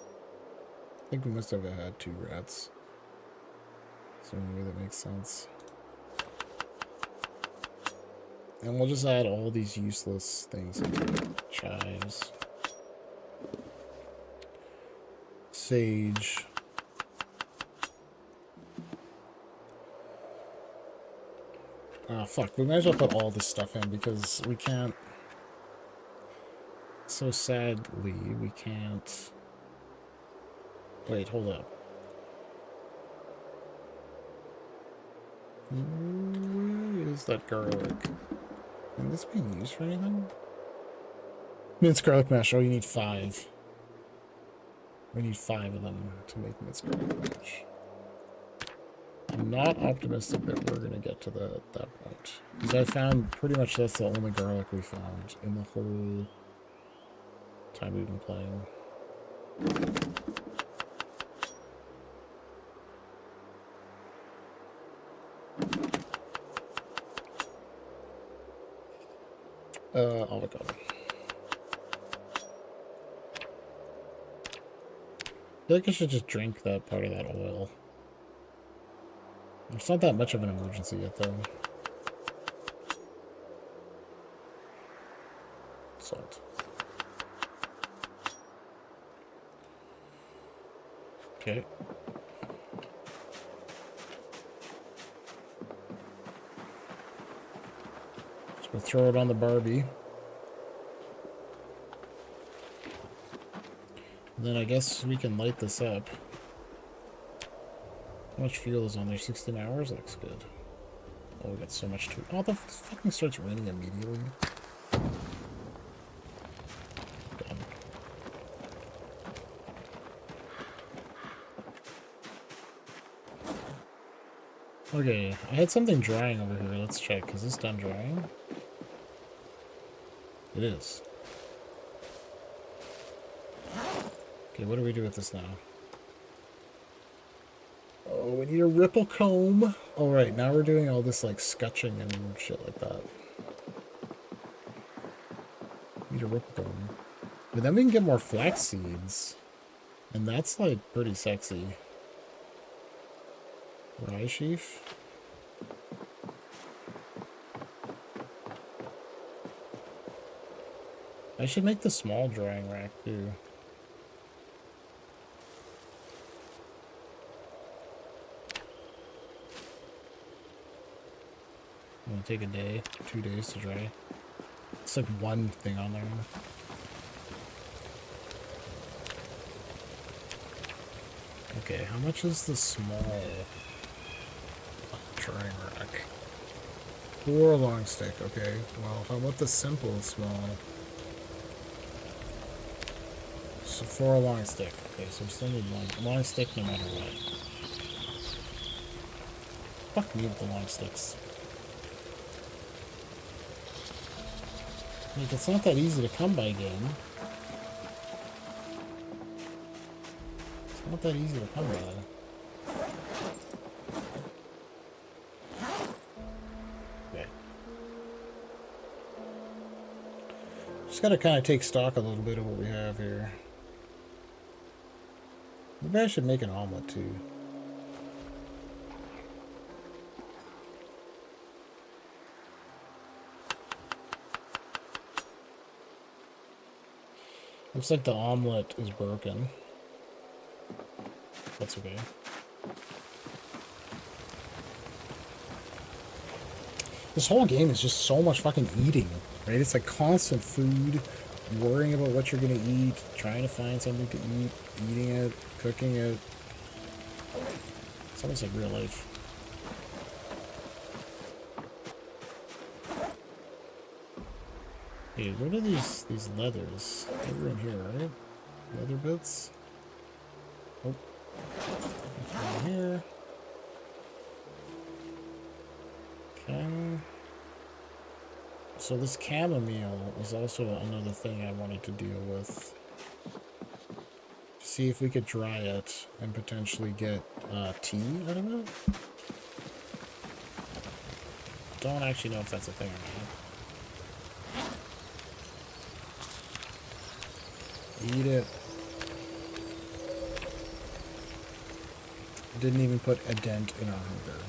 think we must have had 2 rats. So maybe that makes sense. And we'll just add all these useless things into it. Chives. Sage. Ah, fuck. We might as well put all this stuff in because we can't... So sadly, we can't... Wait, hold up. Where is that garlic? Is this being used for anything? Minced garlic mash. Oh, you need 5. We need 5 of them to make minced garlic mash. I'm not optimistic that we're going to get to that point. Because I found pretty much that's the only garlic we found in the whole time we've been playing. Avocado. I feel like I should just drink that part of that oil. It's not that much of an emergency yet, though. Salt. Okay. Just gonna throw it on the Barbie. And then I guess we can light this up. How much fuel is on there? 16 hours? Looks good. Oh, we got so much to... Oh, the fucking starts raining immediately. Done. Okay, I had something drying over here. Let's check. Is this done drying? It is. Okay, what do we do with this now? Oh, we need a ripple comb. All right, now we're doing all this like scutching and shit like that. Need a ripple comb. But then we can get more flax seeds. And that's like pretty sexy. Rye sheaf. I should make the small drying rack too. It'll take a day, 2 days to dry. It's like one thing on there. Okay, how much is the small drying rack? 4 long stick, okay. Well, how about the simple small? So 4 long stick. Okay, so we still need long stick no matter what. Fuck me with the long sticks. Like, it's not that easy to come by game. It's not that easy to come by. Okay. Just gotta kind of take stock a little bit of what we have here. Maybe I should make an omelet too. Looks like the omelet is broken. That's okay. This whole game is just so much fucking eating, right? It's like constant food, worrying about what you're gonna eat, trying to find something to eat, eating it, cooking it. It's almost like real life. Hey, what are these leathers? They were in here, right? Leather bits? Oh. In here. Okay. So this chamomile is also another thing I wanted to deal with. See if we could dry it and potentially get tea out of it. Don't actually know if that's a thing or not. Eat it. Didn't even put a dent in our hunger.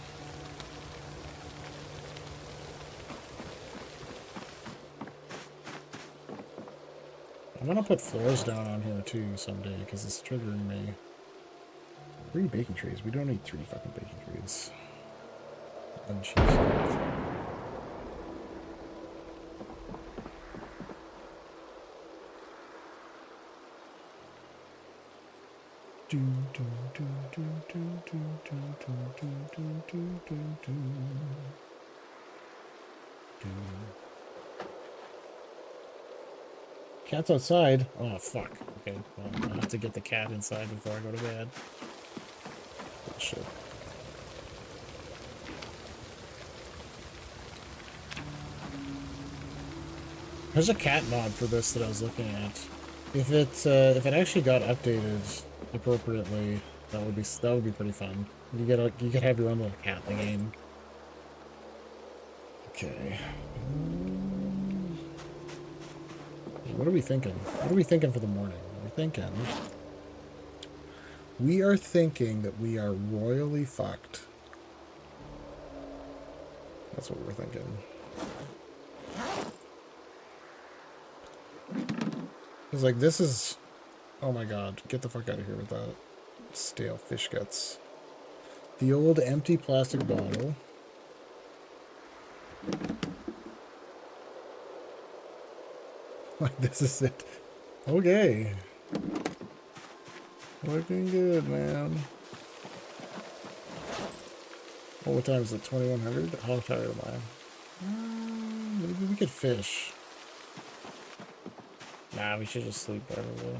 I'm gonna put floors down on here too someday because it's triggering me. 3 baking trays. We don't need 3 fucking baking trays. And cheese. Cat's outside. Oh, fuck. Okay, well, I'll have to get the cat inside before I go to bed. Oh, shit. There's a cat mod for this that I was looking at. If it actually got updated appropriately, that would be pretty fun. You could have your own little cat in the game. Okay. What are we thinking? What are we thinking for the morning? We are thinking that we are royally fucked. That's what we're thinking. It's like, this is... Oh my god, get the fuck out of here with that. Stale fish guts. The old empty plastic bottle. Like, this is it. Okay. Looking good, man. Oh, what time is it? 2100? How tired am I? Maybe we could fish. Nah, we should just sleep probably.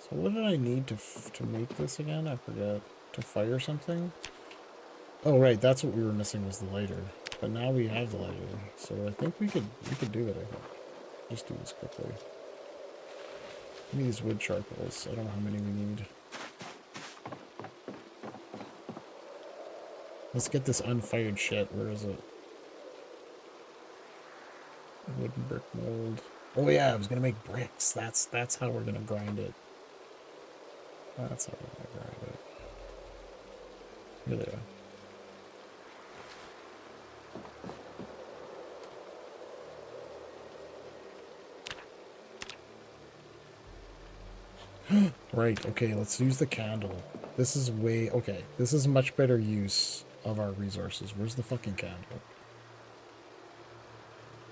So what did I need to make this again? I forget. To fire something? Oh, right. That's what we were missing was the lighter. But now we have the lighter. So I think we could do it, I think. Just do this quickly. Give me these wood charcoals. I don't know how many we need. Let's get this unfired shit. Where is it? Wooden brick mold. Oh yeah, I was gonna make bricks. That's how we're gonna grind it. That's how we're gonna grind it. Here they are. Right, okay, let's use the candle. This is way... Okay, this is much better use of our resources. Where's the fucking candle?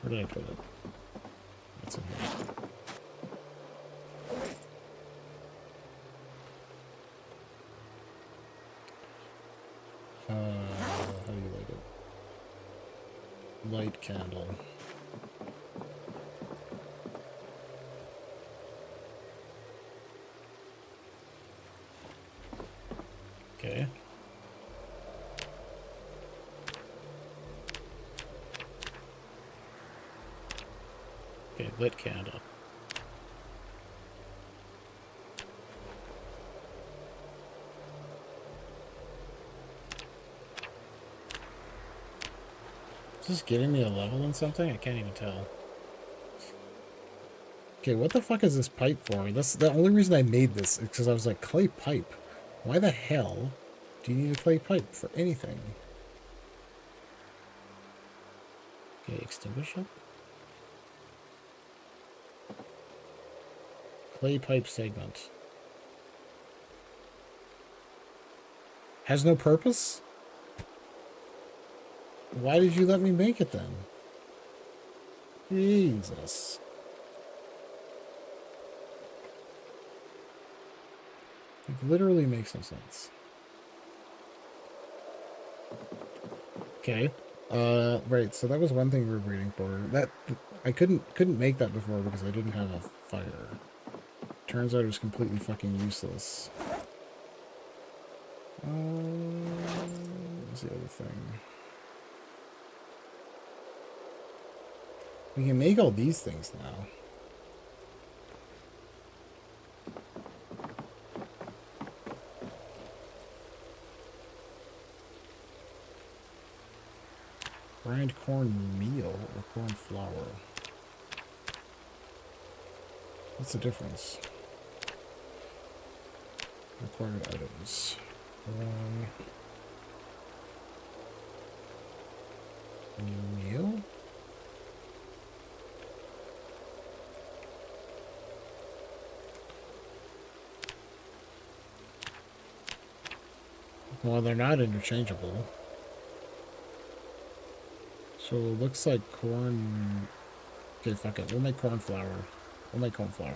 Where did I put it? It's in here. How do you light it? Light candle. Okay. Okay, lit candle. Is this getting me a level in something? I can't even tell. Okay, what the fuck is this pipe for? That's the only reason I made this is because I was like, clay pipe? Why the hell do you need a clay pipe for anything? Okay, extinguisher. Clay pipe segment. Has no purpose? Why did you let me make it then? Jesus. It literally makes no sense. Okay. Right, so that was one thing we were waiting for. That I couldn't make that before because I didn't have a fire. Turns out it was completely fucking useless. What's the other thing? We can make all these things now. Grind corn meal or corn flour? What's the difference? Required items. Meal? Well, they're not interchangeable. So it looks like corn... Okay, fuck it. We'll make corn flour. We'll make corn flour.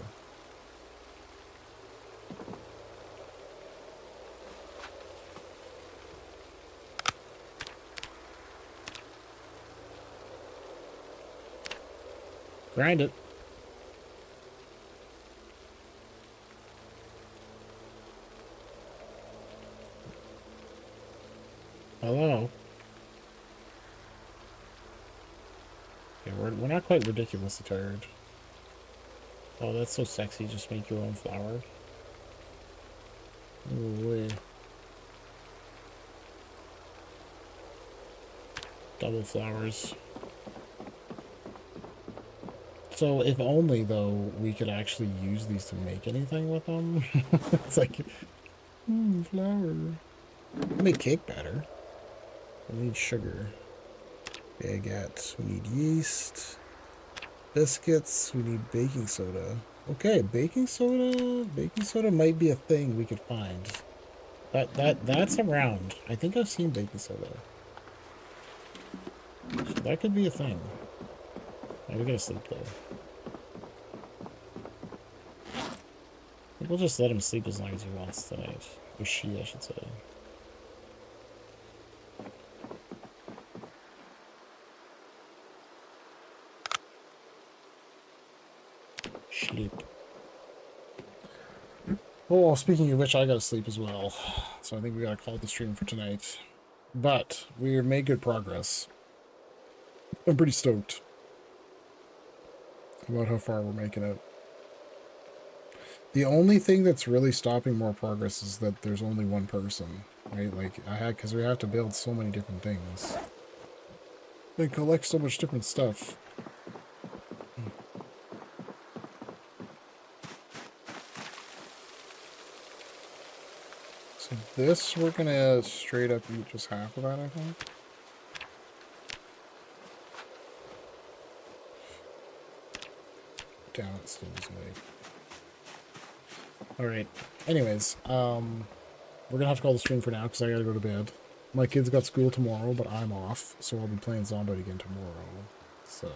Grind it. Hello. Okay, we're not quite ridiculously tired. Oh, that's so sexy. Just make your own flour. Ooh, double flowers. So if only, though, we could actually use these to make anything with them. It's like, flour. We make cake batter. We need sugar. Baguette. We need yeast. Biscuits. We need baking soda. Okay, baking soda. Baking soda might be a thing we could find. That's around. I think I've seen baking soda. So that could be a thing. Right, we gotta sleep though. We'll just let him sleep as long as he wants tonight. Or she, I should say. Sleep. Oh, speaking of which, I gotta sleep as well. So I think we gotta call the stream for tonight. But we made good progress. I'm pretty stoked about how far we're making it. The only thing that's really stopping more progress is that there's only one person. right? Like, because we have to build so many different things. They collect so much different stuff. So this, we're gonna straight up eat just half of that, I think. Damn, it still is late. Alright, anyways, we're gonna have to call the stream for now, because I gotta go to bed. My kids got school tomorrow, but I'm off, so I'll be playing Zomboid again tomorrow. So,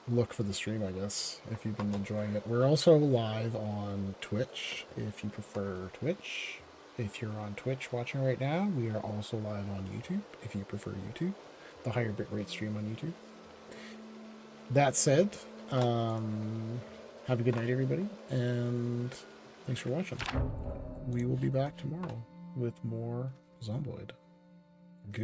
look for the stream, I guess, if you've been enjoying it. We're also live on Twitch, if you prefer Twitch. If you're on Twitch watching right now, we are also live on YouTube, if you prefer YouTube. The higher bitrate stream on YouTube. That said, have a good night, everybody, and thanks for watching. We will be back tomorrow with more Zomboid.